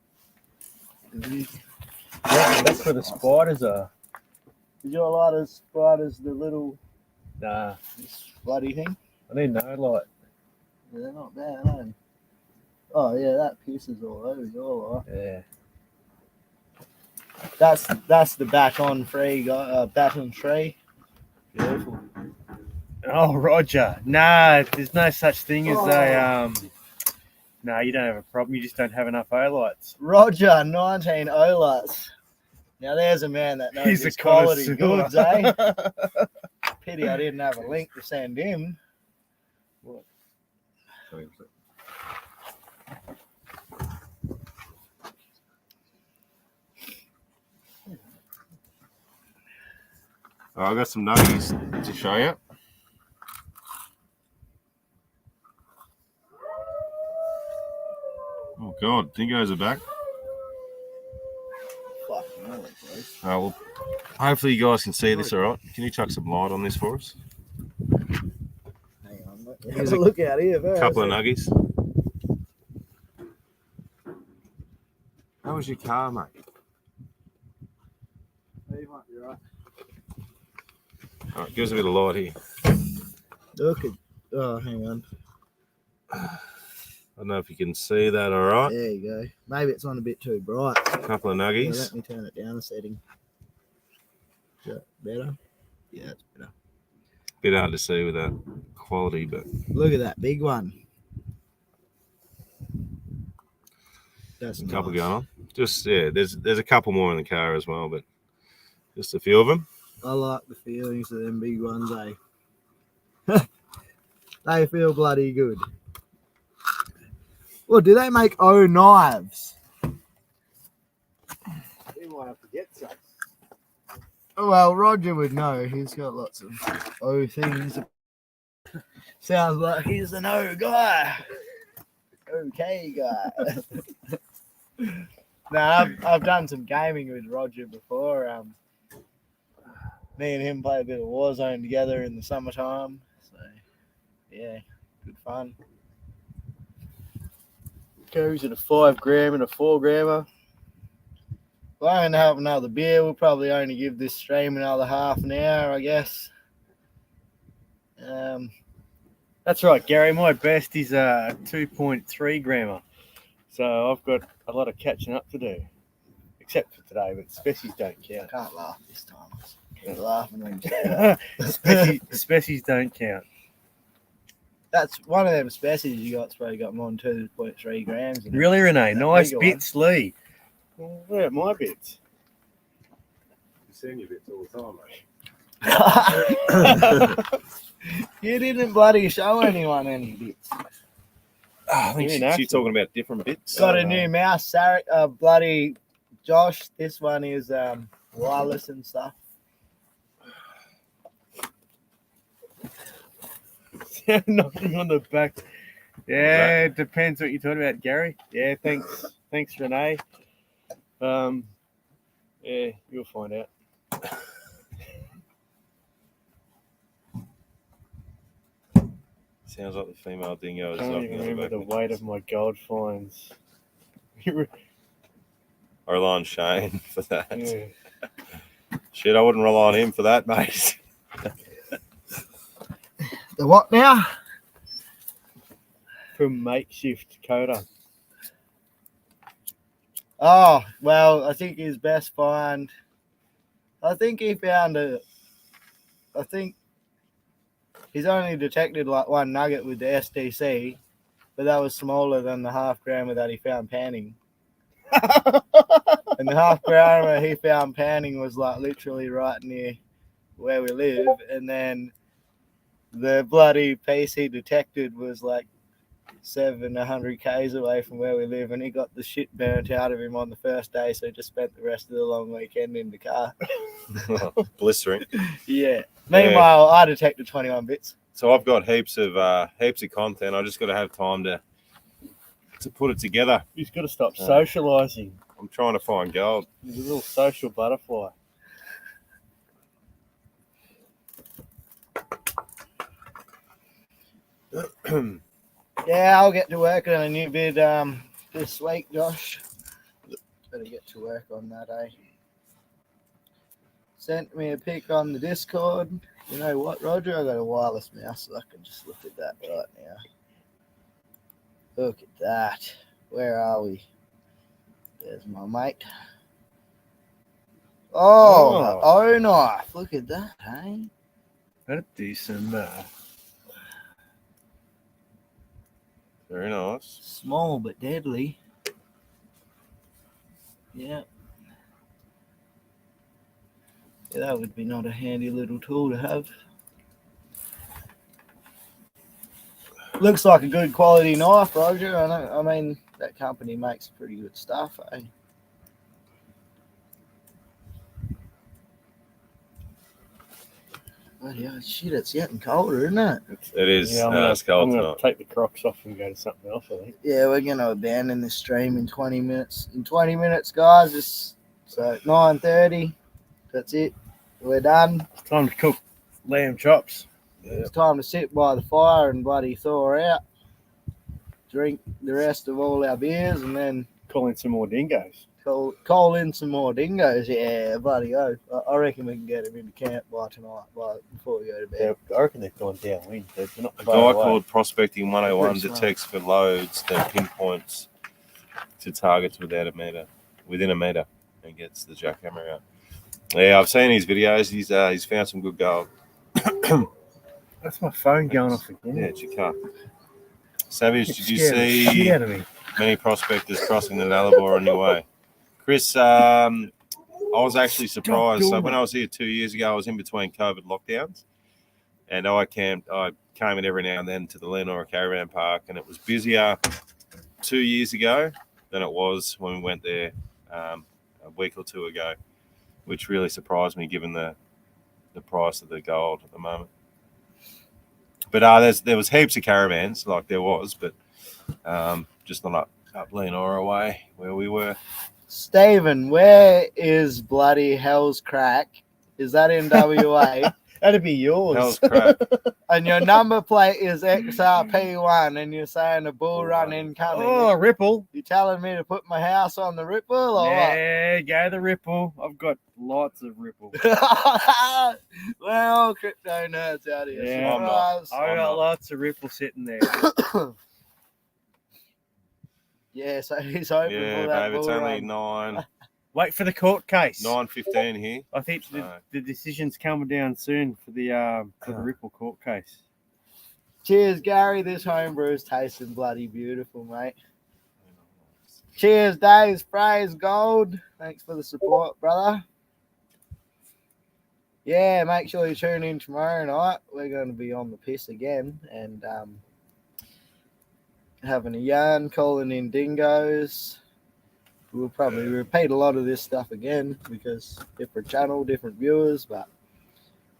Speaker 3: That's where the spiders are.
Speaker 2: did you like those spiders, the little
Speaker 3: Nah,
Speaker 2: this bloody thing?
Speaker 3: I need no light.
Speaker 2: Yeah, they're not bad, eh? Oh yeah, that pisses all over your life.
Speaker 3: Yeah.
Speaker 2: That's the back on free guy, back on tree. Beautiful.
Speaker 3: Oh, Roger. Nah, there's no such thing as a No, you don't have a problem. You just don't have enough O-lights.
Speaker 2: Roger, 19 Olats. Now there's a man that knows
Speaker 3: He's
Speaker 2: his
Speaker 3: a
Speaker 2: quality
Speaker 3: connoisseur.
Speaker 2: goods, eh? Pity I didn't have a link to send him.
Speaker 1: Oh, I got some nuggies to show you. Oh God, dingoes are back.
Speaker 2: Fucking hell, please.
Speaker 1: Well, hopefully you guys can see this all right. Can you chuck some light on this for us?
Speaker 2: Hang on, have a look out here first.
Speaker 1: Couple of nuggies. How was your car, mate?
Speaker 2: You might be right.
Speaker 1: All right, give us a bit of light here.
Speaker 2: Look at. Oh, hang on.
Speaker 1: I don't know if you can see that all right.
Speaker 2: There you go. Maybe it's on a bit too bright.
Speaker 1: A couple of
Speaker 2: Yeah,
Speaker 1: nuggies.
Speaker 2: let me turn it down a setting. Is that better? Yeah, it's better.
Speaker 1: Bit hard to see with that quality, but
Speaker 2: Look at that big one. That's
Speaker 1: a couple
Speaker 2: nice.
Speaker 1: going on. Just there's a couple more in the car as well, but just a few of them.
Speaker 2: I like the feelings of them big ones, eh? They feel bloody good. Well, do they make O knives?
Speaker 3: We might have to get some.
Speaker 2: Oh, well, Roger would know. He's got lots of O things. Sounds like he's an O guy. Okay, guy. No, I've done some gaming with Roger before. Me and him play a bit of Warzone together in the summertime. So, yeah, good fun.
Speaker 3: Goes in a 5 gram and a 4 grammer.
Speaker 2: Well, I'm going to have another beer. We'll probably only give this stream another half an hour, I guess.
Speaker 3: That's right, Gary. My best is a 2.3 grammer. So I've got a lot of catching up to do. Except for today, but specials don't
Speaker 2: I
Speaker 3: count.
Speaker 2: can't laugh this time. You're laughing when you say that.
Speaker 3: Species don't count.
Speaker 2: That's one of them species you got's probably got more than 2.3 grams. In it.
Speaker 3: Really, Renee?
Speaker 2: That
Speaker 3: Nice
Speaker 2: bigger
Speaker 3: bits, Lee. Well, where are my bits?
Speaker 1: You've seen your bits all the time, mate.
Speaker 2: You didn't bloody show anyone any bits.
Speaker 1: I think she's talking about different bits.
Speaker 2: Got a new mouse, Sarah, bloody Josh. This one is wireless and stuff.
Speaker 3: Knocking on the back. Yeah, it depends what you're talking about, Gary. Yeah, thanks, Renee. Yeah, you'll find out.
Speaker 1: Sounds like the female dingo is
Speaker 3: I can't
Speaker 1: knocking
Speaker 3: even
Speaker 1: on the
Speaker 3: remember
Speaker 1: back.
Speaker 3: the weight of my gold finds.
Speaker 1: I rely on Shane for that.
Speaker 3: Yeah.
Speaker 1: Shit, I wouldn't rely on him for that, mate.
Speaker 2: The what now?
Speaker 3: From makeshift coda.
Speaker 2: Oh, well, I think his best find. I think he found I think he's only detected like one nugget with the SDC, but that was smaller than the half grammer that he found panning. And the half grammer he found panning was like literally right near where we live, and then the bloody piece he detected was like 700 k's away from where we live, and he got the shit burnt out of him on the first day, so he just spent the rest of the long weekend in the car.
Speaker 1: Blistering.
Speaker 2: Yeah. Meanwhile, I detected 21 bits.
Speaker 1: So I've got heaps of content. I just got to have time to put it together.
Speaker 3: He's got to stop socialising.
Speaker 1: I'm trying to find gold.
Speaker 3: He's a little social butterfly.
Speaker 2: Yeah, I'll get to work on a new vid this week, Josh. Better get to work on that, eh? Sent me a pic on the Discord. You know what, Roger? I got a wireless mouse, so I can just look at that right now. Look at that. Where are we? There's my mate. Oh, knife. Look at that, hey?
Speaker 3: That'd do some.
Speaker 1: Very nice.
Speaker 2: Small but deadly. Yeah. Yeah, that would be not a handy little tool to have. Looks like a good quality knife, Roger. I mean, that company makes pretty good stuff, eh? But yeah, shit, it's getting colder, isn't it?
Speaker 1: It is.
Speaker 3: Yeah,
Speaker 1: It's cold
Speaker 3: I'm
Speaker 1: tonight.
Speaker 3: going to take the Crocs off and go to something else, I think.
Speaker 2: Yeah, we're going to abandon this stream in 20 minutes. In 20 minutes, guys, so 9:30. That's it. We're done.
Speaker 3: It's time to cook lamb chops.
Speaker 2: It's time to sit by the fire and bloody thaw out. Drink the rest of all our beers and then
Speaker 3: Call in some more dingoes.
Speaker 2: call in some more dingoes. Yeah, buddy. I reckon we can get them into camp by tonight, before we go to bed.
Speaker 3: Yeah, I reckon they've gone downwind. They're not
Speaker 1: A
Speaker 3: far
Speaker 1: guy
Speaker 3: away.
Speaker 1: called Prospecting 101
Speaker 2: Pretty smart.
Speaker 1: detects for loads, then pinpoints to targets within a meter, and gets the jackhammer out. Yeah, I've seen his videos. He's found some good gold.
Speaker 3: That's my phone going off again.
Speaker 1: Yeah, it's your car. Savage, did you
Speaker 3: Scared the shit
Speaker 1: see
Speaker 3: out of me.
Speaker 1: many prospectors crossing the Nullarbor on your way? Chris, I was actually surprised. So when I was here 2 years ago, I was in between COVID lockdowns, and I came in every now and then to the Leonora Caravan Park, and it was busier 2 years ago than it was when we went there a week or two ago, which really surprised me given the price of the gold at the moment. But there was heaps of caravans, like there was, but just not up Leonora way where we were.
Speaker 2: Stephen, where is bloody Hell's Crack? Is that in WA?
Speaker 3: That'd be yours.
Speaker 1: Hell's crap.
Speaker 2: And your number plate is XRP1, and you're saying a bull run incoming.
Speaker 3: Oh, Ripple.
Speaker 2: You telling me to put my house on the Ripple or
Speaker 3: Yeah, go the Ripple. I've got lots of Ripple.
Speaker 2: what? Well, crypto nerds out here.
Speaker 3: Yeah,
Speaker 1: I'm not.
Speaker 2: Surprise.
Speaker 3: I've got
Speaker 1: not.
Speaker 3: lots of Ripple sitting there.
Speaker 2: Yeah, so he's hoping
Speaker 1: Yeah,
Speaker 2: for that
Speaker 1: babe, it's
Speaker 2: bull
Speaker 1: only
Speaker 2: run.
Speaker 1: 9.
Speaker 3: Wait for the court case.
Speaker 1: 9:15 here.
Speaker 3: I think the decision's coming down soon for the Ripple court case.
Speaker 2: Cheers, Gary. This homebrew's tasting bloody beautiful, mate. Cheers, Dave. Sprays Gold. Thanks for the support, brother. Yeah, make sure you tune in tomorrow night. We're going to be on the piss again and having a yarn, calling in dingoes. We'll probably repeat a lot of this stuff again because different channel, different viewers, but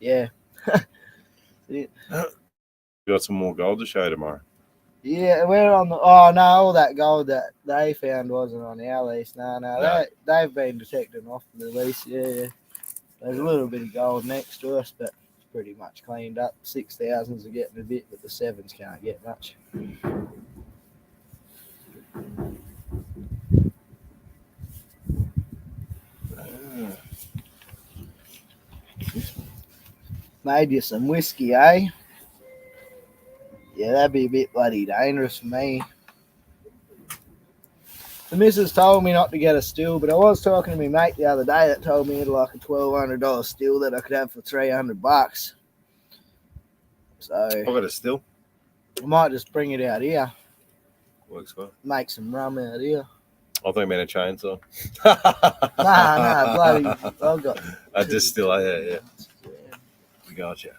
Speaker 2: yeah.
Speaker 1: You got some more gold to show tomorrow.
Speaker 2: Yeah, we're on the. Oh no, all that gold that they found wasn't on our lease. No. They've been detecting off the lease. Yeah. There's a little bit of gold next to us, but it's pretty much cleaned up. 6,000s are getting a bit, but the 7s can't get much. Made you some whiskey, eh? Yeah, that'd be a bit bloody dangerous for me. The missus told me not to get a still, but I was talking to my mate the other day that told me he'd like a $1,200 still that I could have for $300. So
Speaker 1: I've got a still.
Speaker 2: I might just bring it out here.
Speaker 1: Works well.
Speaker 2: Make some rum out here.
Speaker 1: I think I meant a chainsaw.
Speaker 2: Nah, bloody. I've got.
Speaker 1: I just still, yeah. Gotcha.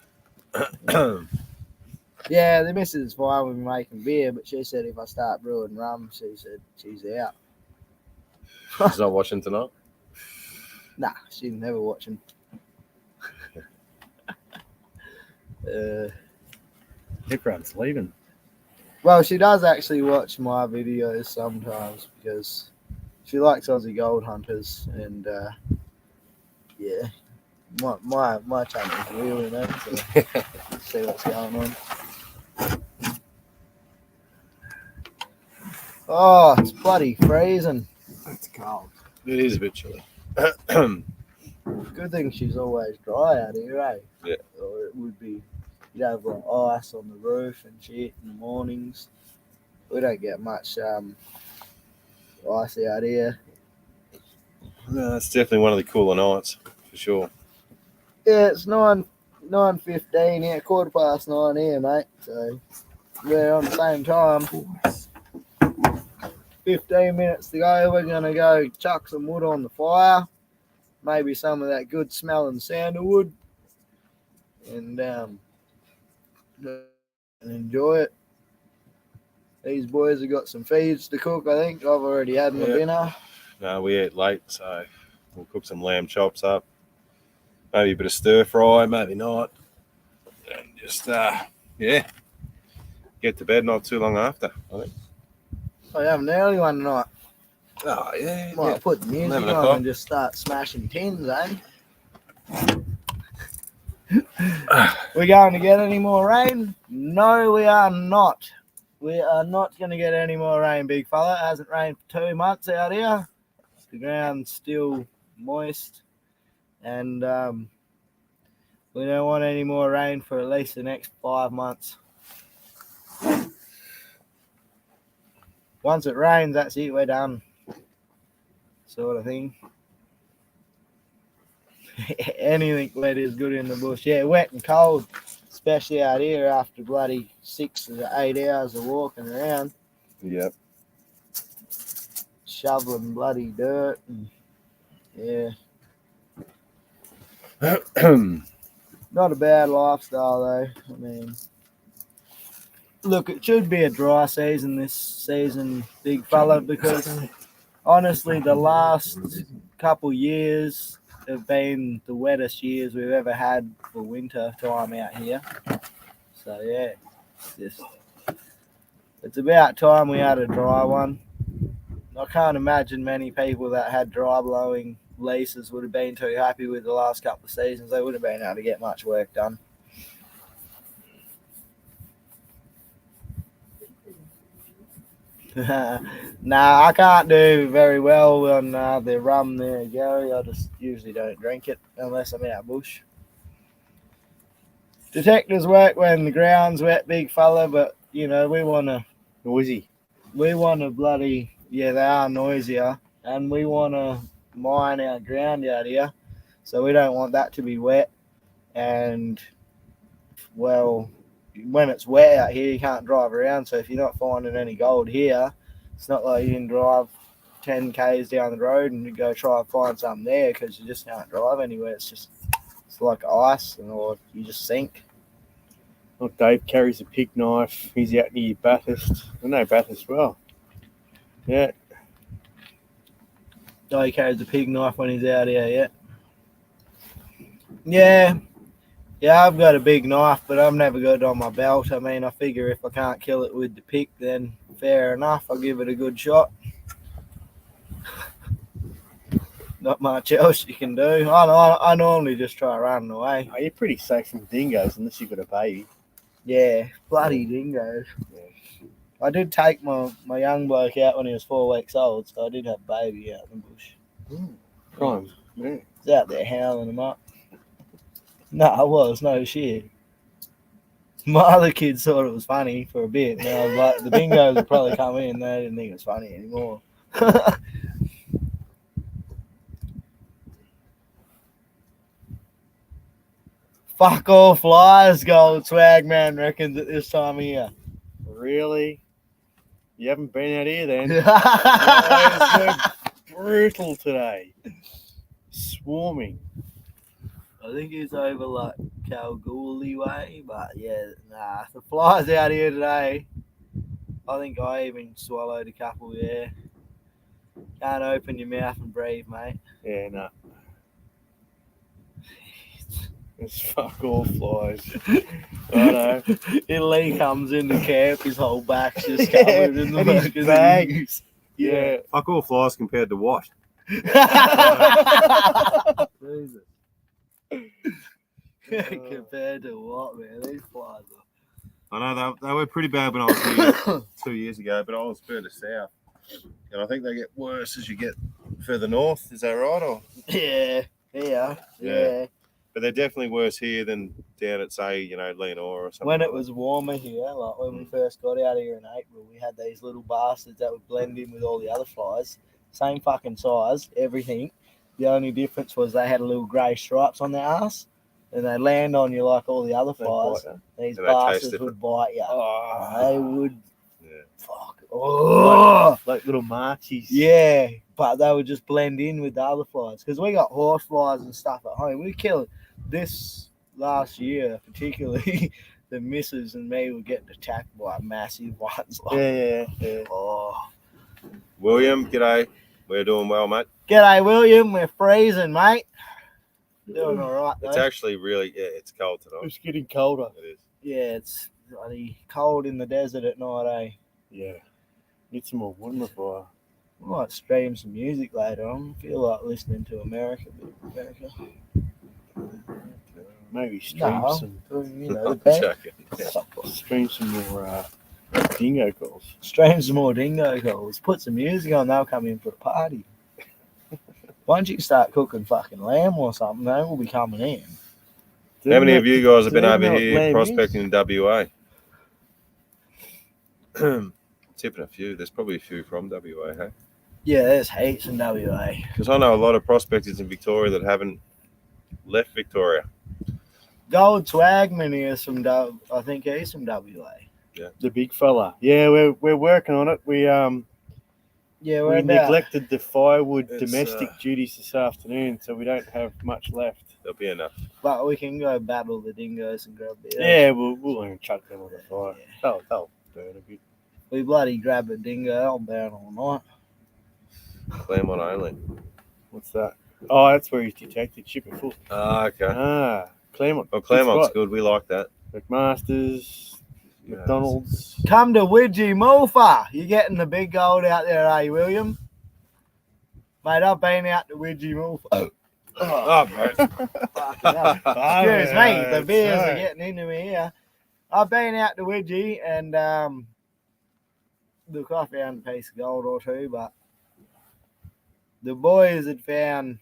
Speaker 2: Yeah, the missus is fine with me making beer, but she said if I start brewing rum, she said she's out.
Speaker 1: She's not watching tonight?
Speaker 2: Nah, she's never watching.
Speaker 3: Everyone's leaving.
Speaker 2: Well, she does actually watch my videos sometimes because she likes Aussie gold hunters, and yeah, my channel's real, you know. So see what's going on. Oh, it's bloody freezing.
Speaker 3: It's cold.
Speaker 1: It is a bit chilly.
Speaker 2: Good thing she's always dry out here, eh?
Speaker 1: Yeah.
Speaker 2: Or it would be, you'd have like ice on the roof and shit in the mornings. We don't get much ice out here.
Speaker 1: No, it's definitely one of the cooler nights, for sure.
Speaker 2: Yeah, it's 9:15 here, 9:15 here, mate. So we're on the same time. 15 minutes to go. We're going to go chuck some wood on the fire. Maybe some of that good smelling sandalwood. And enjoy it. These boys have got some feeds to cook, I think. I've already had my dinner.
Speaker 1: No, we ate late, so we'll cook some lamb chops up. Maybe a bit of stir fry, maybe not. And just, get to bed not too long after, I think.
Speaker 2: I have an early one tonight.
Speaker 1: Oh, yeah.
Speaker 2: Might put the music
Speaker 1: 11
Speaker 2: on
Speaker 1: o'clock.
Speaker 2: and just start smashing tins, eh? We going to get any more rain? No, we are not. We are not going to get any more rain, big fella. It hasn't rained for 2 months out here. The ground's still moist. And we don't want any more rain for at least the next 5 months. Once it rains, that's it. We're done. Sort of thing. Anything wet is good in the bush. Yeah, wet and cold, especially out here after bloody 6 to 8 hours of walking around.
Speaker 1: Yep.
Speaker 2: Shoveling bloody dirt. And, yeah. Not a bad lifestyle, though. I mean, look, it should be a dry season this season, big fella, because honestly, the last couple years have been the wettest years we've ever had for winter time out here. So yeah, it's about time we had a dry one. I can't imagine many people that had dry blowing leases would have been too happy with the last couple of seasons. They wouldn't have been able to get much work done. Nah, I can't do very well on the rum there, Gary. I just usually don't drink it unless I'm out bush. Detectors work when the ground's wet, big fella, but you know we want to
Speaker 3: Noisy.
Speaker 2: bloody, yeah, they are noisier, and we want to mine our ground out here, so we don't want that to be wet. And well, when it's wet out here, you can't drive around. So if you're not finding any gold here, it's not like you can drive 10 k's down the road and go try and find something there, because you just can't drive anywhere. It's like ice, or you just sink.
Speaker 3: Well, Dave carries a pig knife. He's out near Bathurst. I know Bathurst well. Yeah.
Speaker 2: Oh, he carries a pig knife when he's out here, yeah. Yeah, I've got a big knife, but I've never got it on my belt. I mean, I figure if I can't kill it with the pick, then fair enough. I'll give it a good shot. Not much else you can do. I normally just try running away.
Speaker 3: Oh, you're pretty safe from dingoes unless you've got a baby.
Speaker 2: Yeah, bloody dingoes.
Speaker 3: Yeah.
Speaker 2: I did take my young bloke out when he was 4 weeks old, so I did have a baby out in the bush.
Speaker 3: Prime. Yeah.
Speaker 2: He's out there howling him up. No, I was, no shit. My other kids thought it was funny for a bit, and I was like, the dingoes would probably come in, they didn't think it was funny anymore. Fuck all flies, Gold Swag Man reckons at this time of year.
Speaker 3: Really? You haven't been out here then? It's brutal today. Swarming.
Speaker 2: I think he's over like Kalgoorlie way, but yeah, nah. The flies out here today. I think I even swallowed a couple, yeah. Can't open your mouth and breathe, mate.
Speaker 3: Yeah, no. It's fuck all flies. I know.
Speaker 2: Lee comes into camp, his whole back's just covered in the
Speaker 3: and his
Speaker 2: fucking
Speaker 3: bags. Yeah.
Speaker 1: Fuck all flies compared to what?
Speaker 2: Jesus. Compared to what, man? These flies are.
Speaker 1: I know they were pretty bad when I was here 2 years ago, but I was further south. And I think they get worse as you get further north. Is that right? Or
Speaker 2: Yeah.
Speaker 1: Yeah. But they're definitely worse here than down at, say, Leonora or something.
Speaker 2: When it was warmer here, like when we first got out here in April, we had these little bastards that would blend in with all the other flies. Same fucking size, everything. The only difference was they had a little grey stripes on their ass, and they land on you like all the other flies. These
Speaker 1: And they taste
Speaker 2: bastards
Speaker 1: different.
Speaker 2: would bite you.
Speaker 3: Oh,
Speaker 2: They would.
Speaker 1: Yeah.
Speaker 2: Fuck. Oh.
Speaker 3: like little marchies.
Speaker 2: Yeah, but they would just blend in with the other flies, because we got horse flies and stuff at home. We killed this last year, particularly. The missus and me were getting attacked by massive ones. Like,
Speaker 3: Yeah.
Speaker 2: oh.
Speaker 1: William, g'day. We're doing well, mate.
Speaker 2: G'day, William. We're freezing, mate. Doing all right, though.
Speaker 1: It's actually really, it's cold tonight.
Speaker 3: It's getting colder.
Speaker 1: It is.
Speaker 2: Yeah, it's bloody cold in the desert at night, eh?
Speaker 3: Yeah. Need some more wood in the fire.
Speaker 2: I might stream some music later on. I feel like listening to America.
Speaker 3: Maybe stream
Speaker 2: No,
Speaker 3: some
Speaker 2: the band.
Speaker 1: Joking.
Speaker 3: stream some more dingo calls.
Speaker 2: Stream some more dingo calls. Put some music on, they'll come in for the party. Once you start cooking fucking lamb or something, they will be coming in.
Speaker 1: How many of you guys have been
Speaker 3: do you
Speaker 1: over
Speaker 3: know what
Speaker 1: here
Speaker 3: lamb
Speaker 1: prospecting in WA? Tipping a few. There's probably a few from WA, hey?
Speaker 2: Yeah, there's heaps in WA.
Speaker 1: Because I know a lot of prospectors in Victoria that haven't left Victoria.
Speaker 2: Gold Swagman is from, I think he's from WA.
Speaker 3: The big fella. Yeah, we're working on it. We
Speaker 2: Yeah,
Speaker 3: we neglected the firewood
Speaker 1: It's,
Speaker 3: domestic duties this afternoon, so we don't have much left.
Speaker 1: There'll be enough.
Speaker 2: But we can go battle the dingoes and grab the.
Speaker 3: Yeah, we'll chuck them on the fire.
Speaker 2: Yeah.
Speaker 3: They'll burn a bit.
Speaker 2: We bloody grab a dingo, I'll burn all night.
Speaker 1: Claremont only.
Speaker 3: What's that? Oh, that's where he's detected. Ship it full.
Speaker 1: Okay.
Speaker 3: Claremont.
Speaker 1: Well, Claremont's
Speaker 3: spot.
Speaker 1: good. We like that.
Speaker 3: McMaster's,
Speaker 1: Yeah.
Speaker 3: McDonald's.
Speaker 2: Come to Widgie Mulfa. You're getting the big gold out there, are you, William? Mate, I've been out to Widgie Mulfa.
Speaker 1: Oh, bro.
Speaker 2: Excuse me, the beers are getting into me here. I've been out to Widgie and look, I found a piece of gold or two, but the boys had found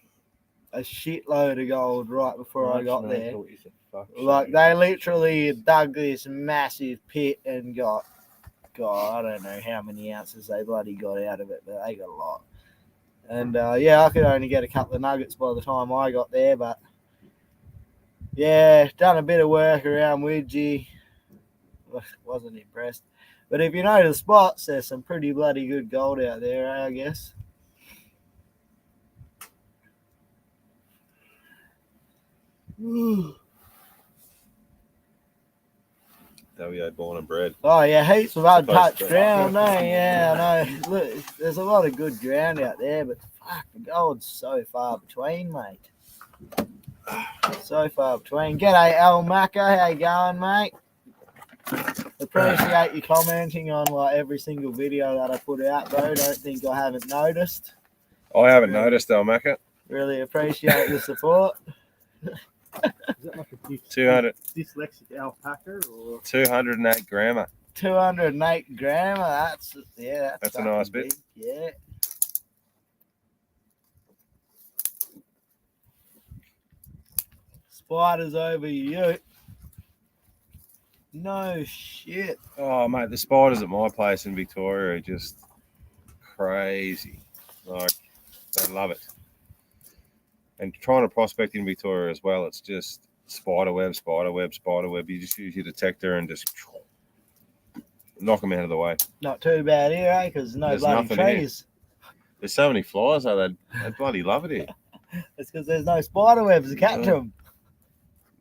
Speaker 2: a shitload of gold right before I got there. Like, they literally dug this massive pit and God, I don't know how many ounces they bloody got out of it, but they got a lot. And yeah, I could only get a couple of nuggets by the time I got there, but yeah, done a bit of work around Widgie. Wasn't impressed. But if you know the spots, there's some pretty bloody good gold out there, I guess.
Speaker 1: WA born and bred.
Speaker 2: Oh yeah, heaps of untouched
Speaker 1: be.
Speaker 2: ground, eh? Yeah, I know. Look, there's a lot of good ground out there, but fuck, the gold's so far between, mate. So far between. G'day, Al Macca. How you going, mate? Appreciate you commenting on like every single video that I put out, bro. Don't think I haven't noticed.
Speaker 1: I haven't noticed, Almaca.
Speaker 2: Really appreciate the support.
Speaker 3: Is that like a
Speaker 1: 200,
Speaker 3: dyslexic alpaca or
Speaker 1: 208 grammer.
Speaker 2: 208 grammer. That's
Speaker 1: That's a nice bit.
Speaker 2: big. Yeah. Spiders over you. No shit.
Speaker 1: Oh, mate, the spiders at my place in Victoria are just crazy. Like, they love it. And trying to prospect in Victoria as well, it's just spider web, spider web, spider web. You just use your detector and just knock them out of the way.
Speaker 2: Not too bad here, eh? Because no
Speaker 1: There's
Speaker 2: bloody
Speaker 1: nothing here.
Speaker 2: trees.
Speaker 1: There's so many flies, though, they bloody love it here.
Speaker 2: It's because there's no spider webs to catch
Speaker 1: Yeah.
Speaker 2: them.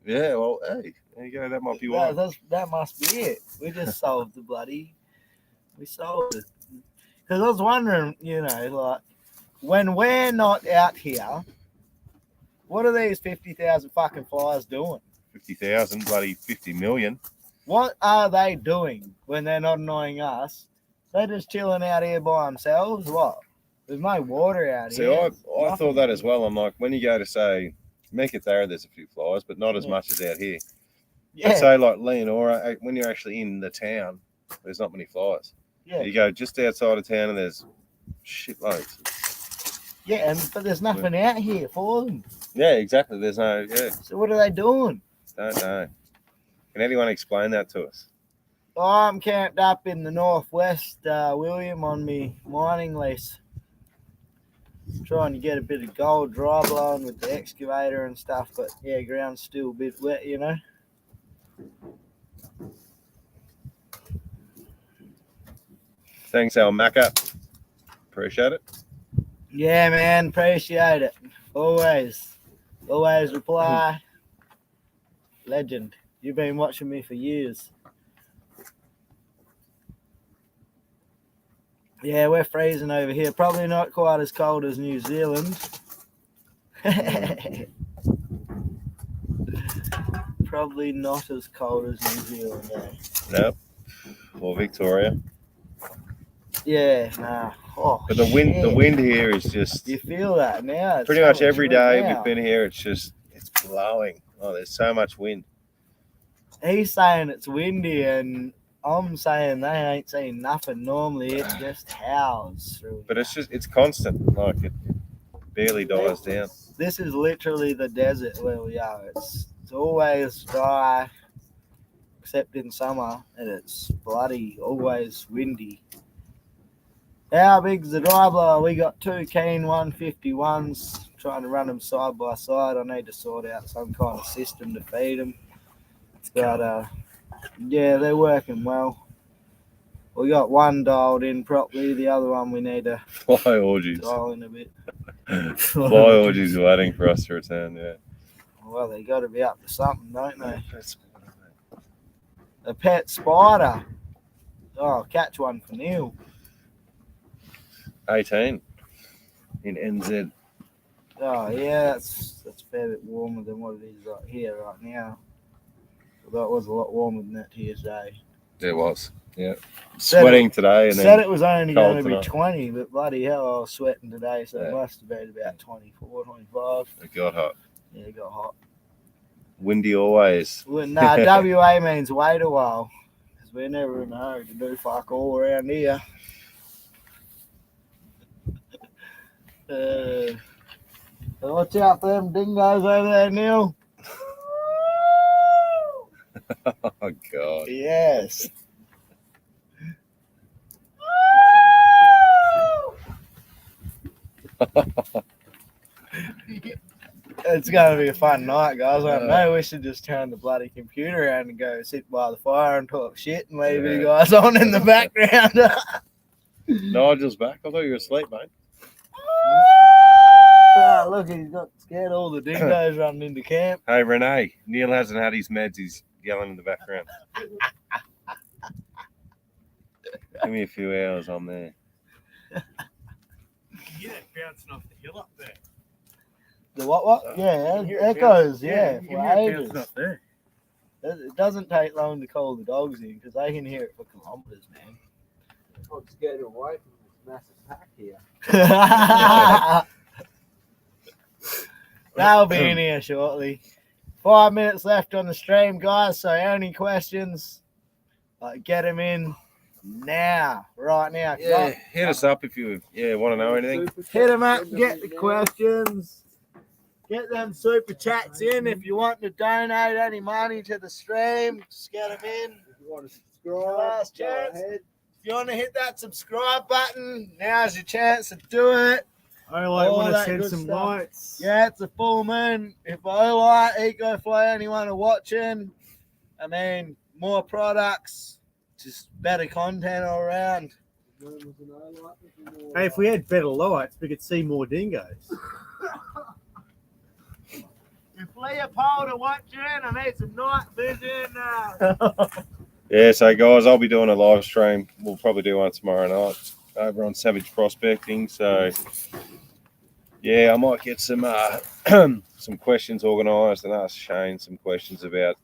Speaker 1: Yeah, well, hey, there you go. That might be why.
Speaker 2: That must be it. We just solved the bloody. We solved it. Because I was wondering, you know, like when we're not out here, what are these 50,000 fucking flies doing?
Speaker 1: 50,000, bloody 50 million.
Speaker 2: What are they doing when they're not annoying us? They're just chilling out here by themselves. What? There's no water out
Speaker 1: See,
Speaker 2: here.
Speaker 1: I thought that as well. I'm like, when you go to say Meekatharra, there's a few flies, but not as
Speaker 2: Yeah.
Speaker 1: much as out here.
Speaker 2: Yeah,
Speaker 1: I'd say like Leonora, when you're actually in the town, there's not many flies.
Speaker 2: yeah,
Speaker 1: You go just outside of town and there's shitloads.
Speaker 2: yeah. But there's nothing out here for them.
Speaker 1: Yeah, exactly. There's no,
Speaker 2: So what are they doing?
Speaker 1: don't know. Can anyone explain that to us?
Speaker 2: I'm camped up in the northwest, William, on me mining lease. Trying to get a bit of gold dry blowing with the excavator and stuff, but yeah, ground's still a bit wet, you know.
Speaker 1: Thanks, Al Macca. Appreciate it.
Speaker 2: Yeah, man, appreciate it. Always reply. Legend. You've been watching me for years. Yeah, we're freezing over here. Probably not quite as cold as New Zealand. Probably not as cold as New Zealand, eh?
Speaker 1: Nope. Or Victoria.
Speaker 2: Yeah, nah. Oh,
Speaker 1: But the wind here is just
Speaker 2: You feel that now? It's
Speaker 1: pretty
Speaker 2: so
Speaker 1: much every day
Speaker 2: now.
Speaker 1: we've been here. It's blowing. Oh, there's so much wind.
Speaker 2: He's saying it's windy, and I'm saying they ain't seen nothing. Normally, it just howls through.
Speaker 1: But it's constant. Like it barely dies down.
Speaker 2: This is literally the desert where we are. It's always dry, except in summer, and it's bloody always windy. How big's the dry blower? We got two keen 151s. Trying to run them side by side. I need to sort out some kind of system to feed them. But yeah, they're working well. We got one dialed in properly. The other one we need to
Speaker 1: Fly orgies.
Speaker 2: dial in a bit.
Speaker 1: Fly orgies waiting for us to return. Yeah.
Speaker 2: Well, they got to be up to something, don't they? A pet spider. Oh, catch one for Neil.
Speaker 1: 18 in NZ.
Speaker 2: Oh yeah, that's a fair bit warmer than what it is right here right now. Although it was a lot warmer than that here today.
Speaker 1: There was. Yeah. Sweating today and
Speaker 2: Said
Speaker 1: then
Speaker 2: it was only
Speaker 1: cold
Speaker 2: going to be
Speaker 1: tonight.
Speaker 2: 20, but bloody hell, I was sweating today, so
Speaker 1: Yeah.
Speaker 2: it must have been about 24, 25.
Speaker 1: it got hot.
Speaker 2: Yeah, it got hot.
Speaker 1: Windy always.
Speaker 2: Well, nah, WA means wait a while, because we're never in a hurry to do fuck all around here. Watch out for them dingoes over there, Neil.
Speaker 1: Oh God.
Speaker 2: Yes. It's going to be a fun night, guys. I know we should just turn the bloody computer around and go sit by the fire and talk shit and leave you guys on in the background.
Speaker 1: Nigel's back. I thought you were asleep, mate.
Speaker 2: Oh, look, he's got scared all the dingoes running into camp.
Speaker 1: Hey, Renee. Neil hasn't had his meds. He's yelling in the background. Give me a few hours on there.
Speaker 3: You hear that bouncing off the hill up there?
Speaker 2: The what? Yeah, it echoes, yeah, for ages.
Speaker 3: Up there.
Speaker 2: It doesn't take long to call the dogs in because they can hear it for kilometres, man.
Speaker 4: I'm scared away from this massive pack here.
Speaker 2: They'll be in here shortly. 5 minutes left on the stream, guys. So any questions, get them in now, right now.
Speaker 1: Yeah, hit us up if you want to know anything.
Speaker 2: Hit them up, get the questions. Get them super chats in if you want to donate any money to the stream. Just get them in.
Speaker 4: If you want to subscribe,
Speaker 2: Last
Speaker 4: go
Speaker 2: chance.
Speaker 4: ahead.
Speaker 2: If you want to hit that subscribe button, now's your chance to do it.
Speaker 3: I
Speaker 2: All
Speaker 3: want to
Speaker 2: that
Speaker 3: send
Speaker 2: good
Speaker 3: some
Speaker 2: stuff.
Speaker 3: lights.
Speaker 2: Yeah, it's a full moon. If I like EcoFlow, anyone are watching, I mean, more products, just better content all around.
Speaker 3: Hey, if we had better lights, we could see more dingoes.
Speaker 2: If Leopold are watching, I need some night vision.
Speaker 1: Yeah, so guys, I'll be doing a live stream. We'll probably do one tomorrow night over on Savage Prospecting. So, yeah, I might get some some questions organised and ask Shane some questions about,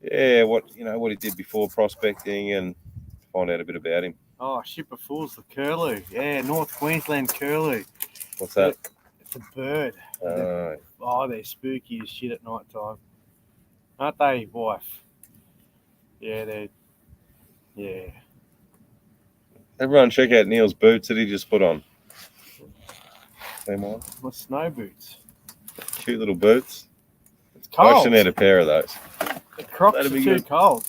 Speaker 1: what he did before prospecting and find out a bit about him.
Speaker 3: Oh, Shipper Falls, the curlew. Yeah, North Queensland curlew.
Speaker 1: What's that?
Speaker 3: It's a bird.
Speaker 1: Uh,
Speaker 3: Oh, they're spooky as shit at night time. Aren't they, wife? Yeah.
Speaker 1: everyone check out Neil's boots that he just put on. Them on.
Speaker 3: My snow boots.
Speaker 1: Cute little boots.
Speaker 3: It's
Speaker 1: I
Speaker 3: cold.
Speaker 1: should need a pair of those.
Speaker 3: The Crocs
Speaker 1: That'd
Speaker 3: are
Speaker 1: be
Speaker 3: too
Speaker 1: good.
Speaker 3: cold.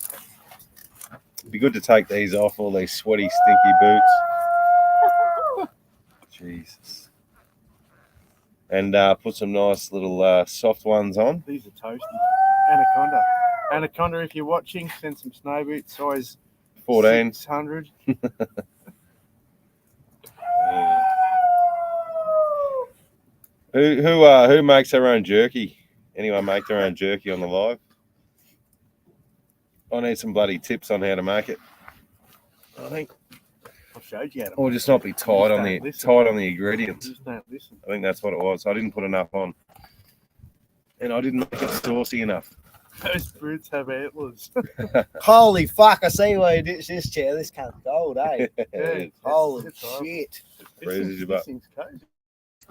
Speaker 1: It'd be good to take these off, all these sweaty, stinky boots. Jesus. And put some nice little soft ones on.
Speaker 3: These are toasty. Anaconda, if you're watching, send some snow boots, size
Speaker 1: 14.
Speaker 3: 600.
Speaker 1: Who makes their own jerky? Anyone make their own jerky on the live? I need some bloody tips on how to make it. I think,
Speaker 3: I showed you how to.
Speaker 1: or just not be tight on the
Speaker 3: Listen.
Speaker 1: tight on the ingredients.
Speaker 3: Just don't listen.
Speaker 1: I think that's what it was. I didn't put enough on, and I didn't make it saucy enough.
Speaker 3: Those boots have antlers.
Speaker 2: Holy fuck, I see why you ditched this chair. This can't gold, eh?
Speaker 1: It's
Speaker 2: Holy
Speaker 3: it's all right.
Speaker 2: shit.
Speaker 1: freezes your butt.
Speaker 3: This thing's cozy.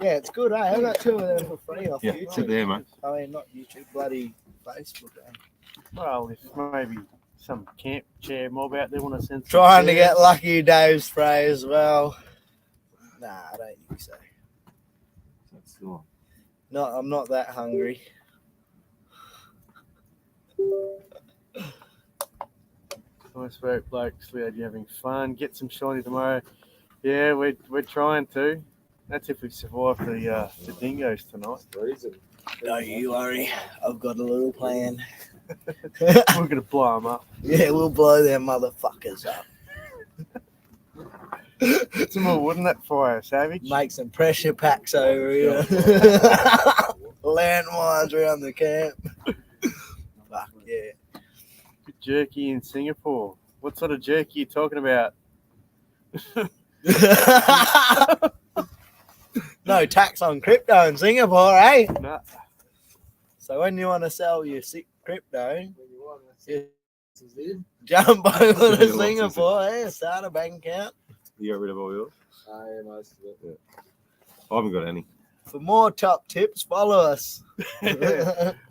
Speaker 2: Yeah, it's good, eh? I got 2 of them for free off
Speaker 1: Yeah,
Speaker 2: YouTube.
Speaker 1: sit there, mate.
Speaker 2: I mean, not YouTube, bloody Facebook, eh?
Speaker 3: Well, if maybe some camp chair mob out there want to send some
Speaker 2: Trying to
Speaker 3: chairs.
Speaker 2: get Lucky Dave spray as well. Nah, I don't think so. No, I'm not that hungry.
Speaker 3: Nice work, blokes. Glad you're having fun. Get some shiny tomorrow. Yeah, we're trying to. That's if we survive the dingoes tonight.
Speaker 2: Don't you worry. I've got a little plan.
Speaker 3: We're gonna blow them up.
Speaker 2: Yeah, we'll blow them motherfuckers up.
Speaker 3: Get some more wood in that fire, Savage.
Speaker 2: Make some pressure packs over here. Landmines around the camp. Fuck yeah.
Speaker 3: Good jerky in Singapore. What sort of jerky you talking about?
Speaker 2: No tax on crypto in Singapore, eh?
Speaker 3: Nah.
Speaker 2: So when you want to sell your sick crypto, you jump over to Singapore, eh? Start a bank account.
Speaker 1: You got rid of all yours?
Speaker 4: Yeah, most of it.
Speaker 1: I haven't got any.
Speaker 2: For more top tips, follow us.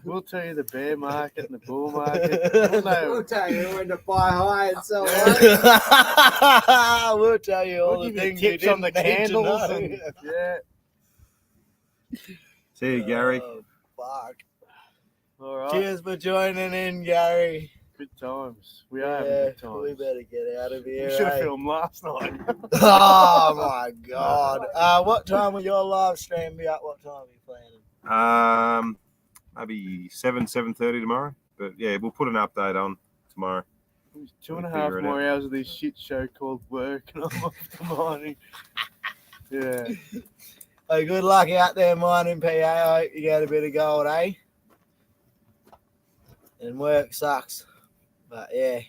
Speaker 3: We'll tell you the bear market and the bull market. We'll know.
Speaker 4: We'll tell you when to buy high and sell low.
Speaker 2: We'll tell you all
Speaker 3: We'll
Speaker 2: the
Speaker 3: give you
Speaker 2: things you
Speaker 3: tips on the
Speaker 2: didn't need to
Speaker 3: candles.
Speaker 2: know.
Speaker 3: And, yeah.
Speaker 1: See you, Gary.
Speaker 2: Oh, fuck.
Speaker 3: All right.
Speaker 2: Cheers for joining in, Gary.
Speaker 3: Good times. We are having
Speaker 2: Yeah,
Speaker 3: good times.
Speaker 2: we better get out of here.
Speaker 3: We should have
Speaker 2: eh?
Speaker 3: filmed last night.
Speaker 2: Oh my god. What time will your live stream be at? What time are you planning?
Speaker 1: Maybe 7:30 tomorrow. But yeah, we'll put an update on tomorrow.
Speaker 3: It was 2.5
Speaker 1: Figure it
Speaker 3: more hours of this shit show called work, and I'm off to mining. Yeah.
Speaker 2: Hey, good luck out there mining, PA. I hope you get a bit of gold, eh? And work sucks. But yeah.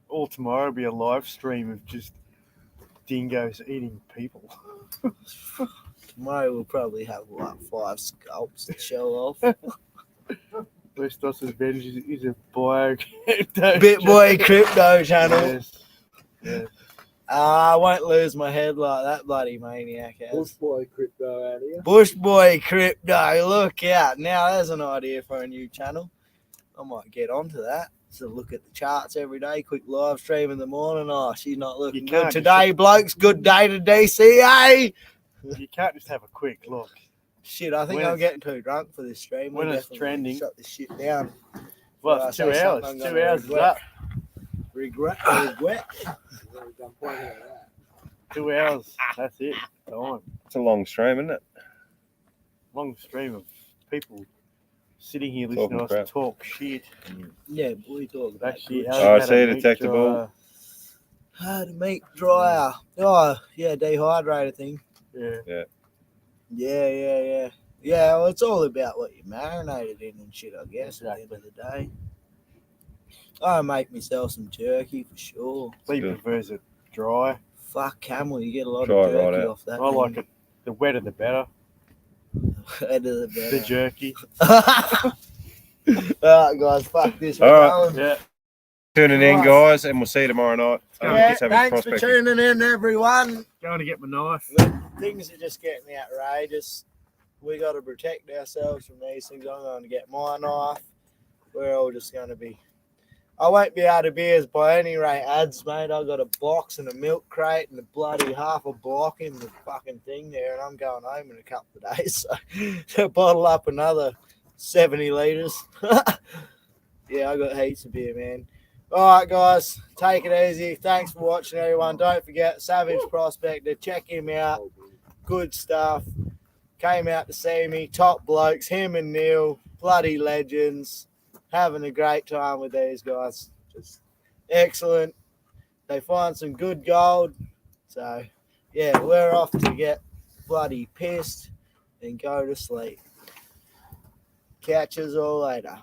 Speaker 3: All tomorrow will be a live stream of just dingoes eating people.
Speaker 2: Tomorrow we'll probably have like 5 scalps to show off.
Speaker 3: Westos Adventures is a bio crypto.
Speaker 2: Bitboy crypto channel.
Speaker 3: Yes. Yes.
Speaker 2: I won't lose my head like that bloody maniac has.
Speaker 4: Bush boy crypto out here.
Speaker 2: Bush boy crypto, look out. Now there's an idea for a new channel. I might get onto that. So look at the charts every day, quick live stream in the morning. Oh, she's not looking good today, blokes. Good day to DCA.
Speaker 3: You can't just have a quick look.
Speaker 2: Shit, I think
Speaker 3: When
Speaker 2: I'm
Speaker 3: it's-
Speaker 2: getting too drunk for this stream.
Speaker 3: when
Speaker 2: We'll
Speaker 3: it's
Speaker 2: definitely
Speaker 3: trending.
Speaker 2: shut this shit down.
Speaker 3: Well, it's 2 hours. 2 hours is up.
Speaker 2: Regret.
Speaker 3: 2 hours. That's it. Time.
Speaker 1: It's a long stream, isn't it?
Speaker 3: Long stream of people sitting here listening to us
Speaker 1: crap.
Speaker 3: talk shit.
Speaker 2: Yeah, boy, talk about
Speaker 3: Actually,
Speaker 2: good
Speaker 3: how
Speaker 2: shit.
Speaker 1: Oh, I
Speaker 3: to
Speaker 1: see,
Speaker 3: make,
Speaker 1: detectable.
Speaker 2: How to make dryer. Oh, yeah, dehydrated thing.
Speaker 3: Yeah.
Speaker 2: Yeah. Yeah, well, it's all about what you marinated in and shit, I guess, at the end of the day. I make myself some jerky for sure.
Speaker 3: Lee
Speaker 1: good.
Speaker 3: prefers it dry.
Speaker 2: Fuck camel, you get a lot
Speaker 1: Dry
Speaker 2: of
Speaker 1: it
Speaker 2: jerky
Speaker 1: right out.
Speaker 2: off that.
Speaker 3: I like it. The wetter the better.
Speaker 2: Head of the
Speaker 3: The
Speaker 2: better.
Speaker 3: jerky.
Speaker 2: Alright, guys, fuck this.
Speaker 1: All
Speaker 2: We're
Speaker 1: right.
Speaker 2: going.
Speaker 3: Yeah.
Speaker 1: Tuning in,
Speaker 2: Right.
Speaker 1: guys, and we'll see you tomorrow night.
Speaker 2: Yeah,
Speaker 1: Just have a
Speaker 2: thanks for
Speaker 1: prospecting.
Speaker 2: tuning in, everyone.
Speaker 3: Going to get my knife.
Speaker 2: Things are just getting outrageous. We got to protect ourselves from these things. I'm going to get my knife. We're all just going to be. I won't be out of beers by any rate, ads, mate. I got a box and a milk crate and a bloody half a block in the fucking thing there, and I'm going home in a couple of days. So bottle up another 70 litres. Yeah, I got heaps of beer, man. All right, guys, take it easy. Thanks for watching, everyone. Don't forget, Savage Prospector. Check him out. Good stuff. Came out to see me. Top blokes. Him and Neil. Bloody legends. Having a great time with these guys. Just excellent. They find some good gold. So, yeah, we're off to get bloody pissed and go to sleep. Catch us all later.